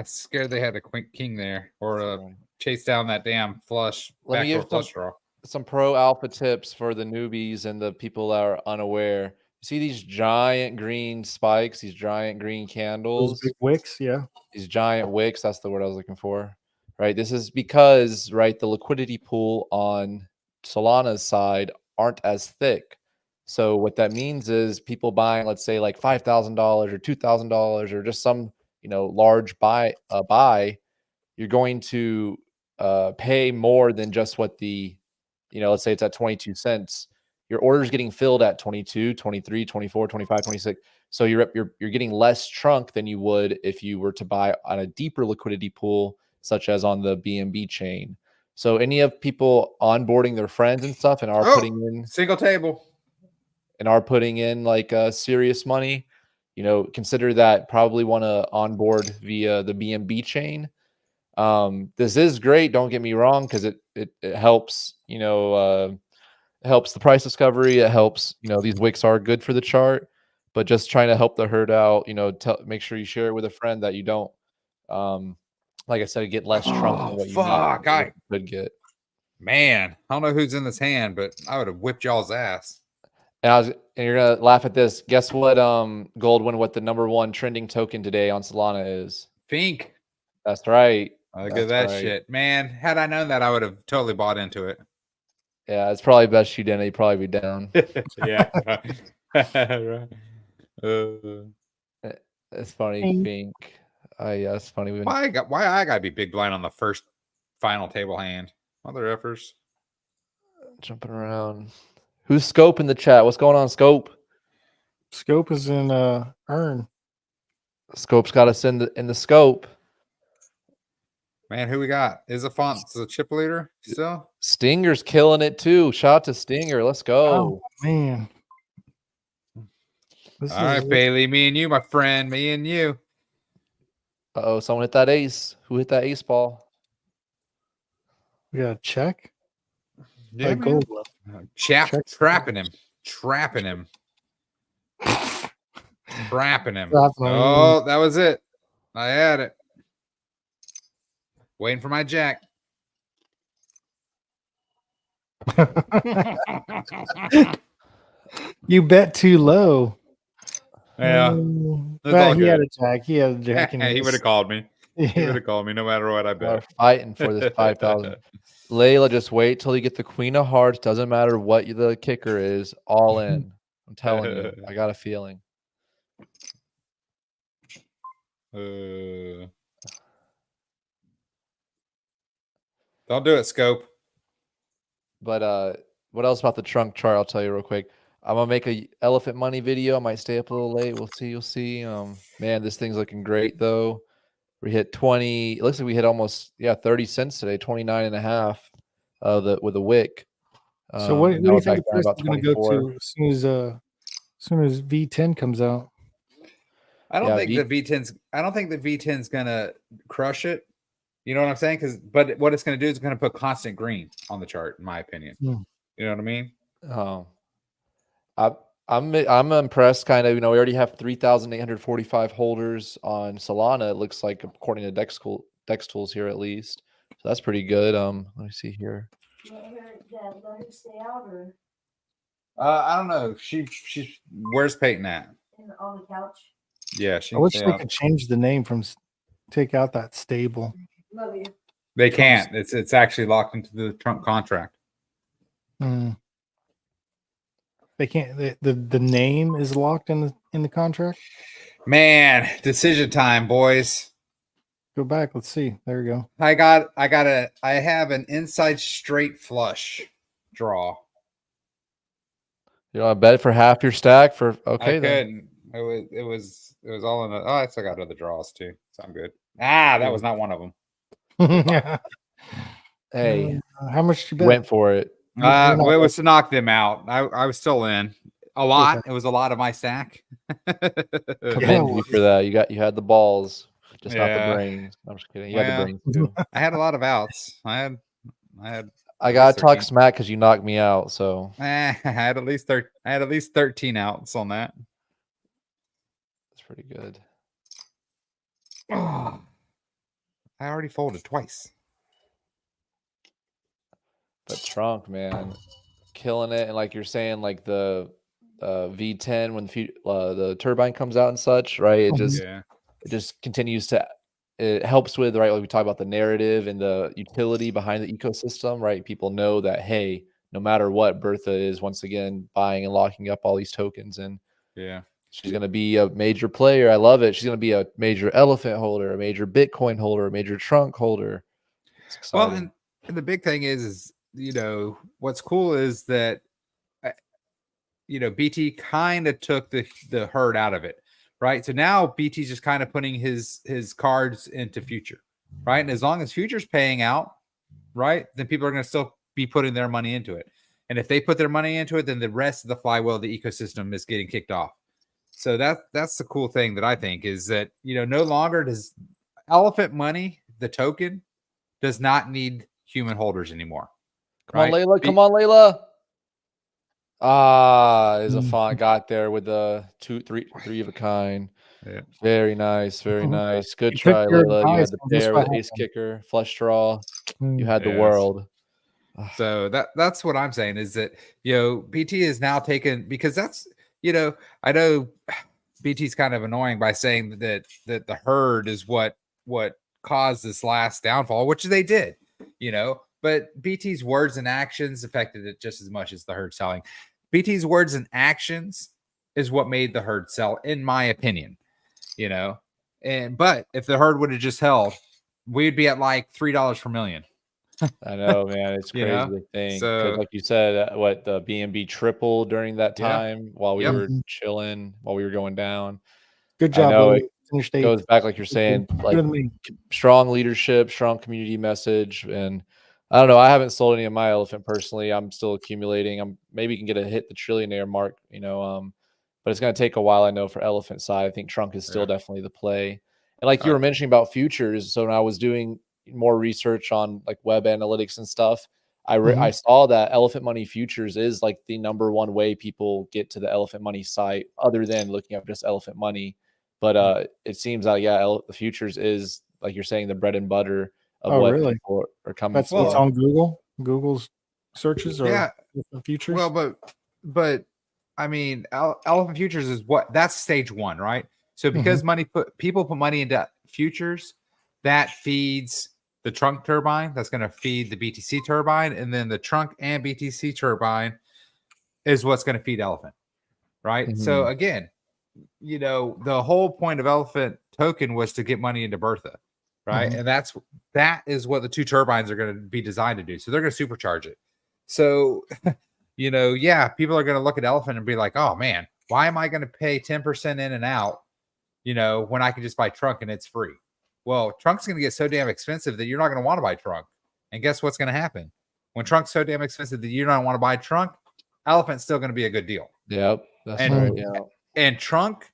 scared they had a king there or chase down that damn flush. Let me backdoor give flush draw. some pro alpha tips for the newbies and the people that are unaware. You see these giant green spikes, these giant green Those candles, big wicks, yeah. these giant wicks. That's the word I was looking for. Right. This is because, right, the liquidity pool on Solana's side aren't as thick. So what that means is people buying, let's say, like $5,000 or $2,000 or just some, large buy, you're going to pay more than just what the, let's say it's at 22 cents. Your order is getting filled at 22, 23, 24, 25, 26. So you're getting less trunk than you would if you were to buy on a deeper liquidity pool, such as on the BNB chain. So any of people onboarding their friends and stuff and are putting in single table like serious money, consider that probably want to onboard via the BNB chain. This is great, don't get me wrong, because it helps, helps the price discovery. It helps, these wicks are good for the chart, but just trying to help the herd out, make sure you share it with a friend that you don't, like I said, get less trunk than what you need. Could get. Man, I don't know who's in this hand, but I would have whipped y'all's ass. And you're gonna laugh at this. Guess what? Goldwyn, what the #1 trending token today on Solana is? Fink. That's right. Look at that shit, man. Had I known that, I would have totally bought into it. Yeah, it's probably best you didn't. You'd probably be down. Yeah. It's funny, Fink. Yeah, it's funny. Why I gotta be big blind on the first final table hand? Mother effers. Jumping around. Who's Scope in the chat? What's going on, Scope? Scope is in Earn. Scope's got us in the scope. Man, who we got? Is a Font's the chip leader still? Stinger's killing it too. Shout out to Stinger. Let's go. Oh man. All right, Bailey. Me and you, my friend. Me and you. Uh-oh, someone hit that ace. Who hit that ace ball? We got a check. Yeah, gold. Trapping him. Trapping him. Dropping him. Oh, that was it. I had it. Waiting for my jack. You bet too low. Yeah. Well, he had a jack. He had a jack. He would have called me. Yeah. He would have called me no matter what I bet. We're fighting for this 5,000. Layla, just wait till you get the queen of hearts. Doesn't matter what the kicker is. All in. I'm telling you. I got a feeling. Don't do it, Scope. But what else about the trunk chart? I'll tell you real quick. I'm gonna make a elephant money video. I might stay up a little late. We'll see. You'll see. Man, this thing's looking great though. We hit 20. It looks like we hit almost 30 cents today. 29 and a half. With a wick. So what do you think the price about is going to go to as soon as V10 comes out? I don't think the V10's gonna crush it. You know what I'm saying? But what it's gonna do is it's gonna put constant green on the chart, in my opinion. You know what I mean? Oh, I'm impressed. Kind of, we already have 3,845 holders on Solana. It looks like, according to Dex Tools here, at least. So that's pretty good. Let me see here. I don't know. Where's Peyton at? On the couch. Yeah, she. I wish yeah. they could change the name from take out that stable. Love you. They can't. It's actually locked into the Trump contract. Mm. They can't. The name is locked in the contract. Man, decision time, boys. Go back. Let's see. There you go. I have an inside straight flush draw. You know, I bet for half your stack for okay. I couldn't. It was all in the. Oh, I still got other draws too, so I'm good. That was not one of them. Hey, how much did you bet? went for it. Well, it was to knock them out. I was still in a lot. Okay. It was a lot of my stack. Commend you for that. You had the balls, just not Yeah. the brains. I'm just kidding. You had the Well, brains too. I had a lot of outs. I had. I gotta talk 13. smack because you knocked me out. So I had at least 13 outs on that. that's pretty good. I already folded twice. But Trunk, man, killing it. And like you're saying, like the V10 when the turbine comes out and such, right? It just continues to. It helps with, right, like we talk about the narrative and the utility behind the ecosystem, right? People know that, hey, no matter what, Bertha is once again buying and locking up all these tokens, and she's going to be a major player. I love it. She's going to be a major elephant holder, a major Bitcoin holder, a major Trunk holder. It's exciting. Well, and the big thing is, what's cool is that, BT kind of took the herd out of it. Right. So now BT's just kind of putting his cards into future. Right. And as long as future's paying out, right, then people are going to still be putting their money into it. And if they put their money into it, then the rest of the flywheel of the ecosystem is getting kicked off. So that's the cool thing that I think is that, no longer does Elephant Money, the token, does not need human holders anymore. Come on, Layla. Come on, Layla. Is a font got there with the three of a kind. Yeah. Very nice, very nice. Good try, Layla. You had the pair with the ace kicker, flush draw. You had the world. So that's what I'm saying is that BT is now taken, because that's I know BT's kind of annoying by saying that the herd is what caused this last downfall, which they did, but BT's words and actions affected it just as much as the herd selling. BT's words and actions is what made the herd sell, in my opinion, but if the herd would have just held, we'd be at like $3 per million. I know, man. It's crazy to think. So, like you said, what the BNB tripled during that time while we were chilling, while we were going down. Good job. I know it goes back, like you're saying, like strong leadership, strong community message, and I don't know. I haven't sold any of my elephant personally. I'm still accumulating. I'm maybe can get a hit the trillionaire mark, but it's going to take a while. I know for elephant side, I think Trunk is still definitely the play. And like you were mentioning about futures, so when I was doing more research on like web analytics and stuff, I saw that Elephant Money futures is like the #1 way people get to the Elephant Money site, other than looking up just Elephant Money. But it seems like the futures is, like you're saying, the bread and butter of what people are coming. That's what's on Google's searches, or the futures. Well, but I mean, Elephant Futures is that's stage 1, right? So because people put money into futures, that feeds the Trunk turbine. That's going to feed the BTC turbine, and then the Trunk and BTC turbine is what's going to feed Elephant, right? So again, the whole point of Elephant token was to get money into Bertha, right? And that is what the two turbines are going to be designed to do. So they're going to supercharge it. So people are going to look at Elephant and be like, oh man, why am I going to pay 10% in and out, when I can just buy Trunk and it's free? Well, Trunk's going to get so damn expensive that you're not going to want to buy Trunk. And guess what's going to happen? When Trunk's so damn expensive that you don't want to buy Trunk, Elephant's still going to be a good deal. Yep. That's right. Yeah. And Trunk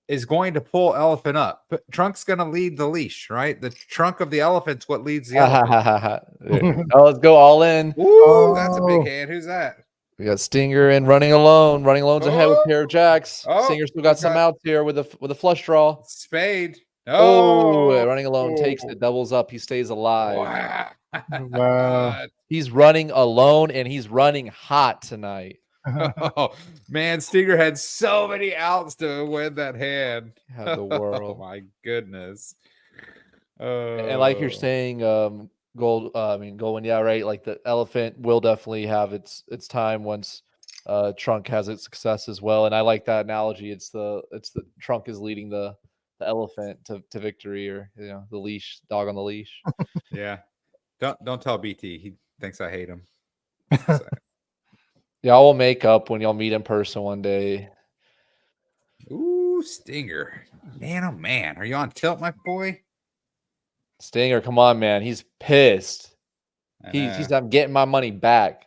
is going to pull Elephant up. But Trunk's going to lead the leash, right? The trunk of the elephant's what leads the elephant. Oh, let's go all in. Ooh, that's a big hand. Who's that? We got Stinger and Running Alone. Running Alone's ahead with a pair of jacks. Stinger still got some outs here with a flush draw. Spade. Running Alone takes it, doubles up. He stays alive. Wow. He's running alone, and he's running hot tonight. Oh man, Stinger had so many outs to win that hand. Have the world. Oh my goodness. And like you're saying, gold. Goldwyn. Yeah, right. Like the elephant will definitely have its time once Trunk has its success as well. And I like that analogy. It's the Trunk is leading the elephant to victory, or the leash, dog on the leash. Yeah. Don't tell BT. He thinks I hate him. Y'all will make up when y'all meet in person one day. Ooh, Stinger. Man, oh man. Are you on tilt, my boy? Stinger, come on, man. He's pissed. He's I'm getting my money back.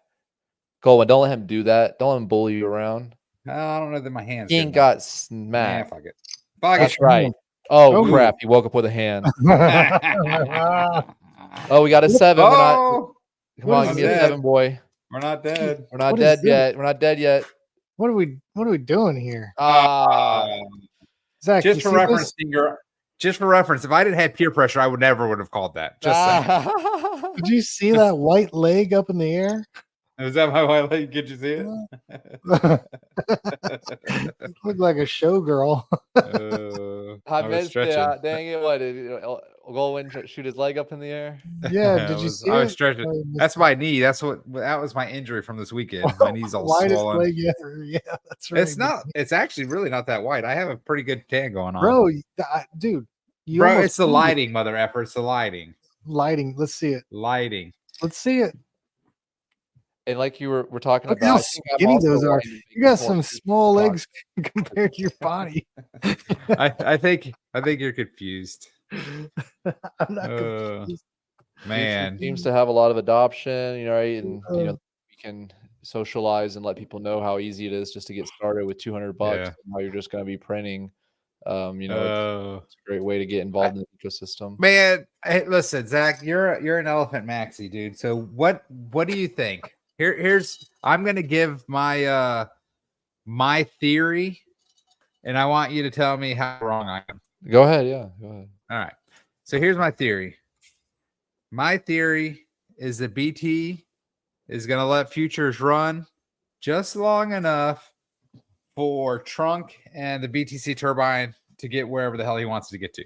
Goldwyn, don't let him do that. Don't let him bully you around. I don't know that my hands. He ain't got smacked. Yeah, fuck it. That's right. Oh crap! He woke up with a hand. Oh, we got a 7. We're not. Come on, give me a 7, boy. We're not dead. We're not dead yet. We're not dead yet. What are we doing here? Zach, just for reference, Stinger. Just for reference, if I didn't have peer pressure, I would have called that. Just saying. Did you see that white leg up in the air? Is that my white leg? Did you see it? It looked like a showgirl. I missed it. Dang it! What did Goldwyn shoot his leg up in the air? Yeah, did you see it? I was stretching. That's my knee. That was my injury from this weekend. My knee's all swollen. Leg, yeah, that's right. It's not. It's actually really not that white. I have a pretty good tan going on, bro. Dude, bro, it's the lighting, mother effer. It's the lighting. Lighting. Let's see it. Lighting. Let's see it. And like we're talking Look about, how skinny those are. You got some small legs compared to your body. I think you're confused. I'm not confused. Man, seems to have a lot of adoption, right? And we can socialize and let people know how easy it is just to get started with $200. And how you're just going to be printing. It's a great way to get involved in the ecosystem. Man, hey, listen, Zach, you're an elephant maxi, dude. So what do you think? Here's I'm gonna give my my theory, and I want you to tell me how wrong I am. Go ahead, go ahead. All right. So here's my theory. My theory is that BT is gonna let futures run just long enough for Trunk and the BTC turbine to get wherever the hell he wants to get to.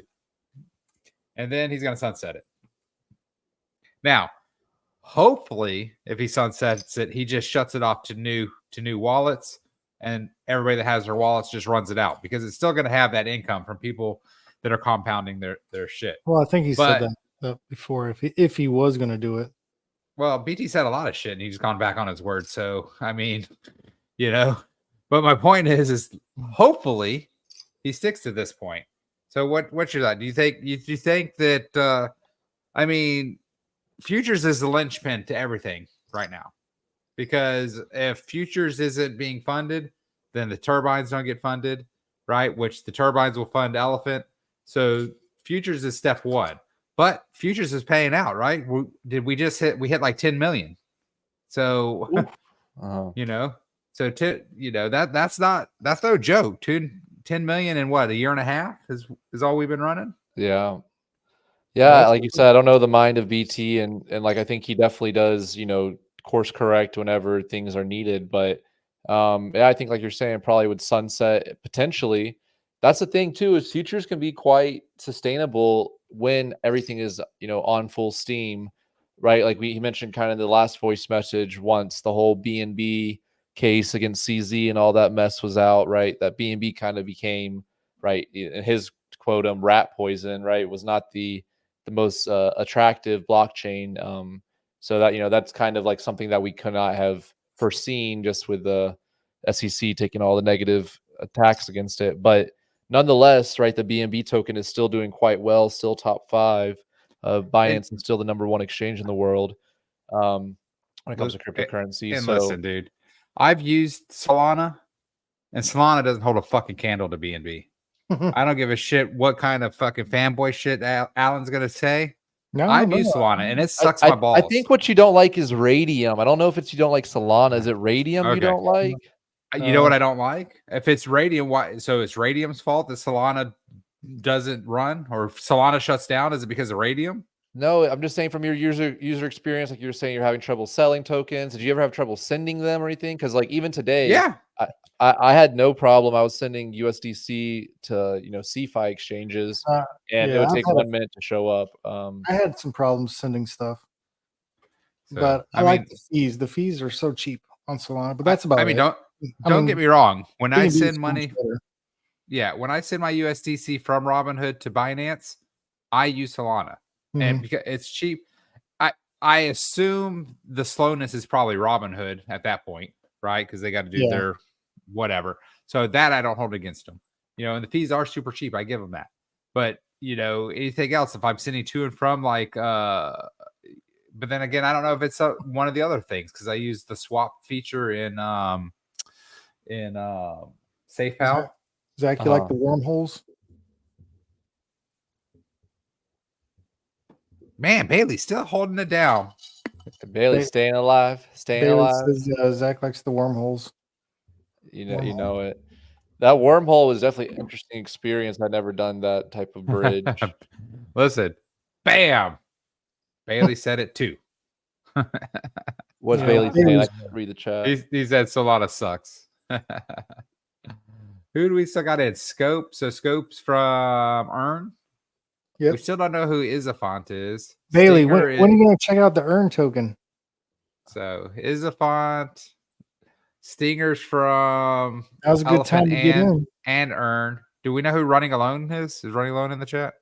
And then he's going to sunset it. Now, hopefully, if he sunsets it, he just shuts it off to new wallets, and everybody that has their wallets just runs it out, because it's still going to have that income from people that are compounding their shit. Well, I think he said that before, if he was going to do it. Well, BT said a lot of shit, and he's gone back on his word. So, I mean, but my point is hopefully he sticks to this point. So what's your thought? Do you think that I mean, futures is the linchpin to everything right now? Because if futures isn't being funded, then the turbines don't get funded, right? Which the turbines will fund Elephant. So futures is step one. But futures is paying out, right? We hit like 10 million. So that's no joke. 10 million in what, a year and a half is all we've been running. Yeah, like you said, I don't know the mind of BT, and like I think he definitely does course correct whenever things are needed, but I think like you're saying, probably would sunset potentially. That's the thing too, is futures can be quite sustainable when everything is on full steam, right? Like he mentioned kind of the last voice message, once the whole BNB case against CZ and all that mess was out, right? That BNB kind of became, right, in his quote, rat poison, right? It was not the most attractive blockchain. So that, that's kind of like something that we could not have foreseen, just with the SEC taking all the negative attacks against it. But nonetheless, right, the BNB token is still doing quite well, still top 5 of Binance, and still the #1 exchange in the world when it comes to cryptocurrency. And listen, dude, I've used Solana, and Solana doesn't hold a fucking candle to BNB. I don't give a shit what kind of fucking fanboy shit Alan's gonna say. No, I've used Solana, and it sucks my balls. I think what you don't like is Radium. I don't know if it's you don't like Solana. Is it Radium you don't like? You know what I don't like? If it's Radium, why? So it's Radium's fault that Solana doesn't run, or Solana shuts down? Is it because of Radium? No, I'm just saying from your user experience, like you were saying, you're having trouble selling tokens. Did you ever have trouble sending them or anything? Because like even today, Yeah. I had no problem. I was sending USDC to CFI exchanges, and it Yeah, would take 1 minute to show up. I had some problems sending stuff, So, but I I like mean, the fees. The fees are so cheap on Solana, but that's about I mean, it. don't get me wrong. When I B&B is send so money, much better. yeah, when I send my USDC from Robinhood to Binance, I use Solana, and because it's cheap. I assume the slowness is probably Robinhood at that point, right? Because they got to do their whatever. So that I don't hold against them, and the fees are super cheap. I give them that. But anything else, if I'm sending to and from, like, but then again, I don't know if it's one of the other things because I use the swap feature in SafePal. Zach, you like the wormholes? Man, Bailey's still holding it down. Bailey staying alive, Bailey says Zach likes the wormholes. You know it. That wormhole was definitely an interesting experience. I'd never done that type of bridge. Listen, bam. Bailey said it too. What's Bailey saying? I can't read the chat. He said Solana sucks. Who do we still got in? Scope. So Scope's from Earn. Yep. We still don't know who Isafont is. Bailey, when are you going to check out the Earn token? So Isafont, Stingers from that was a good time to get in. And Earn. Do we know who Running Alone is? Is Running Alone in the chat?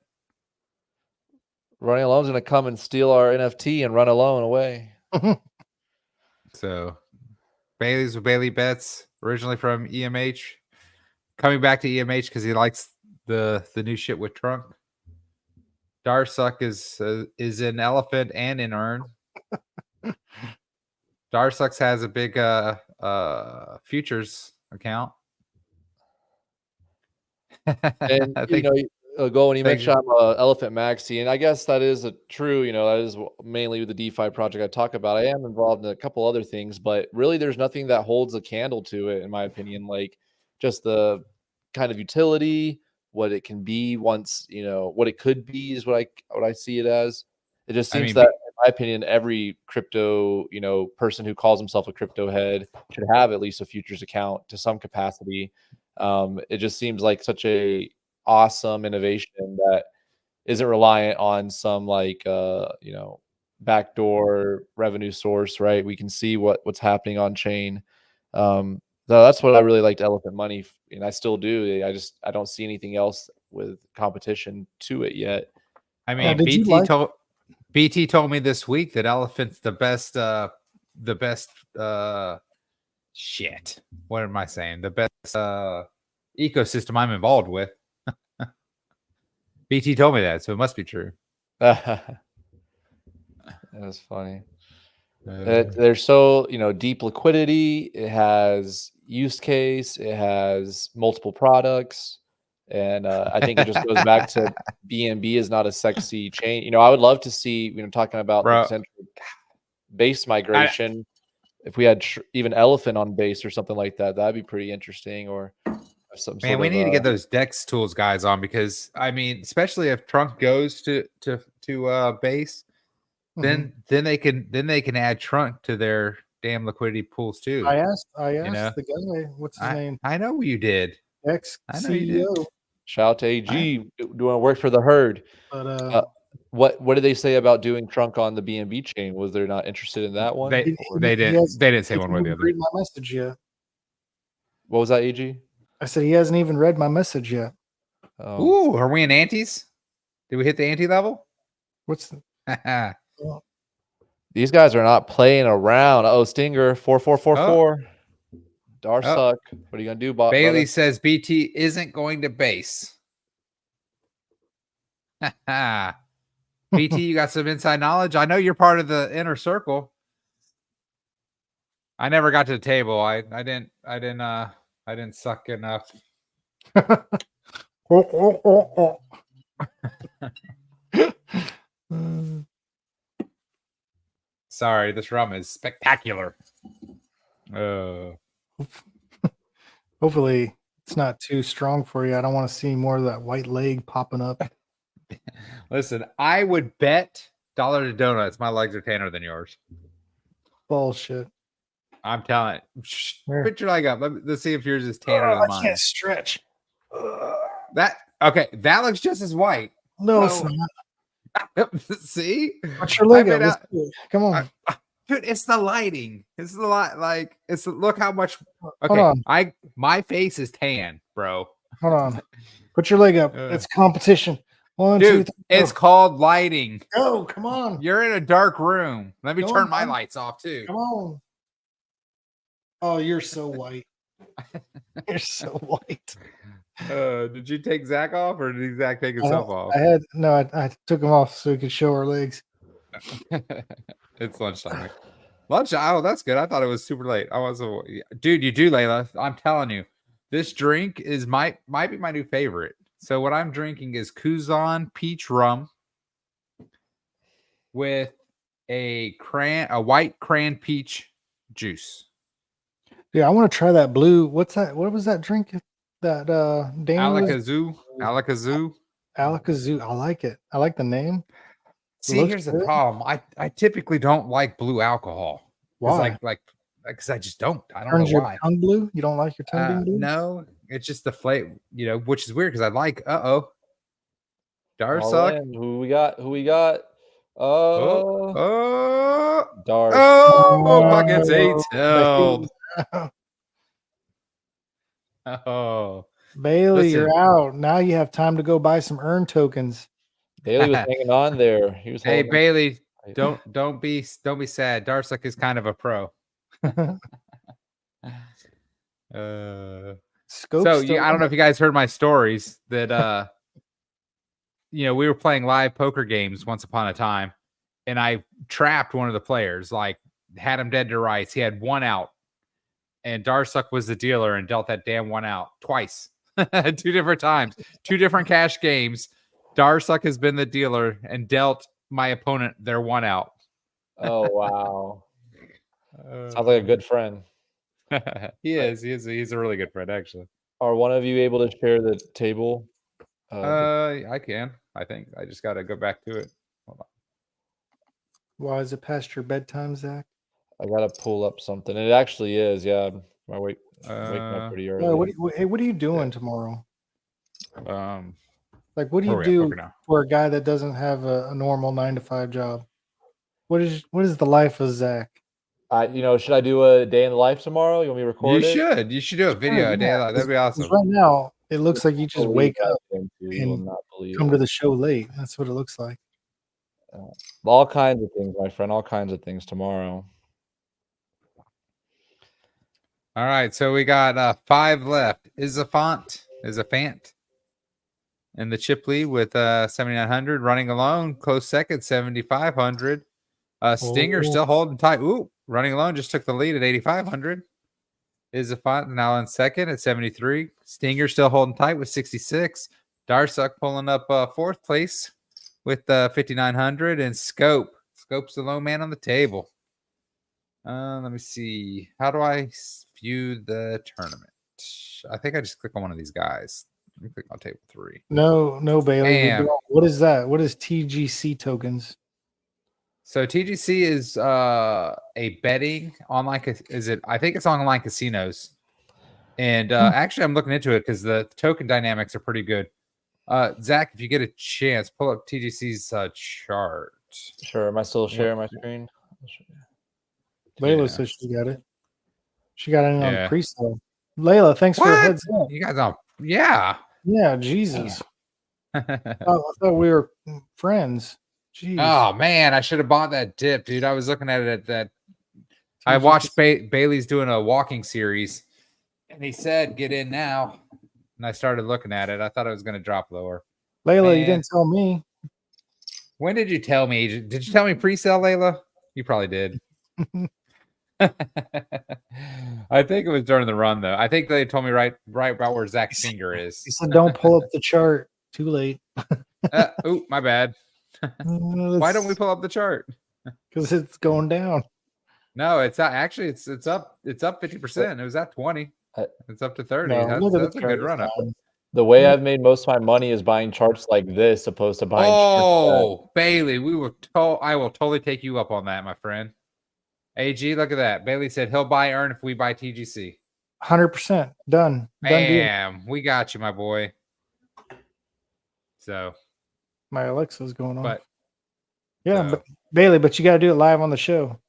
Running Alone's going to come and steal our NFT and run alone away. So Bailey's with Bailey Bets, originally from EMH, coming back to EMH because he likes the new shit with Trunk. Darsuck is in Elephant and in Earn. Darsucks has a big futures account. And go and you mentioned I'm Elephant Maxi, and I guess that is true. That is mainly the DeFi project I talk about. I am involved in a couple other things, but really, there's nothing that holds a candle to it, in my opinion. Like just the kind of utility, what it can be once, what it could be is what I see it as. It just seems that, in my opinion, every crypto, person who calls himself a crypto head should have at least a futures account to some capacity. It just seems like such a awesome innovation that isn't reliant on some backdoor revenue source, right? We can see what's happening on chain. So that's what I really liked Elephant Money, and I still do. I don't see anything else with competition to it yet. I mean, BT told me this week that Elephant's the best shit. What am I saying? The best ecosystem I'm involved with. BT told me that, so it must be true. That was funny. There's so deep liquidity. It has use case. It has multiple products, and I think it just goes back to BNB is not a sexy chain. I would love to see talking about the potential base migration. If we had even Elephant on base or something like that, that'd be pretty interesting. Or man, we need to get those Dex tools guys on because I mean, especially if Trunk goes to base, then they can add Trunk to their damn liquidity pools too. I asked the guy, what's his name? I know you did. Ex-CEO. Shout out to AG doing work for the herd. But what did they say about doing Trunk on the BNB chain? Was they not interested in that one? They didn't say one way or the other. Read my message yet? What was that, AG? I said he hasn't even read my message yet. Ooh, are we in antes? Did we hit the ante level? What's the These guys are not playing around. Oh, Stinger 4444. Darsuck. What are you gonna do, Bob? Bailey says BT isn't going to base. BT, you got some inside knowledge. I know you're part of the inner circle. I never got to the table. I didn't suck enough. Sorry, this rum is spectacular. Hopefully it's not too strong for you. I don't want to see more of that white leg popping up. Listen, I would bet Dollar to donuts. My legs are tanner than yours. Bullshit. I'm telling you. Here. Put your leg up. Let's see if yours is tanner than I mine. can't stretch. That okay? That looks just as white. No, So- it's not. See? Put your leg I up. made Let's out- do it. Come on. Dude, it's the lighting. It's the light. Like it's look how much. Hold Okay, on. my face is tan, bro. Hold on. Put your leg up. It's competition. 1, 2, 3. Dude, it's called lighting. Go. Come on. You're in a dark room. Let me Go turn on, my man. lights off too. Come on. Oh, you're so white. You're so white. Did you take Zach off, or did Zach take himself off? I took him off so he could show our legs. It's lunchtime. Lunch. Oh, that's good. I thought it was super late. I was, dude. You do, Layla. I'm telling you, this drink is might be my new favorite. So what I'm drinking is Kuzan peach rum with a white cran peach juice. Yeah, I want to try that blue. What's that? What was that drink that Damon was? Alakazoo. Alakazoo. I like it. I like the name. See, Looks here's the good. problem. I typically don't like blue alcohol. Why? Because I just don't. I don't Turns know your why. tongue blue? You don't like your tongue being blue? No, it's just the flavor, which is weird because I like. All Darsuck. in. Who we got? Dark. Oh, pockets Oh, tailed. Oh, Bailey, Listen. you're out. Now you have time to go buy some earn tokens. Bailey was hanging on there. He was. hey holding- Bailey, don't be sad. Darsuck is kind of a pro. Scope. So I don't know if you guys heard my stories that we were playing live poker games once upon a time, and I trapped one of the players, like had him dead to rights. He had one out, and Darsuck was the dealer and dealt that damn one out twice, 2 different times, 2 different cash games. Darsuck has been the dealer and dealt my opponent their one out. Oh wow! Sounds like a good friend. He is. He's a really good friend, actually. Are one of you able to share the table? I can. I think I just got to go back to it. Hold on. Why is it past your bedtime, Zach? I gotta pull up something. It actually is. Yeah, I waking up pretty early. Yeah, what are you doing tomorrow? Like, what do where you we at? do Poker now. for a guy that doesn't have a normal 9-to-5 job? What is the life of Zach? Should I do a day in the life tomorrow? You want me to record it? You should do a video a day. Yeah, That'd be awesome. Right now, it looks like you just wake up You will and not believe come it. to the show late. That's what it looks like. All kinds of things, my friend. All kinds of things tomorrow. All right, so we got 5 left. Is a Fant, and the Chipley with 7,900 running alone. Close second, 7,500. Stinger still holding tight. Ooh, running alone just took the lead at 8,500. Is a Font now in second at 73. Stinger still holding tight with 66. Darsuck pulling up 4th place with 5,900, and Scope's the low man on the table. Let me see. How do I view the tournament? I think I just click on one of these guys. Let me click on table 3. No, Bailey. Damn. What is that? What is TGC tokens? So TGC is a betting online. I think it's online casinos. And actually, I'm looking into it because the token dynamics are pretty good. Zach, if you get a chance, pull up TGC's chart. Sure. Am I still sharing my screen? Layla says she got it. She got it on pre-sale. Layla, thanks for the heads up. You guys on? Yeah. Yeah, Jesus. I thought we were friends. Jeez. Oh man, I should have bought that dip, dude. I was looking at it at that. I watched Bailey's doing a walking series, and he said, "Get in now." And I started looking at it. I thought it was going to drop lower. Layla, you didn't tell me. When did you tell me? Did you tell me pre-sale, Layla? You probably did. I think it was during the run, though. I think they told me right about where Zach's finger is. He said, "Don't pull up the chart. Too late." Oh, my bad. Why don't we pull up the chart? Because it's going down. No, it's not. Actually, it's up. It's up 50%. It was at 20. It's up to 30. No, That's a good run up. The way I've made most of my money is buying charts like this, opposed to buying. Oh, Bailey, I will totally take you up on that, my friend. AG, look at that. Bailey said he'll buy earn if we buy TGC. 100% done. Done deal. Bam, we got you, my boy. So My Alexa's going on. But yeah, but Bailey, but you got to do it live on the show.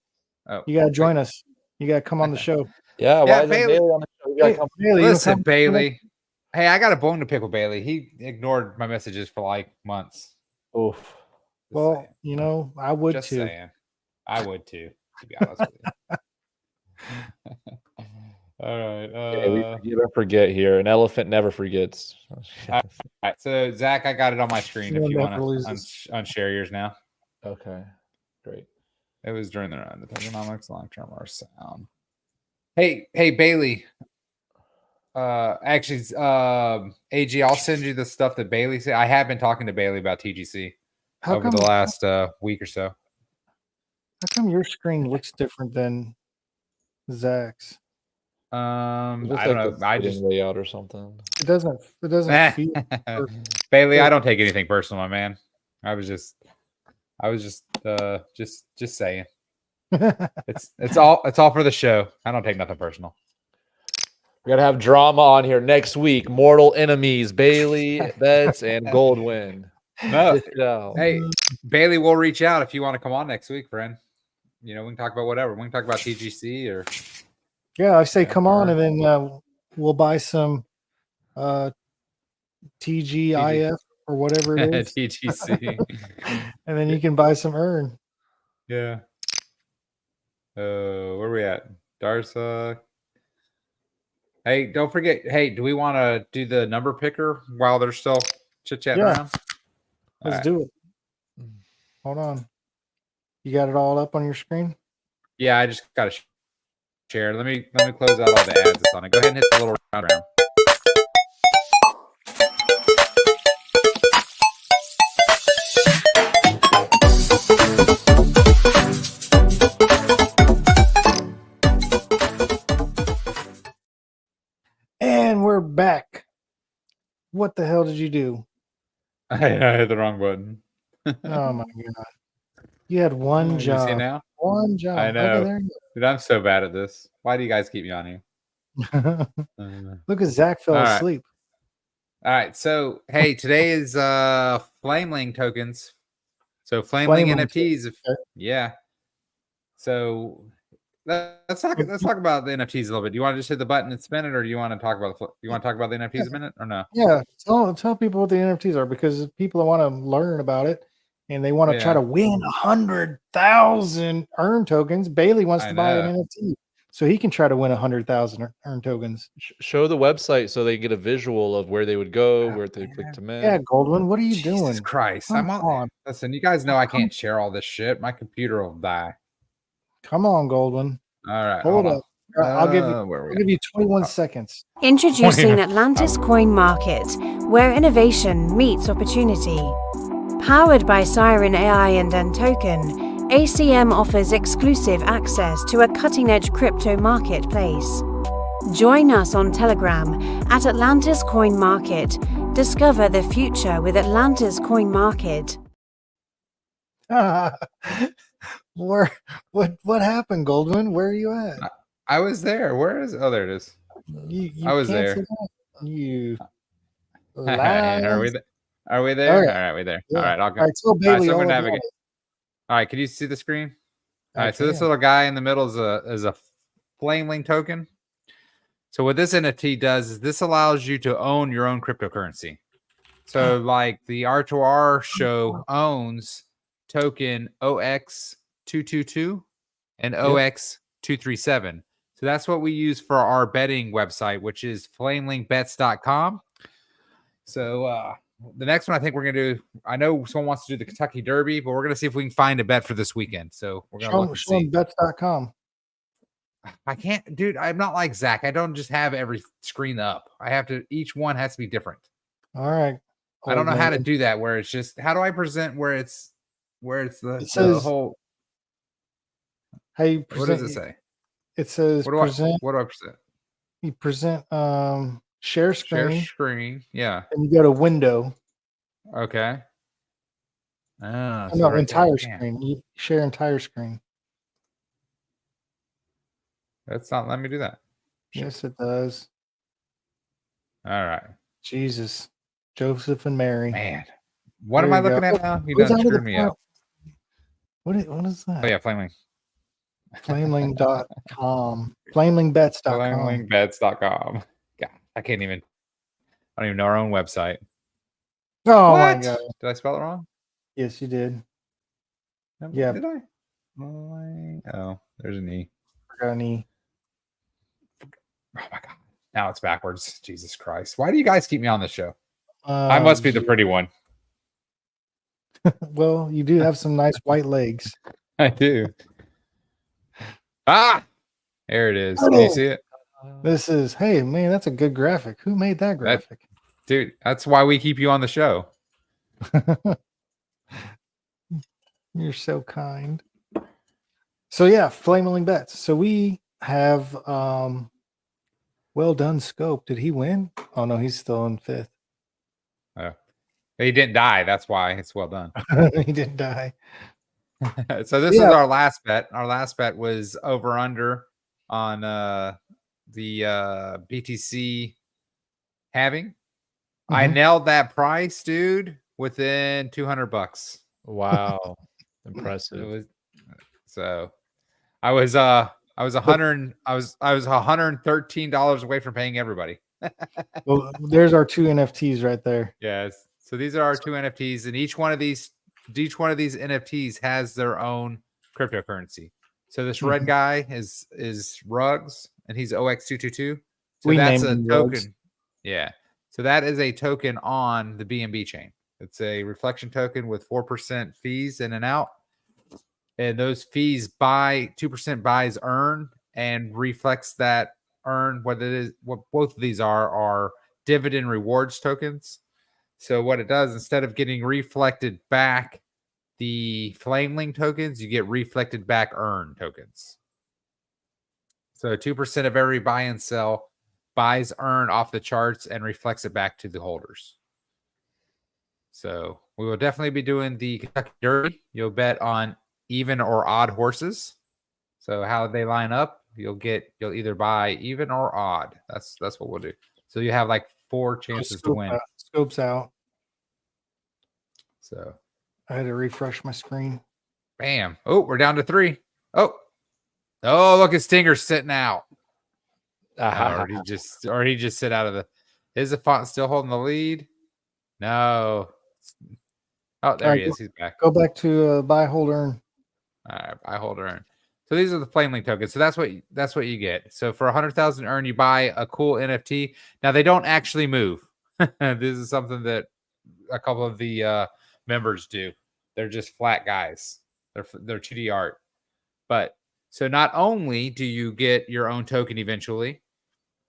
Oh, you got to join us. You got to come on the show. Yeah, why is Bailey on the show? You gotta come. Bailey, listen, Bailey. Hey, I got a bone to pick with Bailey. He ignored my messages for like months. Oof. Well, you know, I would Just too. saying. I would too, to be honest with you. All right. You don't forget here. An elephant never forgets. All right. So, Zach, I got it on my screen if you want to unshare yours now. Okay. Great. It was during the run. The economics, long-term, or sound. Hey, Bailey. Actually, AG, I'll send you the stuff that Bailey said. I have been talking to Bailey about TGC over the last week or so. How come your screen looks different than Zach's? I don't know. I just layout or something. It doesn't feel Bailey, I don't take anything personal, my man. I was just saying. it's all for the show. I don't take nothing personal. We're gonna have drama on here next week. Mortal enemies, Bailey, Betts, and Goldwyn. No. Hey, Bailey, we'll reach out if you want to come on next week, friend. You know, we can talk about whatever. We can talk about TGC or yeah, I say come on, and then we'll buy some TGIF or whatever it is. TGC. And then you can buy some earn. Yeah. Where are we at? Darsa. Hey, don't forget. Hey, do we want to do the number picker while they're still chit-chatting around? Let's do it. Hold on. You got it all up on your screen? Yeah, I just got to share. Let me close out all the ads that's on it. Go ahead and hit the little round. And we're back. What the hell did you do? I hit the wrong button. Oh my god! You had one job. You see now? One job. I know. Okay, there you Dude, I'm so bad at this. Why do you guys keep me on here? Look at Zach fell asleep. All right. So hey, today is Flameling tokens. So Flameling NFTs. Yeah. So let's talk about the NFTs a little bit. Do you want to just hit the button and spin it, or do you want to talk about the NFTs a minute, or no? Yeah, tell people what the NFTs are, because people that want to learn about it and they want to try to win 100,000 earn tokens. Bailey wants to buy an NFT so he can try to win 100,000 earn tokens. Show the website so they get a visual of where they would go, where they click to mint. Yeah, Goldwyn, what are you doing? Jesus Christ! I'm on. Listen, you guys know I can't share all this shit. My computer will die. Come on, Goldwyn. All right, hold up. I'll give you 21 seconds. Introducing Atlantis Coin Market, where innovation meets opportunity. Powered by Siren AI and Token, ACM offers exclusive access to a cutting-edge crypto marketplace. Join us on Telegram at Atlantis Coin Market. Discover the future with Atlantis Coin Market. What happened, Goldwyn? Where are you at? I was there. Where is? Oh, there it is. I was there. You. Are we there? Okay. All right, we're there. Yeah. All right, I'll go. All right, so Bailey, all right, can you see the screen? All right, so this little guy in the middle is a Flameling token. So what this NFT does is this allows you to own your own cryptocurrency. So like the R2R show owns token OX222 and OX237. So that's what we use for our betting website, which is flamelingbets.com. So the next one I think we're going to do, I know someone wants to do the Kentucky Derby, but we're going to see if we can find a bet for this weekend. So we're going to look and see. Bets.com. I can't, dude, I'm not like Zach. I don't just have every screen up. I have to, each one has to be different. All right. I don't know how to do that where it's just, how do I present where it's the whole. How you present, what does it say? It says what do I present? You present share Share screen, screen. Yeah. and you go to window. Okay. Oh, So no, right there, entire yeah. screen. You share entire screen. That's not letting me do that. Yes, it does. All right. Jesus, Joseph and Mary. Man. What There am I you go. looking at now? You Goes done out of the screwed me up. What is that? Oh yeah, Flameling. Flameling.com. Flamelingbets.com. Flamelingbets.com. God, I don't even know our own website. Oh What? my God. Did I spell it wrong? Yes, you did. Yeah. Did I? Oh, there's an E. Forgot an E. Oh my God. Now it's backwards. Jesus Christ. Why do you guys keep me on this show? I must be the pretty one. Well, you do have some nice white legs. I do. Ah, there it is. Do you see it? This is, hey, man, that's a good graphic. Who made that graphic? Dude, that's why we keep you on the show. You're so kind. So yeah, Flameling Bets. So we have well done Scope. Did he win? Oh no, he's still in 5th. He didn't die. That's why it's well done. He didn't die. So this is our last bet. Our last bet was over under on the BTC halving. I nailed that price, dude, within $200. Wow. Impressive. I was $113 away from paying everybody. Well, there's our 2 NFTs right there. Yes. So these are our 2 NFTs, and each one of these NFTs has their own cryptocurrency. So this red guy is Rugs, and he's OX222. So that's a token. Rugs. Yeah. So that is a token on the BNB chain. It's a reflection token with 4% fees in and out. And those fees 2% buys earn and reflects that earn. What both of these are dividend rewards tokens. So what it does, instead of getting reflected back the Flameling tokens, you get reflected back earn tokens. So 2% of every buy and sell buys earn off the charts and reflects it back to the holders. So we will definitely be doing the Kentucky Derby. You'll bet on even or odd horses. So how they line up, you'll either buy even or odd. That's what we'll do. So you have like 4 chances to win. Scope's out. So I had to refresh my screen. Bam. Oh, we're down to 3. Oh, look at Stinger's sitting out. Or he just sit out of the. Is the font still holding the lead? No. Oh, there he is. He's back. Go back to buy, hold, earn. All right, buy, hold, earn. So these are the Flameling tokens. So that's what you get. So for 100,000 earn, you buy a cool NFT. Now they don't actually move. This is something that a couple of the members do. They're just flat guys. They're 2D art. But so not only do you get your own token eventually,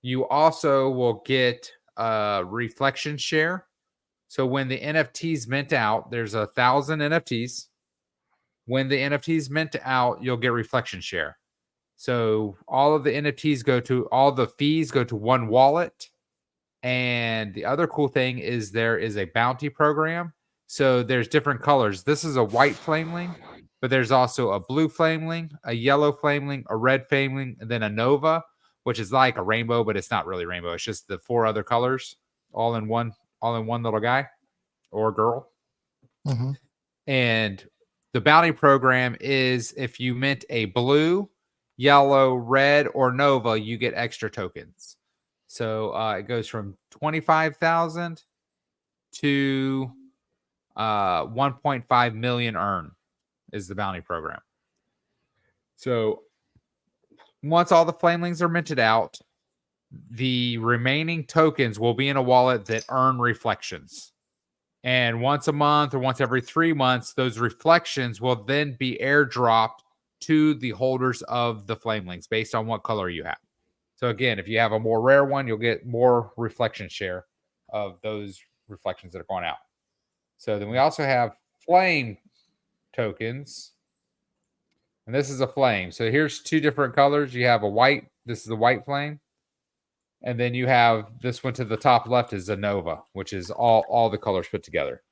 you also will get a reflection share. So when the NFTs mint out, there's 1,000 NFTs. When the NFTs mint out, you'll get reflection share. So all of the NFTs all the fees go to one wallet. And the other cool thing is there is a bounty program. So there's different colors. This is a white Flameling, but there's also a blue Flameling, a yellow Flameling, a red Flameling, and then a Nova, which is like a rainbow, but it's not really rainbow. It's just the 4 other colors all in one little guy or girl. And the bounty program is if you mint a blue, yellow, red, or Nova, you get extra tokens. So it goes from 25,000 to 1.5 million earn is the bounty program. So once all the Flamelings are minted out, the remaining tokens will be in a wallet that earn reflections. And once a month or once every 3 months, those reflections will then be airdropped to the holders of the Flamelings based on what color you have. So again, if you have a more rare one, you'll get more reflection share of those reflections that are going out. So then we also have flame tokens. And this is a flame. So here's 2 different colors. You have a white. This is a white flame. And then you have this one to the top left is a Nova, which is all the colors put together.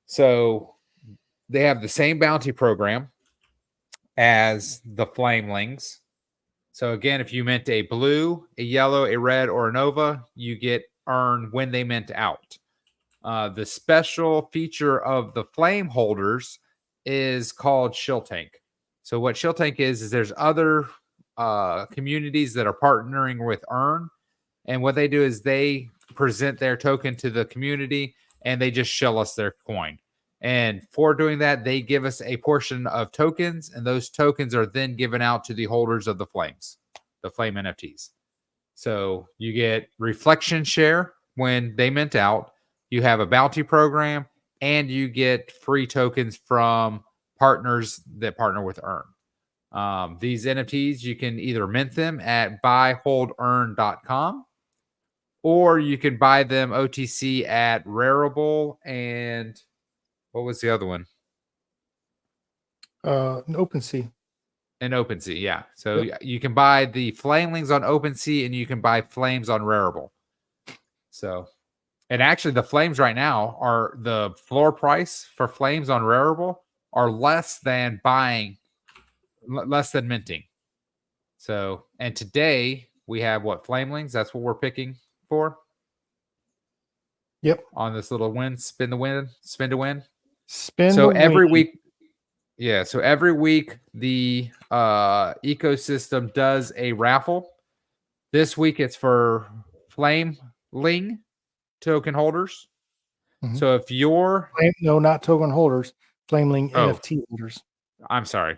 So they have the same bounty program as the Flamelings. So again, if you mint a blue, a yellow, a red, or a Nova, you get earn when they mint out. The special feature of the flame holders is called Shill Tank. So what Shill Tank is there's other communities that are partnering with Earn, and what they do is they present their token to the community and they just shill us their coin. And for doing that, they give us a portion of tokens, and those tokens are then given out to the holders of the flames, the flame NFTs. So you get reflection share when they mint out, you have a bounty program, and you get free tokens from partners that partner with Earn. These NFTs, you can either mint them at buyholdearn.com, or you can buy them OTC at Rarible and what was the other one? An OpenSea. An OpenSea, yeah. So you can buy the Flamelings on OpenSea and you can buy Flames on Rarible. So, and actually the Flames right now are the floor price for Flames on Rarible are less than minting. So, and today we have what Flamelings? That's what we're picking for. Yep. On this little spin to win. So every week. Yeah. So every week the ecosystem does a raffle. This week it's for Flameling token holders. Mm-hmm. So if you're not token holders, Flameling NFT holders. I'm sorry.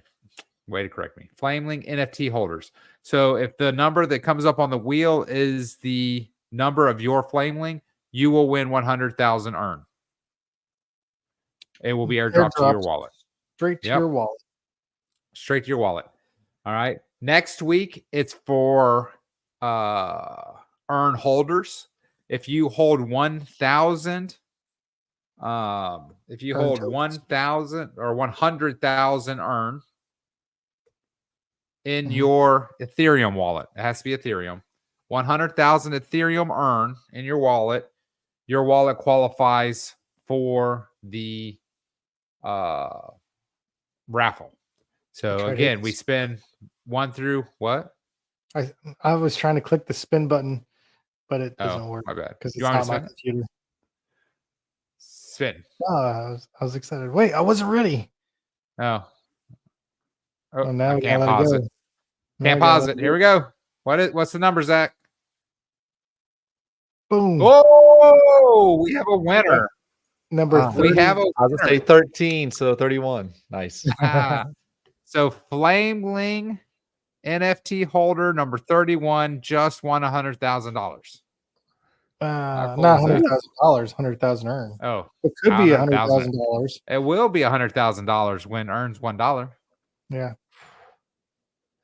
Way to correct me. Flameling NFT holders. So if the number that comes up on the wheel is the number of your Flameling, you will win 100,000 earn. It will be airdropped to your wallet. Straight to your wallet. Straight to your wallet. All right. Next week, it's for earn holders. If you hold 1,000, if you hold 1,000 or 100,000 earn in your Ethereum wallet, it has to be Ethereum. 100,000 Ethereum earn in your wallet qualifies for the raffle. So again, we spin 1 through what? I was trying to click the spin button, but it doesn't work. My bad. Because it's not my computer. Spin. Oh, I was excited. Wait, I wasn't ready. Oh, now I can't pause it. Can't pause it. Here we go. What's the number, Zach? Boom. Oh, we have a winner. Number 30. We have a I was gonna say 13, so 31. Nice. So Flameling NFT holder number 31 just won $100,000. Not $100,000, 100,000 earn. Oh, it could be $100,000. It will be $100,000 when earns $1. Yeah.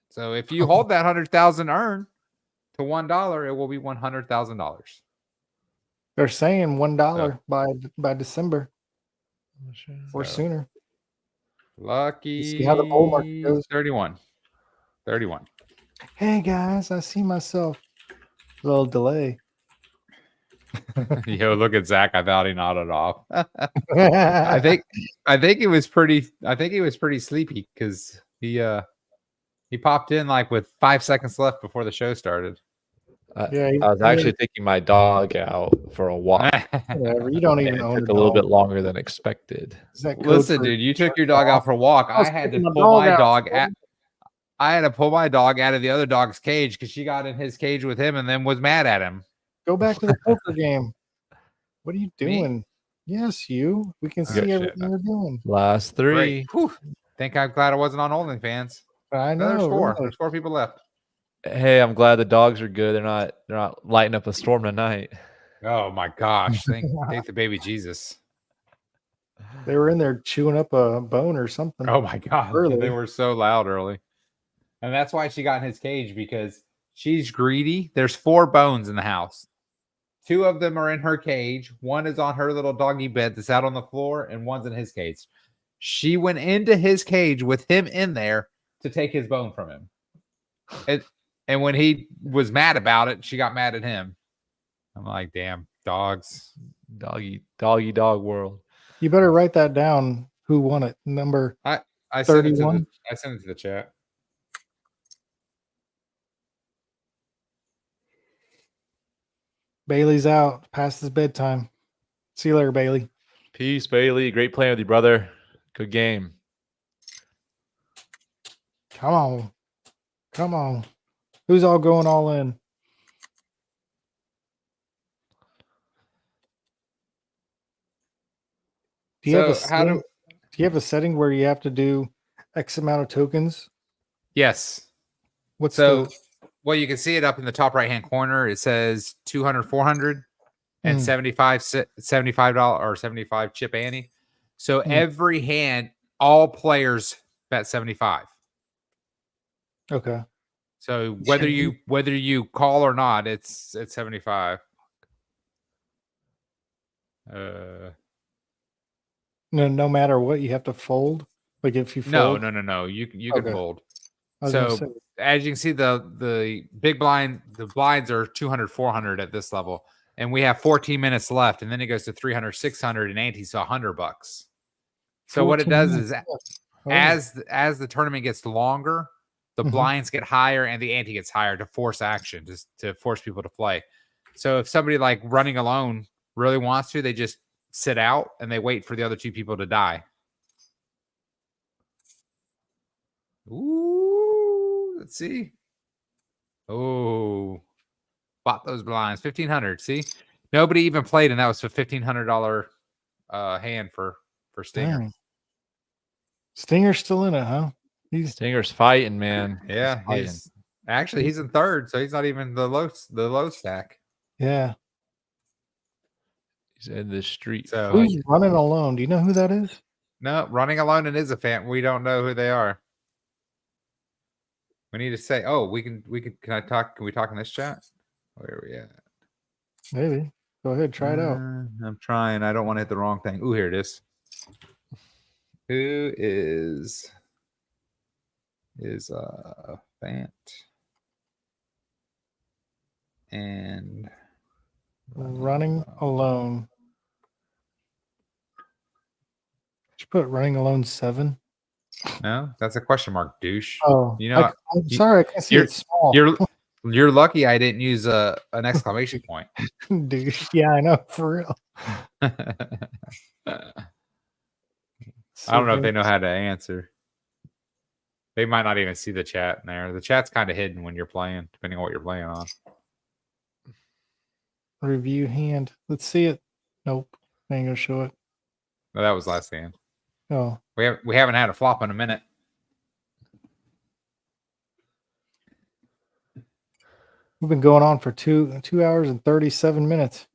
So if you hold that 100,000 earn to $1, it will be $100,000. They're saying $1 by December or sooner. Lucky. See how the bull market goes. 31. Hey guys, I see myself. A little delay. Yo, look at Zach. I thought he nodded off. I think he was pretty sleepy because he popped in like with 5 seconds left before the show started. I was actually taking my dog out for a walk. Whatever. You don't even own it took a little bit longer than expected. Listen, dude, you took your dog out for a walk. I had to pull my dog out. I had to pull my dog out of the other dog's cage because she got in his cage with him and then was mad at him. Go back to the poker game. What are you doing? Yes, you. We can see everything you're doing. Last 3. Think I'm glad I wasn't on OnlyFans. I know. There's 4. Really. There's 4 people left. Hey, I'm glad the dogs are good. They're not lighting up a storm tonight. Oh my gosh! Thank the baby Jesus. They were in there chewing up a bone or something. Oh my god! Early. They were so loud early, and that's why she got in his cage because she's greedy. There's 4 bones in the house. 2 of them are in her cage. 1 is on her little doggy bed that's out on the floor, and 1's in his cage. She went into his cage with him in there to take his bone from him. And when he was mad about it, she got mad at him. I'm like, damn, dogs. Dog world. You better write that down. Who won it? Number I sent it to 31? I sent it to the chat. Bailey's out. Past his bedtime. See you later, Bailey. Peace, Bailey. Great playing with you, brother. Good game. Come on. Come on. Who's all going all in? Do you have a setting where you have to do X amount of tokens? Yes. What's well, you can see it up in the top right hand corner. It says 200, 400 and $75 or 75 chip ante. So every hand, all players bet 75. Okay. So whether you call or not, it's 75. No matter what, you have to fold. Like if you fold. No. You can fold. So as you can see, the big blind, the blinds are 200, 400 at this level, and we have 14 minutes left, and then it goes to 300, 600, and ante, so $100. So what it does is, as the tournament gets longer, the blinds get higher and the ante gets higher to force action, just to force people to play. So if somebody like running alone really wants to, they just sit out and they wait for the other two people to die. Ooh, let's see. Oh, bought those blinds. 1,500. See, nobody even played, and that was a $1,500 hand for Stinger. Dang. Stinger's still in it, huh? Stinger's fighting, man. Yeah, he's in third, so he's not even the low stack. Yeah, he's in the street. So who's running alone? Do you know who that is? No, running alone and is a fan. We don't know who they are. We need to say, oh, can I talk? Can we talk in this chat? Where are we at? Maybe. Go ahead, try it out. I'm trying. I don't want to hit the wrong thing. Ooh, here it is. Who is Fant and running alone? Did you put running alone 7? No, that's a question mark, douche. Oh, you know, I'm sorry, I can't see it small. You're lucky I didn't use an exclamation point. Douche. Yeah, I know, for real. I don't know if they know how to answer. They might not even see the chat in there. The chat's kind of hidden when you're playing, depending on what you're playing on. Review hand. Let's see it. Nope. I ain't gonna show it. No, that was last hand. Oh. We haven't had a flop in a minute. We've been going on for 2 hours and 37 minutes.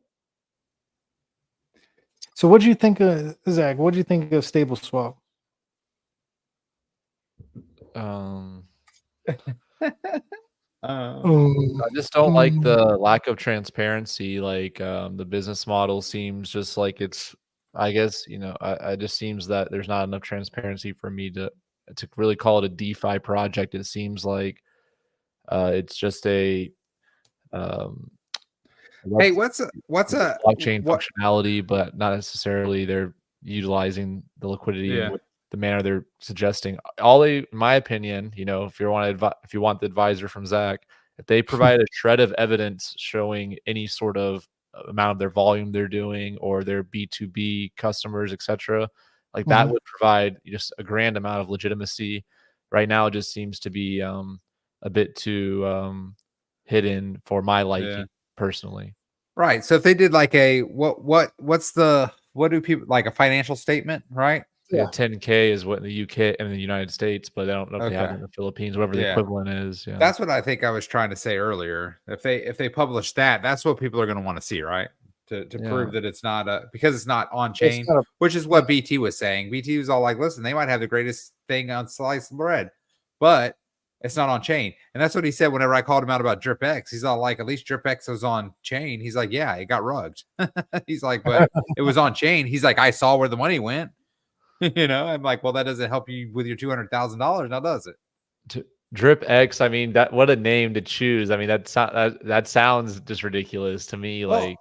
So what do you think of Zach? What do you think of Stable Swap? I just don't like the lack of transparency. Like the business model seems just like it's, I guess, I just seems that there's not enough transparency for me to really call it a DeFi project. It seems like it's just a hey, what's a blockchain functionality, but not necessarily they're utilizing the liquidity in the manner they're suggesting. In my opinion, if you want the advisor from Zach, if they provide a shred of evidence showing any sort of amount of their volume they're doing or their B2B customers, etc., like that would provide just a grand amount of legitimacy. Right now, it just seems to be a bit too hidden for my liking personally. Right. So if they did like a what do people like a financial statement, right? Yeah, 10K is what in the UK and in the United States, but I don't know if they have it in the Philippines, whatever the equivalent is. Yeah. That's what I think I was trying to say earlier. If they publish that, that's what people are going to want to see, right? To prove that it's not because it's not on chain, which is what BT was saying. BT was all like, listen, they might have the greatest thing on sliced bread, but it's not on chain. And that's what he said whenever I called him out about DripX. He's all like, at least DripX was on chain. He's like, yeah, it got rugged. He's like, but it was on chain. He's like, I saw where the money went. I'm like, well, that doesn't help you with your $200,000 now, does it? Drip X. I mean, that what a name to choose. I mean, that sounds just ridiculous to me. Well, Like,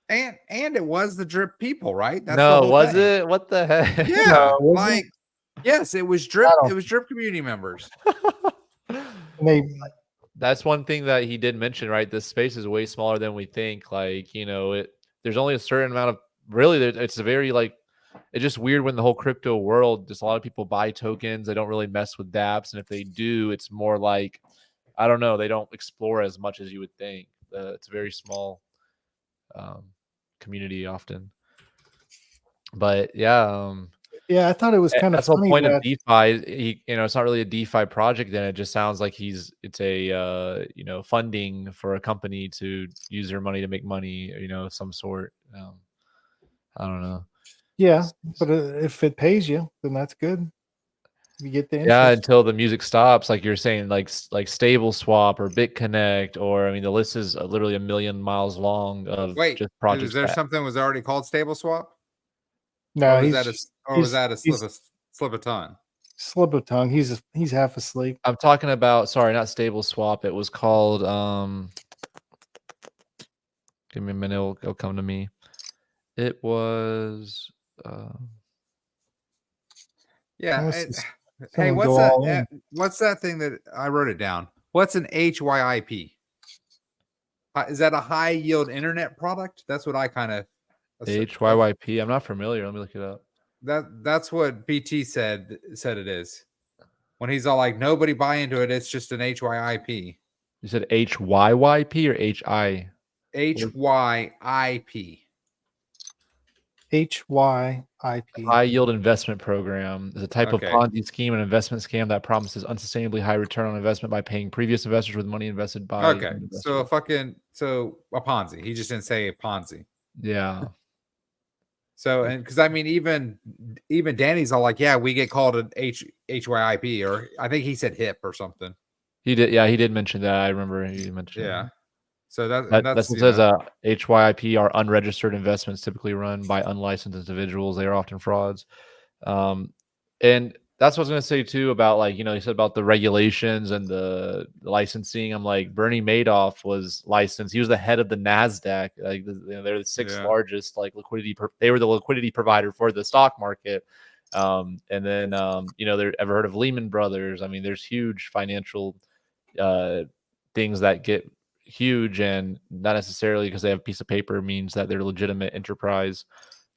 and it was the Drip people, right? That's the no, whole was thing. it? What the heck? Yeah, No, was like it? yes, it was Drip. I don't It was Drip community members. Maybe. That's one thing that he did mention, right? This space is way smaller than we think. Like, there's only a certain amount of really. It's a very like, it's just weird when the whole crypto world. Just a lot of people buy tokens. They don't really mess with dApps, and if they do, it's more like, I don't know. They don't explore as much as you would think. It's a very small community often. But yeah, Yeah, I thought it was kind of that's the whole funny point of that DeFi. It's not really a DeFi project. Then it just sounds like it's a funding for a company to use their money to make money. Of some sort. I don't know. yeah, but if it pays you, then that's good. You get the Yeah, interest. until the music stops, like you're saying, like Stable Swap or BitConnect, or I mean, the list is literally a million miles long of Wait, just is projects. there something was already called Stable Swap? No, Or was he's that a slip of tongue? slip of tongue. He's half asleep. I'm talking about. Sorry, not Stable Swap. It was called. Give me a minute. It'll come to me. It was. Yeah. Hey, Someone go all in. what's that thing that I wrote it down? What's an HYIP? Is that a high yield internet product? That's what I kind of HYYP. I'm not familiar. Let me look it up. That's what BT said it is. When he's all like, nobody buy into it, it's just an HYIP. You said HYYP or HI? HYIP. HYIP. High yield investment program is a type of Ponzi scheme and investment scam that promises unsustainably high return on investment by paying previous investors with money invested by. Okay, so a Ponzi. He just didn't say a Ponzi. Yeah. So, and because I mean, even Danny's all like, yeah, we get called an HYIP, or I think he said HIP or something. He did. Yeah, he did mention that. I remember he mentioned. Yeah. That. So that's what says HYIP are unregistered investments typically run by unlicensed individuals. They are often frauds. And that's what I was going to say too about, like, you said about the regulations and the licensing. I'm like, Bernie Madoff was licensed. He was the head of the NASDAQ. Like, they're the sixth largest liquidity. They were the liquidity provider for the stock market. And then, they're ever heard of Lehman Brothers? I mean, there's huge financial things that get huge, and not necessarily because they have a piece of paper means that they're legitimate enterprise.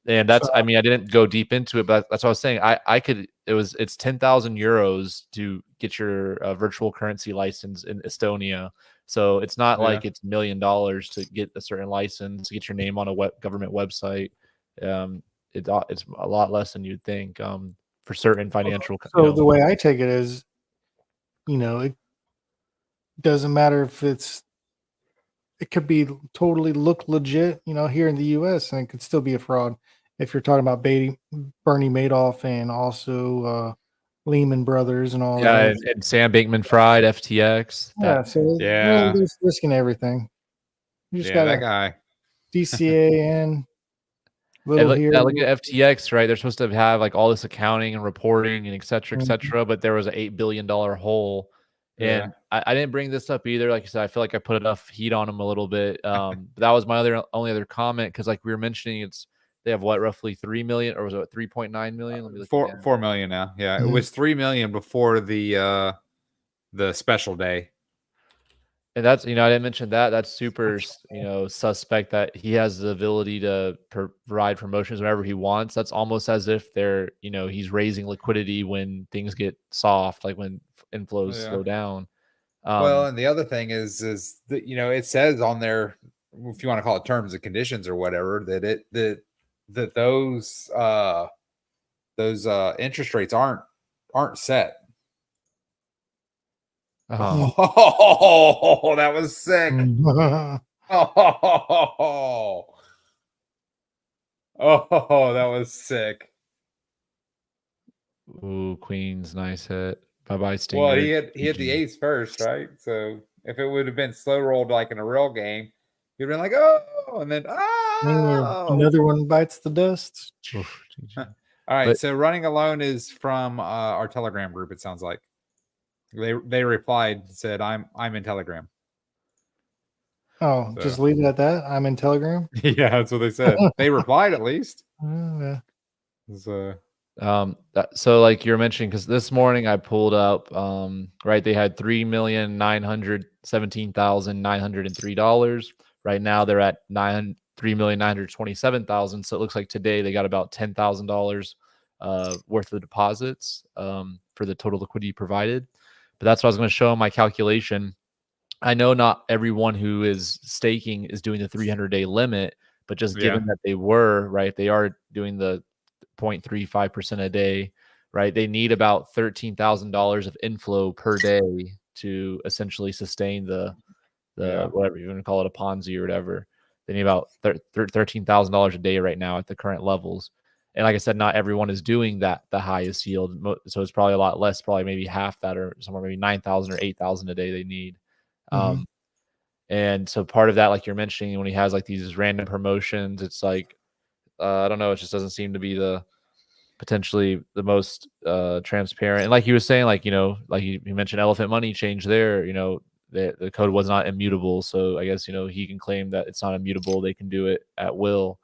And that's, I mean, I didn't go deep into it, but that's what I was saying. It's 10,000 euros to get your virtual currency license in Estonia. So it's not like it's $1 million to get a certain license, to get your name on a government website. It's a lot less than you'd think for certain financial. So the way I take it is, it doesn't matter if it could be totally look legit, here in the US, and it could still be a fraud. If you're talking about Bernie Madoff and also Lehman Brothers and all that. And Sam Bankman-Fried, FTX. Really there's risk in everything. You just got that guy. DCA and look at FTX, right? They're supposed to have like all this accounting and reporting and et cetera, but there was an $8 billion hole. And I didn't bring this up either. Like I said, I feel like I put enough heat on them a little bit. But that was my only other comment, because like we were mentioning, they have roughly 3 million, or was it 3.9 million? Let me look 4 million now. Yeah, it was 3 million before the special day. And that's, I didn't mention that. That's super, suspect that he has the ability to provide promotions whenever he wants. That's almost as if they're, he's raising liquidity when things get soft, like when inflows slow down. Well, and the other thing is that, it says on there, if you want to call it terms and conditions or whatever, that those interest rates aren't set. Oh, that was sick. Oh, that was sick. Ooh, Queens, nice hit. Bye-bye, Stinger. Well, he hit the ace first, right? So if it would have been slow rolled like in a real game, you'd been like, oh, and then another one bites the dust. All right, so running alone is from our Telegram group, it sounds like. They replied and said, I'm in Telegram. Oh, So. just leave it at that. I'm in Telegram. Yeah, that's what they said. They replied at least. Yeah. So like you're mentioning, because this morning I pulled up, right, they had $3,917,903. Right now they're at $3,927,000. So it looks like today they got about $10,000 worth of deposits for the total liquidity provided. But that's what I was going to show in my calculation. I know not everyone who is staking is doing the 300-day limit, but just given that they were, right, if they are doing the 0.35% a day, right, they need about $13,000 of inflow per day to essentially sustain the whatever you want to call it, a Ponzi or whatever. They need about $13,000 a day right now at the current levels. And like I said, not everyone is doing that, the highest yield. So it's probably a lot less, probably maybe half that, or somewhere maybe 9,000 or 8,000 a day they need. And so part of that, like you're mentioning, when he has like these random promotions, it's like, I don't know, it just doesn't seem to be the potentially the most transparent. And like he was saying, like, you know, like he mentioned Elephant Money change there, you know, the code was not immutable. So I guess, you know, he can claim that it's not immutable. They can do it at will.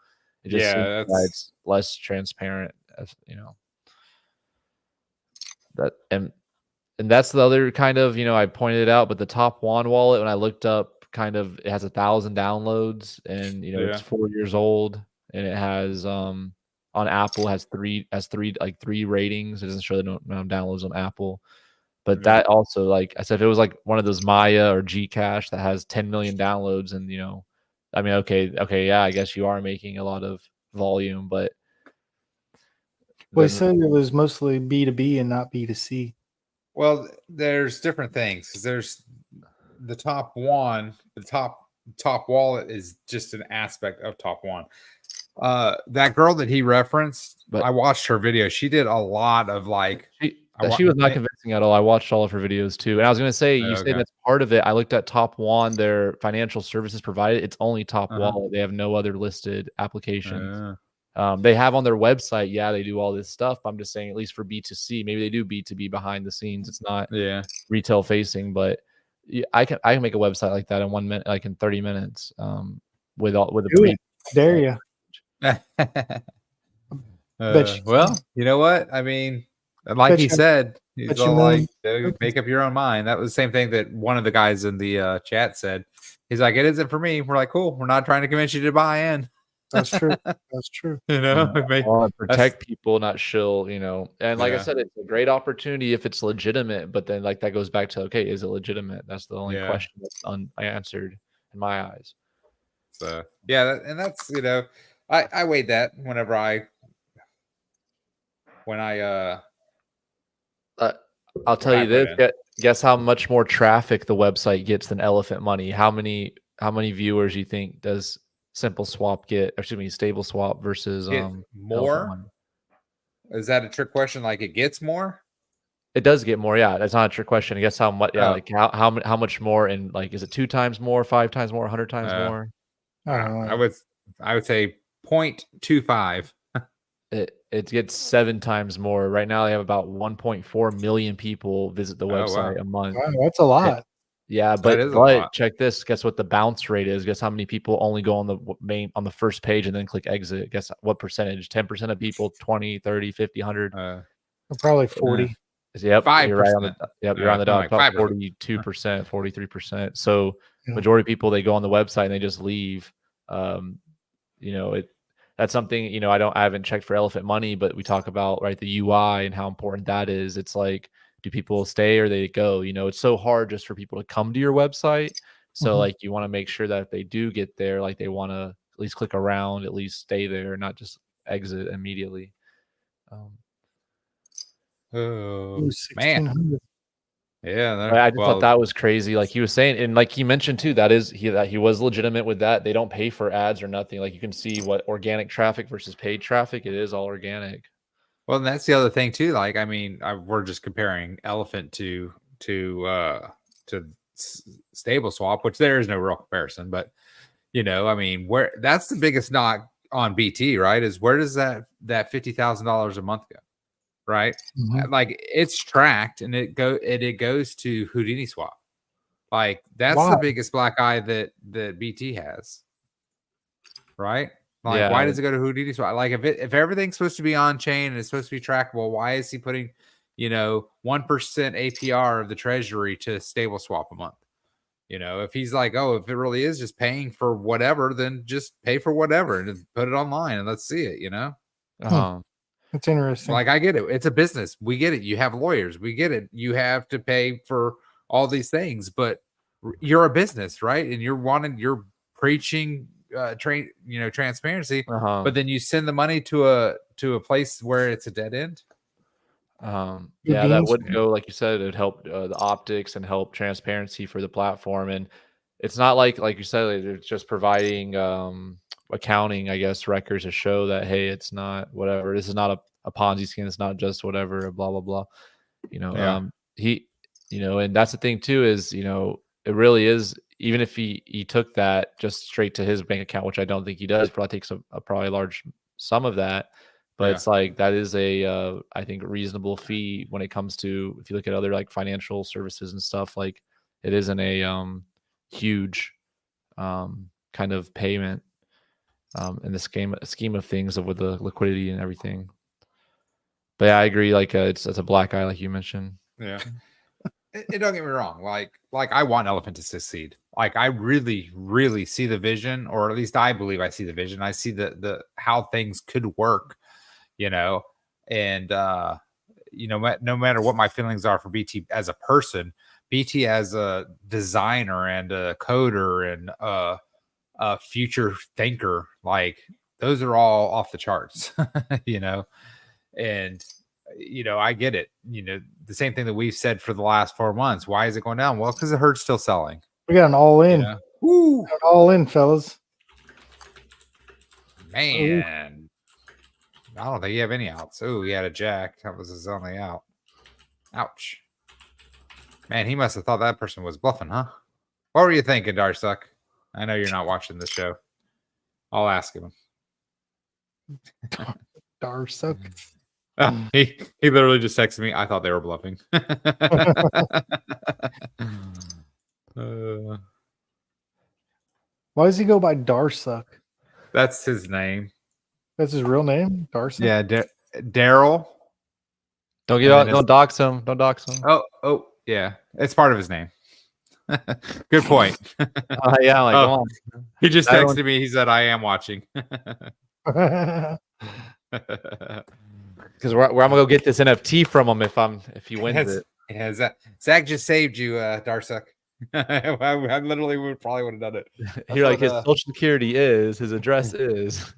It just seems that it's less transparent, you know. That and that's the other kind of, you know, I pointed it out, but the Top One wallet, when I looked up, kind of, it has 1,000 downloads, and you know, it's 4 years old, and it has on Apple has three ratings. It doesn't show the amount of downloads on Apple, but that also, like I said, if it was like one of those Maya or Gcash that has 10 million downloads, and you know, I mean, okay, yeah, I guess you are making a lot of volume, but well, he said it was mostly B2B and not B2C. Well, there's different things, because there's the Top One, the top wallet is just an aspect of Top One. That girl that he referenced, I watched her video. She did a lot of like. She was not convincing at all. I watched all of her videos too, and I was going to say, you say that's part of it. I looked at Top One, their financial services provided. It's only Top Wallet. They have no other listed applications. They have on their website, they do all this stuff. I'm just saying, at least for B2C, maybe they do B2B behind the scenes. It's not retail facing, but I can make a website like that in 1 minute, like in 30 minutes, with a dare you. Well, you know what? I mean, like he said, he's all like, make up your own mind. That was the same thing that one of the guys in the chat said. He's like, it isn't for me. We're like, cool. We're not trying to convince you to buy in. That's true. That's true. You know, protect people, not shill, you know. And like I said, it's a great opportunity if it's legitimate, but then like that goes back to, okay, is it legitimate? That's the only question that's unanswered in my eyes. So and that's, you know, I weighed that whenever I'll tell you this, guess how much more traffic the website gets than Elephant Money. How many viewers you think does Simple Swap get? Excuse me, Stable Swap versus more? Is that a trick question? Like it gets more? It does get more. Yeah, that's not a trick question. I guess how much? Yeah, like how much more? And like, is it 2 times more, 5 times more, 100 times more? I would say 0.25. It gets 7 times more. Right now they have about 1.4 million people visit the website a month. Wow, that's a lot. But check this. Guess what the bounce rate is? Guess how many people only go on the first page and then click exit? Guess what percentage? 10% of people, 20, 30, 50, 100. Probably 40. Yep, 5%. you're right on the you're on the dot. About 42%, 43%. So majority of people, they go on the website and they just leave. You know, that's something, you know, I haven't checked for Elephant Money, but we talk about, right, the UI and how important that is. It's like, do people stay or they go? You know, it's so hard just for people to come to your website. So like, you want to make sure that if they do get there, like they want to at least click around, at least stay there, not just exit immediately. Oh man. Yeah, I just thought that was crazy. Like he was saying, and like he mentioned too, that he was legitimate with that. They don't pay for ads or nothing. Like you can see what organic traffic versus paid traffic. It is all organic. Well, and that's the other thing too. Like, I mean, we're just comparing Elephant to Stable Swap, which there is no real comparison. But you know, I mean, where that's the biggest knock on BT, right? Is where does that $50,000 a month go? right? Like it's tracked and it goes to Houdini Swap. Like that's the biggest black eye that BT has, right? Like why does it go to Houdini Swap? Like if everything's supposed to be on chain and it's supposed to be trackable, why is he putting 1% APR of the treasury to stable swap a month? If he's like, oh, if it really is just paying for whatever, then just pay for whatever and put it online and let's see it. That's interesting. Like I get it. It's a business. We get it. You have lawyers. We get it. You have to pay for all these things, but you're a business, right? And you're preaching transparency, but then you send the money to a place where it's a dead end. That would go, like you said, it would help the optics and help transparency for the platform. And it's not like you said, it's just providing accounting, I guess, records to show that, hey, it's not whatever. This is not a Ponzi scheme. It's not just whatever, blah, blah, blah. And that's the thing too, is, it really is, even if he took that just straight to his bank account, which I don't think he does, probably takes a probably large sum of that. But it's like, that is a, I think, reasonable fee when it comes to, if you look at other like financial services and stuff, like it isn't a huge kind of payment in the scheme of things with the liquidity and everything. But yeah, I agree. Like it's a black eye, like you mentioned. Yeah. And don't get me wrong. Like I want Elephant to succeed. Like I really, really see the vision, or at least I believe I see the vision. I see the how things could work. And no matter what my feelings are for BT as a person, BT as a designer and a coder and a future thinker, like those are all off the charts, and I get it. The same thing that we've said for the last 4 months. Why is it going down? Well, because the herd's still selling. We got an all in. Woo! All in, fellas. Man. Ooh. I don't think you have any outs. Oh, he had a jack. That was his only out. Ouch. Man, he must have thought that person was bluffing, huh? What were you thinking, Darsuck? I know you're not watching the show. I'll ask him. Darsuck. He literally just texted me. I thought they were bluffing. Why does he go by Darsuck? That's his name. That's his real name, Darcy. Yeah, Daryl. Don't dox him. Don't dox him. Oh, yeah, it's part of his name. Good point. Yeah, like come on. He just texted me. He said, "I am watching." Because where I'm gonna go get this NFT from him if he wins it. Yeah, Zach just saved you, Darsuck. I literally would have done it. You're like, his social security is, his address is.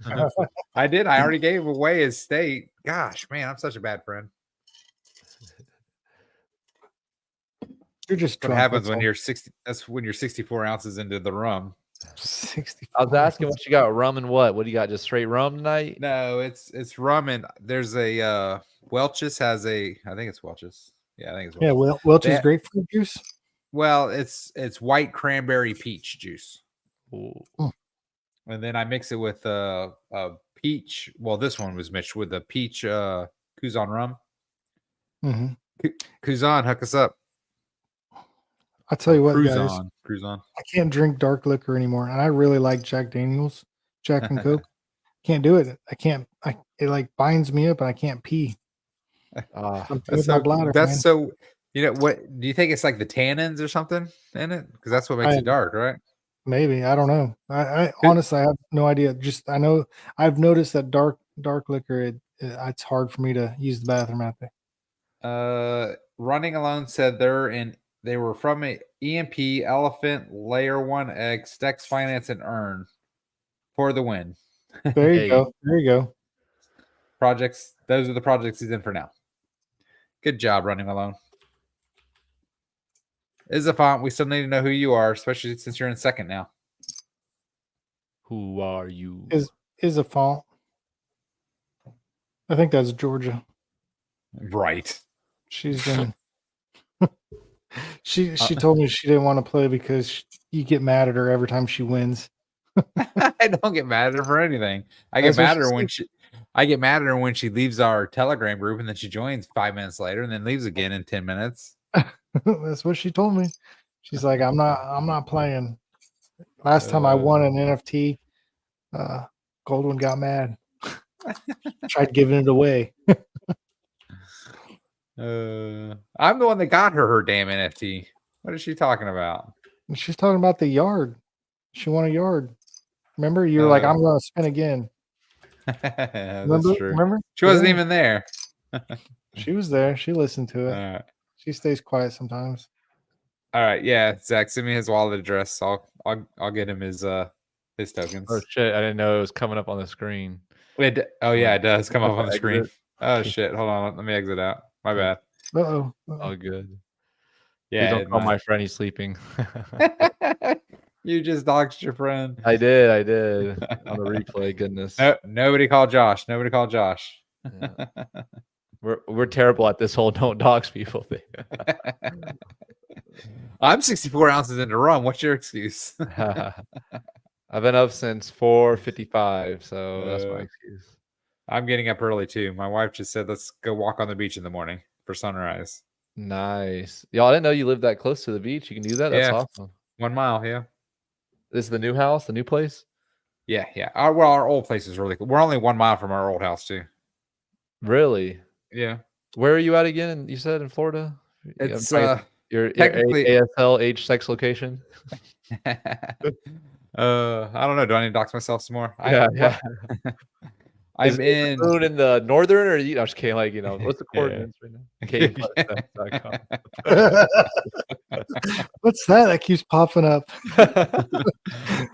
I did. I already gave away his state. Gosh, man, I'm such a bad friend. You're just what happens when you're 60. That's when you're 64 ounces into the rum. 64. I was asking what you got, rum and what? What do you got? Just straight rum tonight? No, it's rum, and there's a Welch's has a. I think it's Welch's. Yeah, I think it's Welch's. Yeah, Welch's grapefruit juice. Well, it's white cranberry peach juice. Ooh. And then I mix it with a peach. Well, this one was mixed with a peach Kuzan rum. Kuzan, hook us up. I'll tell you what, guys. Cruise on. I can't drink dark liquor anymore, and I really like Jack Daniels, Jack and Coke. Can't do it. I can't. It like binds me up, and I can't pee. That's so bladder, that's so. What do you think? It's like the tannins or something in it, because that's what makes it dark, right? Maybe, I don't know. I honestly, I have no idea. Just I know I've noticed that dark liquor. It's hard for me to use the bathroom out there. Running Alone said they were from a EMP, Elephant, Layer 1X, Stex Finance, and Earn for the win. There you go. There you go. Projects. Those are the projects he's in for now. Good job, Running Alone. Is a font. We still need to know who you are, especially since you're in second now. Who are you? Is a font. I think that's Georgia. Right. She's in. She told me she didn't want to play because you get mad at her every time she wins. I don't get mad at her for anything. I get mad at her when I get mad at her when she leaves our Telegram group and then she joins 5 minutes later and then leaves again in 10 minutes. That's what she told me. She's like, I'm not playing. Last time I won an NFT, Goldwyn got mad. Tried giving it away. I'm the one that got her damn NFT. What is she talking about? She's talking about the yard. She won a yard. Remember, you were like, I'm going to spin again. That's true. Remember? She wasn't even there. She was there. She listened to it. She stays quiet sometimes. All right, yeah, Zach, send me his wallet address. I'll get him his tokens. Oh shit! I didn't know it was coming up on the screen. Oh yeah, it does come up on the screen. Oh shit! Hold on, let me exit out. My bad. Uh-oh. Oh good. Yeah, please don't call my friend. He's sleeping. You just doxed your friend. I did on the replay. Goodness. No, nobody called Josh. Nobody called Josh. Yeah. We're terrible at this whole don't dox people thing. I'm 64 ounces into rum. What's your excuse? I've been up since 4:55, so that's my excuse. I'm getting up early too. My wife just said, let's go walk on the beach in the morning for sunrise. Nice. Y'all, I didn't know you lived that close to the beach. You can do that? That's awesome. 1 mile, yeah. This is the new house, the new place? Yeah. Our old place is really cool. We're only 1 mile from our old house too. Really? Yeah. Where are you at again? You said in Florida? It's your technically ASL age sex location. I don't know. Do I need to dox myself some more? Yeah. I'm in Moon in the northern, or I'm just kidding. Like, what's the coordinates right now? What's that? That keeps popping up.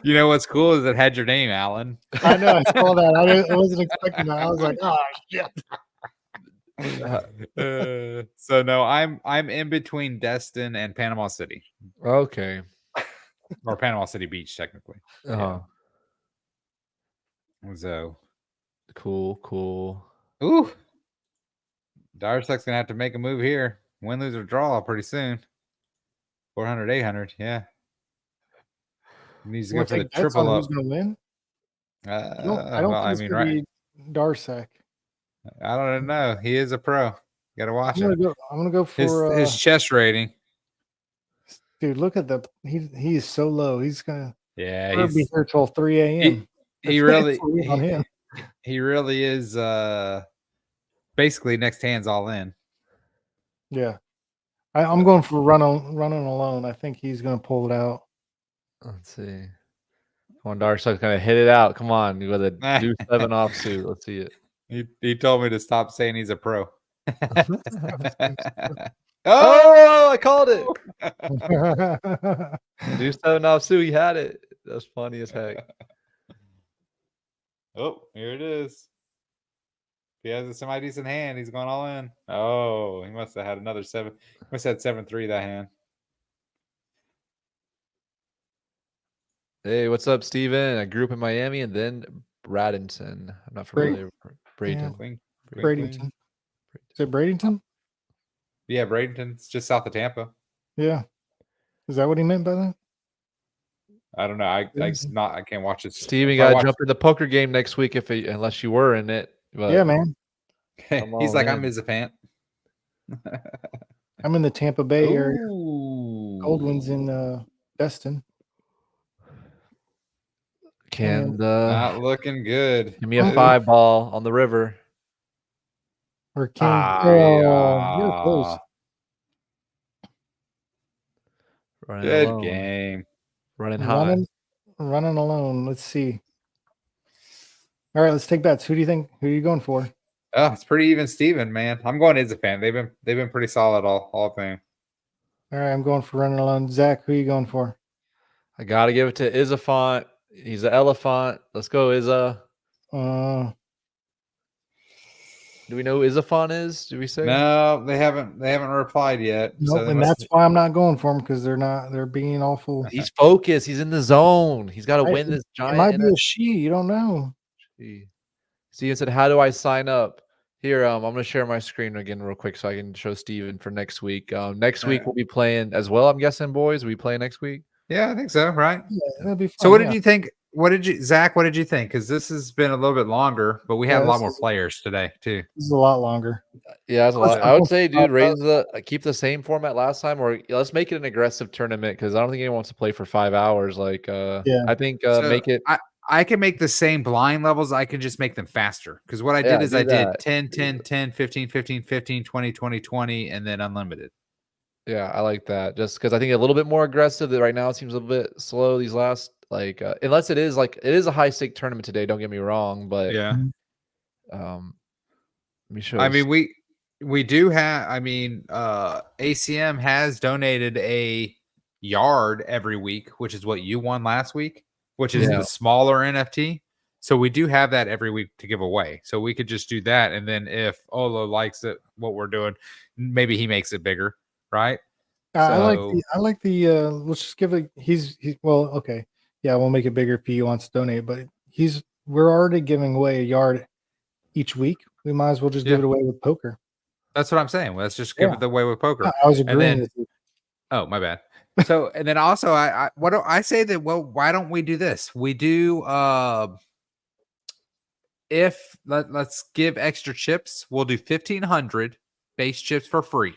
You know what's cool is it had your name, Alan. I know. I saw that. I wasn't expecting that. I was like, oh shit. So no, I'm in between Destin and Panama City. Okay. Or Panama City Beach, technically. Yeah. So cool. Ooh. Darsek's gonna have to make a move here. Win, lose, or draw pretty soon. 400, 800, yeah. He needs to go for the triple up. Who's gonna win? I don't think it's gonna be Darsek. I don't know. He is a pro. You gotta watch him. I'm gonna go for his chess rating. Dude, look at he is so low. He's gonna he's be here till 3 a.m. He really is basically next hand's all in. Yeah. I'm going for running alone. I think he's gonna pull it out. Let's see. Come on, Darsek's gonna hit it out. Come on, you got a do 7 offsuit. Let's see it. He told me to stop saying he's a pro. Oh, I called it. Do 7 offsuit. He had it. That's funny as heck. Oh, here it is. He has a semi-decent hand. He's going all in. Oh, he must have had another 7. He must have had 7-3 that hand. Hey, what's up, Steven? I grew up in Miami and then Bradenton. I'm not familiar with Bradenton. Yeah. Bradenton. Is it Bradenton? Yeah, Bradenton. It's just south of Tampa. Yeah. Is that what he meant by that? I don't know. I can't watch it. Steven, got to jump in the poker game next week unless you were in it. But yeah, man. He's like, I'm Izafant. I'm in the Tampa Bay area. Goldwyn's in Destin. Not looking good. Give me a 5 ball on the river. Or King. You're close. Good game. Running high. Running alone. Let's see. All right, let's take bets. Who do you think? Who are you going for? Oh, it's pretty even, Steven, man. I'm going Izafant. They've been pretty solid all thing. All right, I'm going for running alone. Zach, who are you going for? I gotta give it to Izafant. He's an elephant. Let's go, Izza. Do we know who Izafant is? Do we say? No, they haven't replied yet. Nope, so and that's why I'm not going for him, because they're being awful. He's focused. He's in the zone. He's got to win this giant. It might be a she. You don't know. Steven said, how do I sign up? Here, I'm going to share my screen again real quick so I can show Steven for next week. Next week we'll be playing as well, I'm guessing, boys. We play next week? Yeah, I think so, right? Yeah, that'll be fun. So what did you think? what did you, Zach? What did you think? Because this has been a little bit longer, but we had a lot more players today too. This is a lot longer. Yeah, that's a lot. I would say, dude, keep the same format last time, or let's make it an aggressive tournament because I don't think anyone wants to play for 5 hours. Like, I think make it. I can make the same blind levels. I can just make them faster. Because what I did is I did 10, 10, 10, 15, 15, 15, 20, 20, 20, and then unlimited. Yeah, I like that. Just because I think a little bit more aggressive. That right now it seems a little bit slow. These last unless it is a high stake tournament today. Don't get me wrong, but yeah. Let me show. I mean, we do have. I mean, ACM has donated a yard every week, which is what you won last week, which is the smaller NFT. So we do have that every week to give away. So we could just do that, and then if Olo likes it, what we're doing, maybe he makes it bigger, right? I like the. Let's just give it. He's well, okay. Yeah, we'll make it bigger if he wants to donate, but we're already giving away a yard each week. We might as well just give it away with poker. That's what I'm saying. Let's just give it away with poker. I was agreeing with you. Oh, my bad. So, and then also, what do I say that? Well, why don't we do this? We do. Let's give extra chips. We'll do 1,500 base chips for free.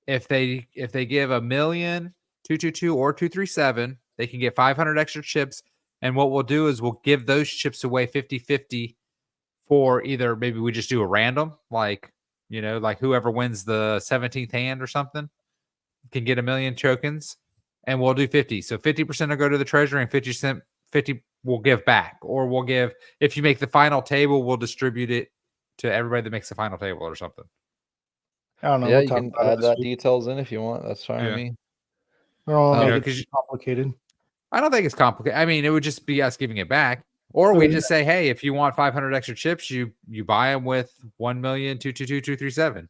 If they give 1,000,000, 222 or 237, they can get 500 extra chips. And what we'll do is we'll give those chips away 50-50 for either maybe we just do a random, like whoever wins the 17th hand or something can get 1,000,000 tokens, and we'll do 50. So 50% will go to the treasury and 50 we'll give back, or we'll give, if you make the final table, we'll distribute it to everybody that makes the final table or something. I don't know. Yeah, you can add that details in if you want. That's fine with me. Because complicated. I don't think it's complicated. I mean, it would just be us giving it back, or we just say, hey, if you want 500 extra chips, you buy them with 1,000,000, 222, 237,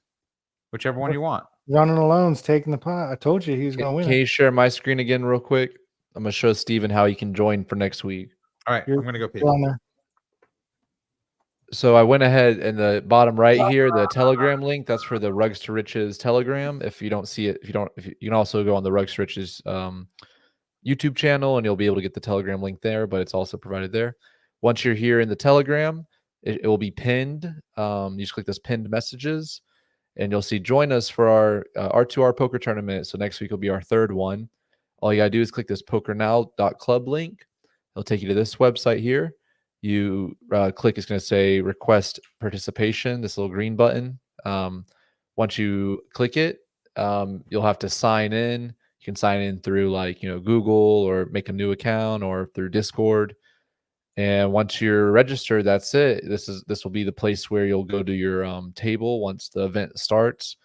whichever one you want. Running Alone's taking the pot. I told you he was going to win. Can you share my screen again real quick? I'm going to show Steven how he can join for next week. All right, I'm going to go pee. On there. So I went ahead in the bottom right here, the Telegram link. That's for the Rugs2Riches Telegram. If you don't see it, you can also go on the Rugs2Riches YouTube channel, and you'll be able to get the Telegram link there. But it's also provided there. Once you're here in the Telegram, it will be pinned. You just click this pinned messages, and you'll see join us for our R2R poker tournament. So next week will be our third one. All you gotta do is click this pokernow.club link. It'll take you to this website here. You click, it's going to say request participation, this little green button. Once you click it, you'll have to sign in. You can sign in through Google, or make a new account, or through Discord. And once you're registered, that's it. This will be the place where you'll go to your table once the event starts.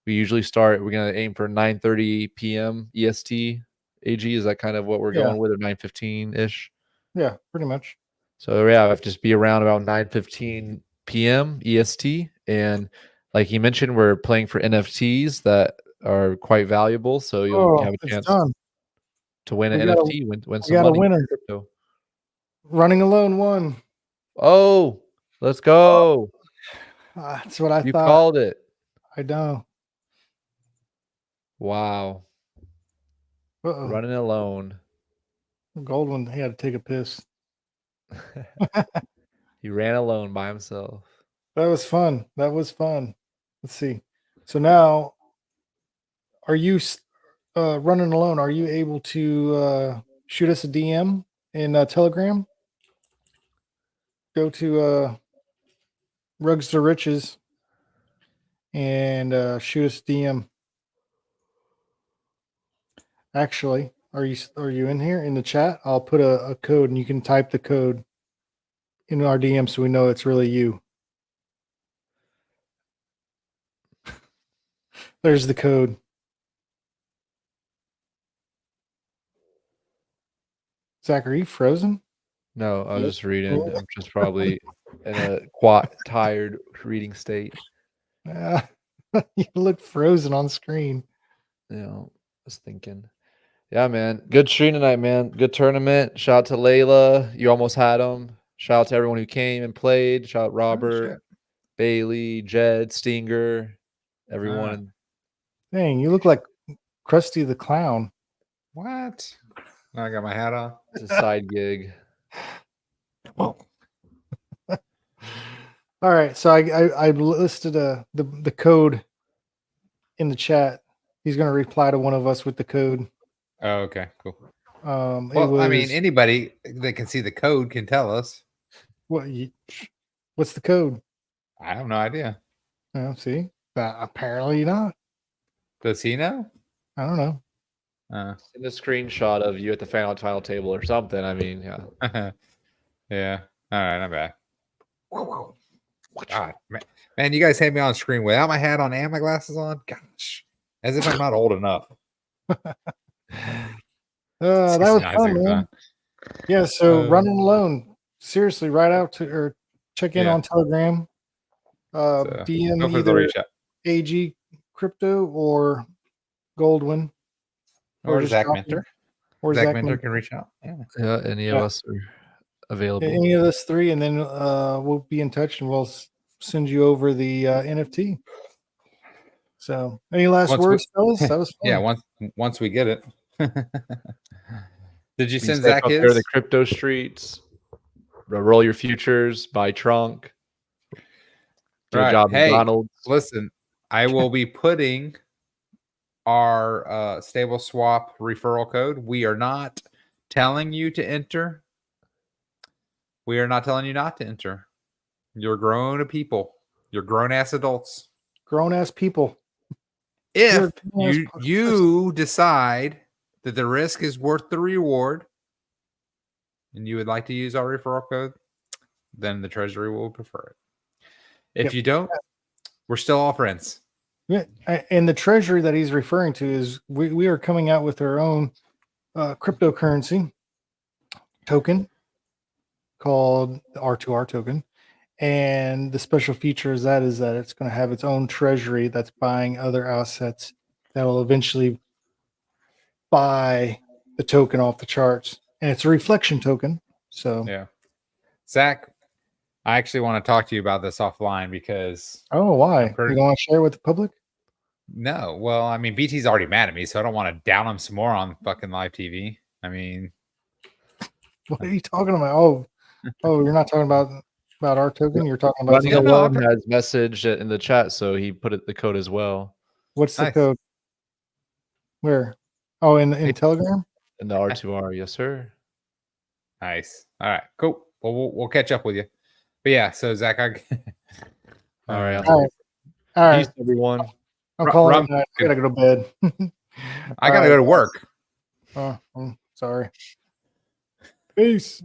We're going to aim for 9:30 p.m. EST. AG, is that kind of what we're going with, or 9:15-ish? Yeah, pretty much. So yeah, I have to just be around about 9:15 p.m. EST. And like you mentioned, we're playing for NFTs that are quite valuable. So you'll have a chance to win an NFT, win some money. Winner. Crypto. Running Alone won. Oh, let's go. That's what I thought. You called it. I know. Wow. Running Alone. The gold one, he had to take a piss. He ran alone by himself. That was fun. Let's see. So now, are you running alone? Are you able to shoot us a DM in Telegram? Go to Rugs2Riches and shoot us a DM. Actually, are you in here in the chat? I'll put a code, and you can type the code in our DM so we know it's really you. There's the code. Zach, are you frozen? No, I was just reading. I'm just probably in a tired reading state. You look frozen on screen. Yeah, I was thinking. Yeah, man. Good stream tonight, man. Good tournament. Shout out to Layla. You almost had them. Shout out to everyone who came and played. Shout out Robert, Bailey, Jed, Stinger, everyone. Dang, you look like Krusty the Clown. What? I got my hat on. It's a side gig. All right, so I listed the code in the chat. He's going to reply to one of us with the code. Oh, okay, cool. Well, I mean, anybody that can see the code can tell us. What's the code? I have no idea. Oh, see, apparently not. Does he know? I don't know. Send a screenshot of you at the final table or something. I mean, yeah. Yeah. All right, I'm back. God, man, you guys had me on screen without my hat on and my glasses on. Gosh, as if I'm not old enough. That was fun, man. Yeah, so running alone. Seriously, write out to or check in on Telegram. DM either AG Crypto or Goldwin. Or Zach Minter. Or Zach Minter can reach out. Yeah, any of us are available. Any of us three, and then we'll be in touch and we'll send you over the NFT. So, any last words, fellas? That was fun. Yeah, once we get it. Did you send Zach his? There the crypto streets. Roll your futures. Buy trunk. Do a job hey, McDonald's. Listen, I will be putting our stable swap referral code. We are not telling you to enter. We are not telling you not to enter. You're grown people. You're grown ass adults. Grown ass people. If you decide that the risk is worth the reward and you would like to use our referral code, then the treasury will prefer it. If you don't, we're still all friends. Yeah, and the treasury that he's referring to is we are coming out with our own cryptocurrency token called the R2R token. And the special feature is that it's going to have its own treasury that's buying other assets that will eventually buy the token off the charts. And it's a reflection token. So yeah. Zach, I actually want to talk to you about this offline because why? You don't want to share with the public? No. Well, I mean, BT's already mad at me, so I don't want to down him some more on fucking live TV. I mean, what are you talking about? Oh, you're not talking about our token. You're talking about has message in the chat, so he put the code as well. What's the code? Where? Oh, in Telegram? In the R2R, yes, sir. Nice. All right, cool. Well, we'll catch up with you. But yeah, so Zach, all right. All right. Peace, everyone. I'm calling it night. I gotta go to bed. I gotta go to work. Oh, I'm sorry. Peace.